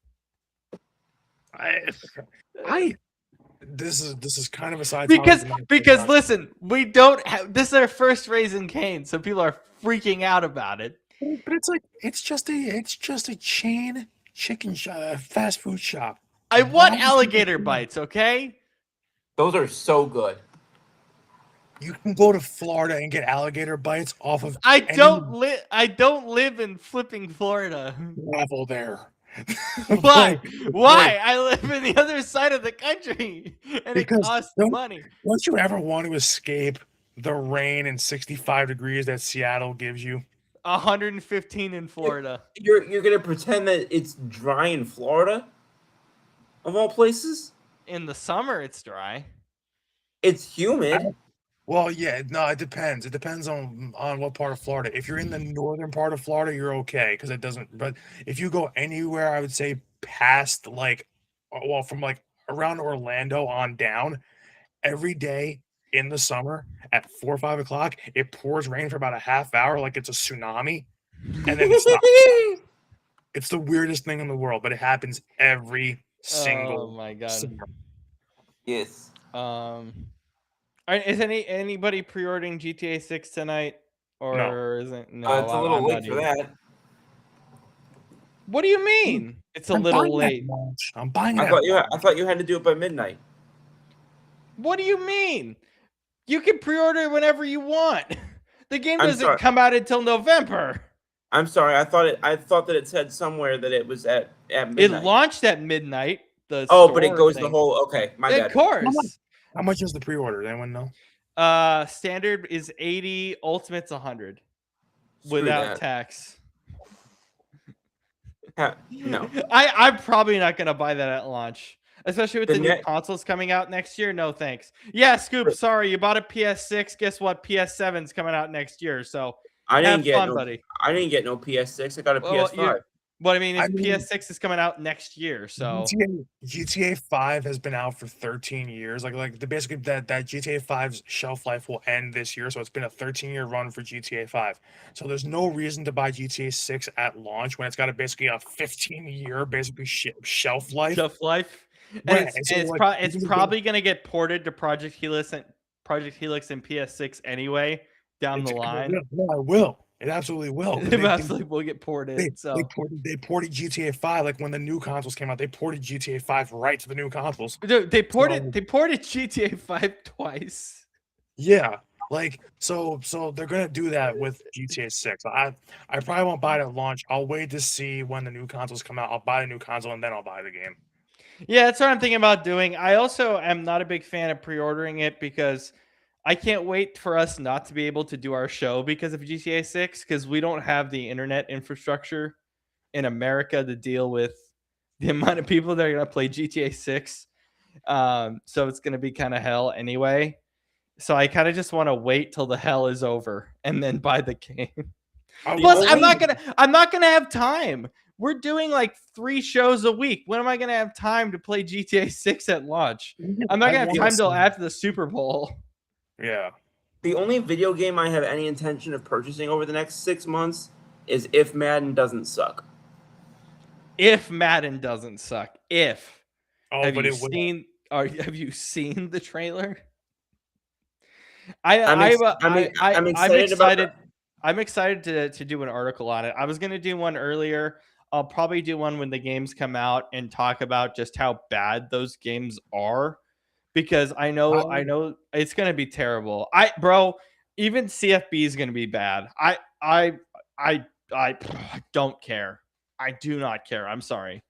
This is kind of a side because listen, we don't have this is our first Raising Cane's, so people are freaking out about it. But it's just a chain chicken fast food shop. I want alligator bites, okay? Those are so good. You can go to Florida and get alligator bites off of. I don't live in flipping Florida. Level there. Why? Why? I live in the other side of the country, and it costs money. Don't you ever want to escape the rain and 65 degrees that Seattle gives you? 115 in Florida. You're gonna pretend that it's dry in Florida, of all places? In the summer, it's dry. It's humid. Well, yeah, no, it depends. It depends on what part of Florida. If you're in the northern part of Florida, you're okay because it doesn't. But if you go anywhere, I would say past from around Orlando on down, every day in the summer at 4 or 5 o'clock, it pours rain for about a half hour like it's a tsunami, and then it stops. It's the weirdest thing in the world, but it happens every single. Oh my God. summer. Yes. Is anybody pre-ordering GTA 6 tonight, or No. isn't? No, It's a little late for that. What do you mean? It's a little late. I'm buying it. I thought you had to do it by midnight. What do you mean? You can pre-order it whenever you want. The game doesn't come out until November. I'm sorry. I thought that it said somewhere that it was at midnight. It launched at midnight. But it goes the whole. Okay, my bad. Of course. How much is the pre-order? Does anyone know? Standard is 80, Ultimate's 100 without tax. No. I'm probably not gonna buy that at launch, especially with the new consoles coming out next year. No thanks. Yeah, Scoop. Sorry, you bought a PS6. Guess what? PS7's coming out next year. So I didn't have fun, buddy. I didn't get no PS6. I got a PS5. But I mean, I it's mean, PS6 is coming out next year, so GTA 5 has been out for 13 years. Basically that GTA 5's shelf life will end this year, so it's been a 13-year run for GTA 5. So there's no reason to buy GTA 6 at launch when it's got basically a 15-year basically shelf life. shelf life, and Right. And so it's probably gonna get ported to Project Helix and PS6 anyway down the line. it will. It absolutely will. It absolutely will get ported. So They ported GTA 5 like when the new consoles came out. They ported GTA 5 right to the new consoles. dude, they ported So- GTA 5 twice. Yeah, so they're gonna do that with GTA 6. I probably won't buy it at launch. I'll wait to see when the new consoles come out. I'll buy the new console and then I'll buy the game. Yeah, that's what I'm thinking about doing. I also am not a big fan of pre-ordering it because I can't wait for us not to be able to do our show because of GTA 6 because we don't have the internet infrastructure in America to deal with the amount of people that are going to play GTA 6. So it's going to be kind of hell anyway. So I kind of just want to wait till the hell is over and then buy the game. Plus, I'm not gonna have time. We're doing like 3 shows a week. When am I gonna have time to play GTA 6 at launch? I'm not gonna have time till after the Super Bowl. Yeah. The only video game I have any intention of purchasing over the next 6 months is if Madden doesn't suck. If Madden doesn't suck. If. Oh, have but you it will. have you seen the trailer? I'm excited about that. I'm excited to do an article on it. I was gonna do one earlier. I'll probably do one when the games come out and talk about just how bad those games are, because I know it's gonna be terrible. Even CFB is gonna be bad. I don't care. I do not care. I'm sorry.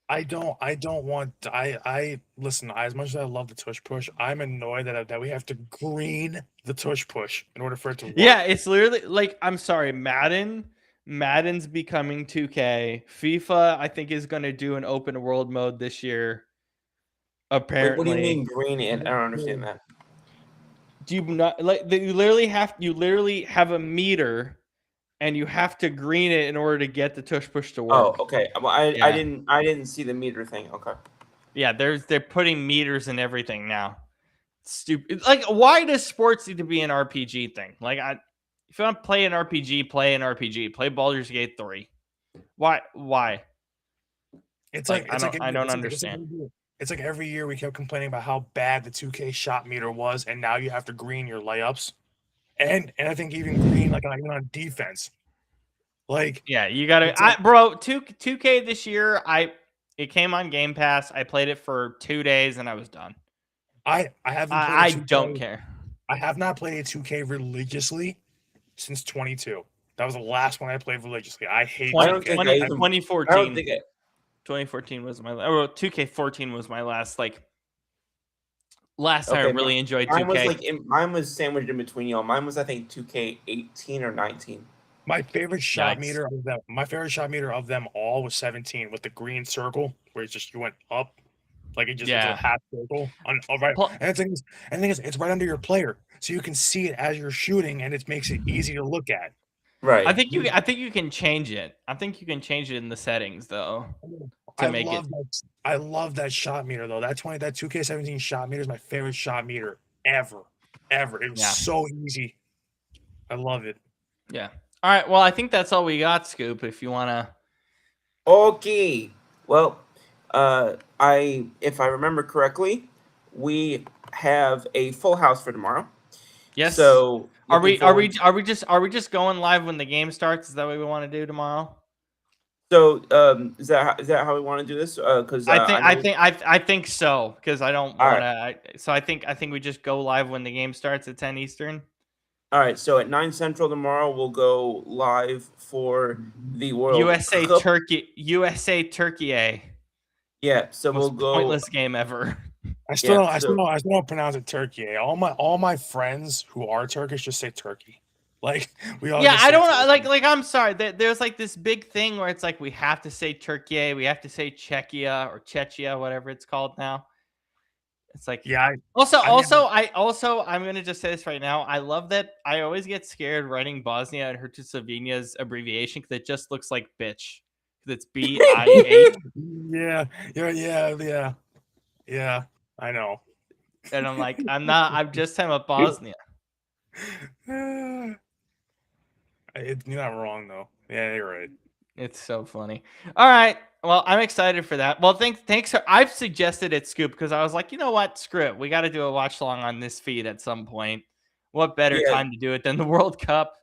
I don't want. I listen. As much as I love the tush push, I'm annoyed that we have to green the tush push in order for it to work. Yeah, it's literally like, I'm sorry, Madden's becoming 2K. FIFA, I think, is going to do an open world mode this year. Apparently, What do you mean green? I don't understand that. Do you not like? You literally have a meter, and you have to green it in order to get the tush push to work. Oh, okay. Well, I didn't see the meter thing. Okay. Yeah, they're putting meters in everything now. Stupid. Like, why does sports need to be an RPG thing? Like, if you want to play an RPG, play an RPG. Play Baldur's Gate 3. Why? It's I don't understand. It's like every year we kept complaining about how bad the 2K shot meter was, and now you have to green your layups, and I think even green even on defense. Like, yeah, you gotta, bro. 2K this year, it came on Game Pass. I played it for 2 days and I was done. I haven't. I don't care. I have not played 2K religiously since 22. That was the last one I played religiously. I hate 2014. 2014 was my 2K14 was my last time I really enjoyed 2K. Mine was sandwiched in between y'all. Mine was, I think, 2K18 or 19. My favorite shot meter of them all was 17 with the green circle where it's just you went up. Like it just was a half circle. Right. And the thing is, it's right under your player. So you can see it as you're shooting, and it makes it easy to look at. Right. I think you can change it. I think you can change it in the settings though. I love that shot meter though. That 2K17 shot meter is my favorite shot meter ever. It was so easy. I love it. Yeah. All right. Well, I think that's all we got, Scoop. If you wanna. Okay. Well, if I remember correctly, we have a full house for tomorrow. Yes. So are we just going live when the game starts? Is that what we want to do tomorrow? So is that how we want to do this? Because I think so. Because I don't want to. So I think we just go live when the game starts at 10 Eastern. All right. So at 9 Central tomorrow, we'll go live for the World USA Cup. Turkey. Yeah. So we'll go. Pointless game ever. I still don't pronounce it Turkey. All my friends who are Turkish just say Turkey. Like we all. Yeah, I don't like. I'm sorry. There's like this big thing where it's like we have to say Turkey, we have to say Czechia or Czechia, whatever it's called now. It's like I'm gonna just say this right now. I love that. I always get scared writing Bosnia and Herzegovina's abbreviation because it just looks like bitch. That's BIH. Yeah. I know. And I'm like, I'm not. I'm just him a Bosnia. You're not wrong though. Yeah, you're right. It's so funny. All right. Well, I'm excited for that. Well, thanks. I've suggested it, Scoop, because I was like, you know what? Screw it. We got to do a watch along on this feed at some point. What better Yeah. time to do it than the World Cup?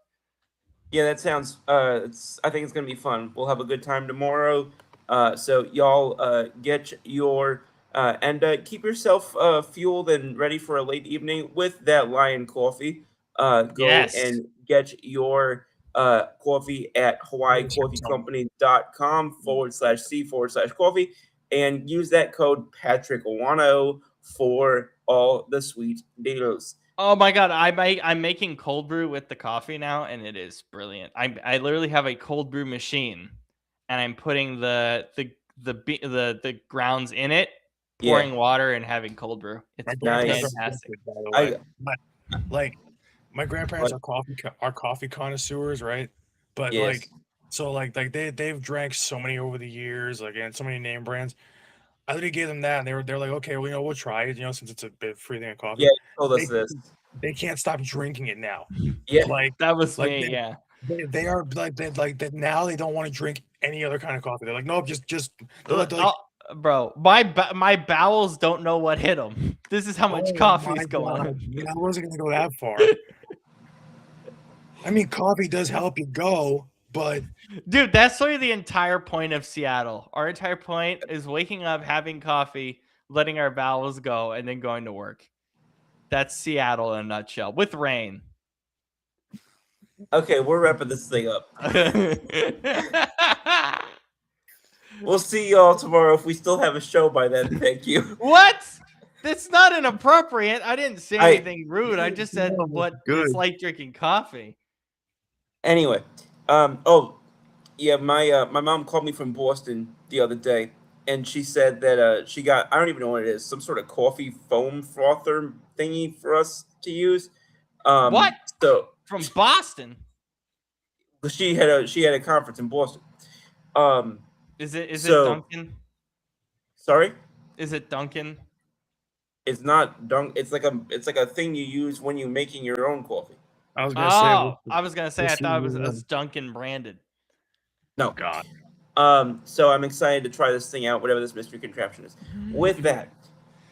Yeah, that sounds. I think it's gonna be fun. We'll have a good time tomorrow. So y'all get your and keep yourself fueled and ready for a late evening with that Lion coffee. Go Yes. and get your coffee at hawaiicoffeecompany.com/C/coffee and use that code Patrick10 for all the sweet deals. Oh my god, I'm making cold brew with the coffee now, and it is brilliant. I literally have a cold brew machine, and I'm putting the grounds in it, pouring water, and having cold brew. It's My grandparents Nice. are fantastic. wicked, by the way. I But like my grandparents are coffee connoisseurs, right? But yes. like they've drank so many over the years, like, and so many name brands. I literally gave them that, and they're like, okay, well, we'll try it, since it's a bit free thing of coffee. Yeah, you told us They this. they can't stop drinking it now. Yeah. Like That was like me, yeah. they are like that now. They don't want to drink any other kind of coffee. They're like, nope, just they're like, Bro, my bowels don't know what hit them. This is how much oh coffee my is going God. on. I wasn't gonna go that far. I mean, coffee does help you go, but Dude, that's literally the entire point of Seattle. Our entire point is waking up, having coffee, letting our bowels go, and then going to work. That's Seattle in a nutshell, with rain. Okay, we're wrapping this thing up. We'll see y'all tomorrow if we still have a show by then. Thank you. What? That's not inappropriate. I didn't say anything rude. I just said what it's like drinking coffee. Anyway, oh yeah, my mom called me from Boston the other day, and she said that she got, I don't even know what it is, some sort of coffee foam frother thingy for us to use. What? So From Boston? she had a conference in Boston. Is it so- Dunkin'? Sorry, Is it Dunkin'? it's not dunk. It's like a thing you use when you're making your own coffee. I was gonna say, I was gonna say I thought it was Dunkin' branded. No. God. So I'm excited to try this thing out, whatever this mystery contraption is. With that,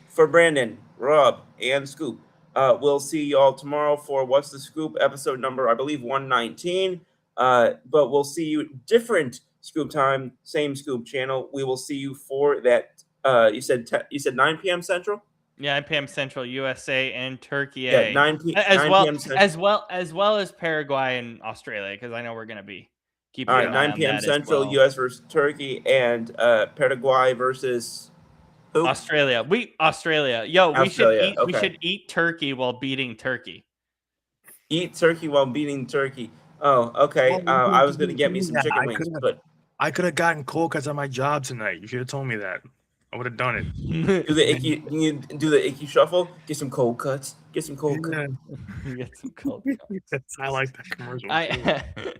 for Brandon, Rob, and Scoop, we'll see y'all tomorrow for What's the Scoop episode number, I believe 119. But we'll see you different Scoop time, same Scoop channel. We will see you for that. You said 9 p.m. Central. Yeah, 9 p.m. Central, USA and Turkey. Yeah, 9 p.m. Central. as well as Paraguay and Australia, because I know we're gonna be keeping. All right, an eye 9 on p.m. that Central, as well. U.S. versus Turkey, and Paraguay versus who? Australia. Australia. Australia, We should eat turkey while beating Turkey. Eat turkey while beating turkey. Oh, okay. I was gonna get me some chicken wings, but I could have gotten cold cuts on my job tonight. You should have told me that. I would have done it. do the icky. You do the icky shuffle. Get some cold cuts. Get some cold cuts. Get some cold cuts. I like that commercial.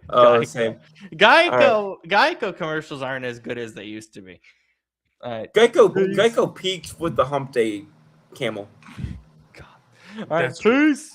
Oh, same. Geico commercials aren't as good as they used to be. All right. Geico peaked with the hump day camel. God. All right. Peace.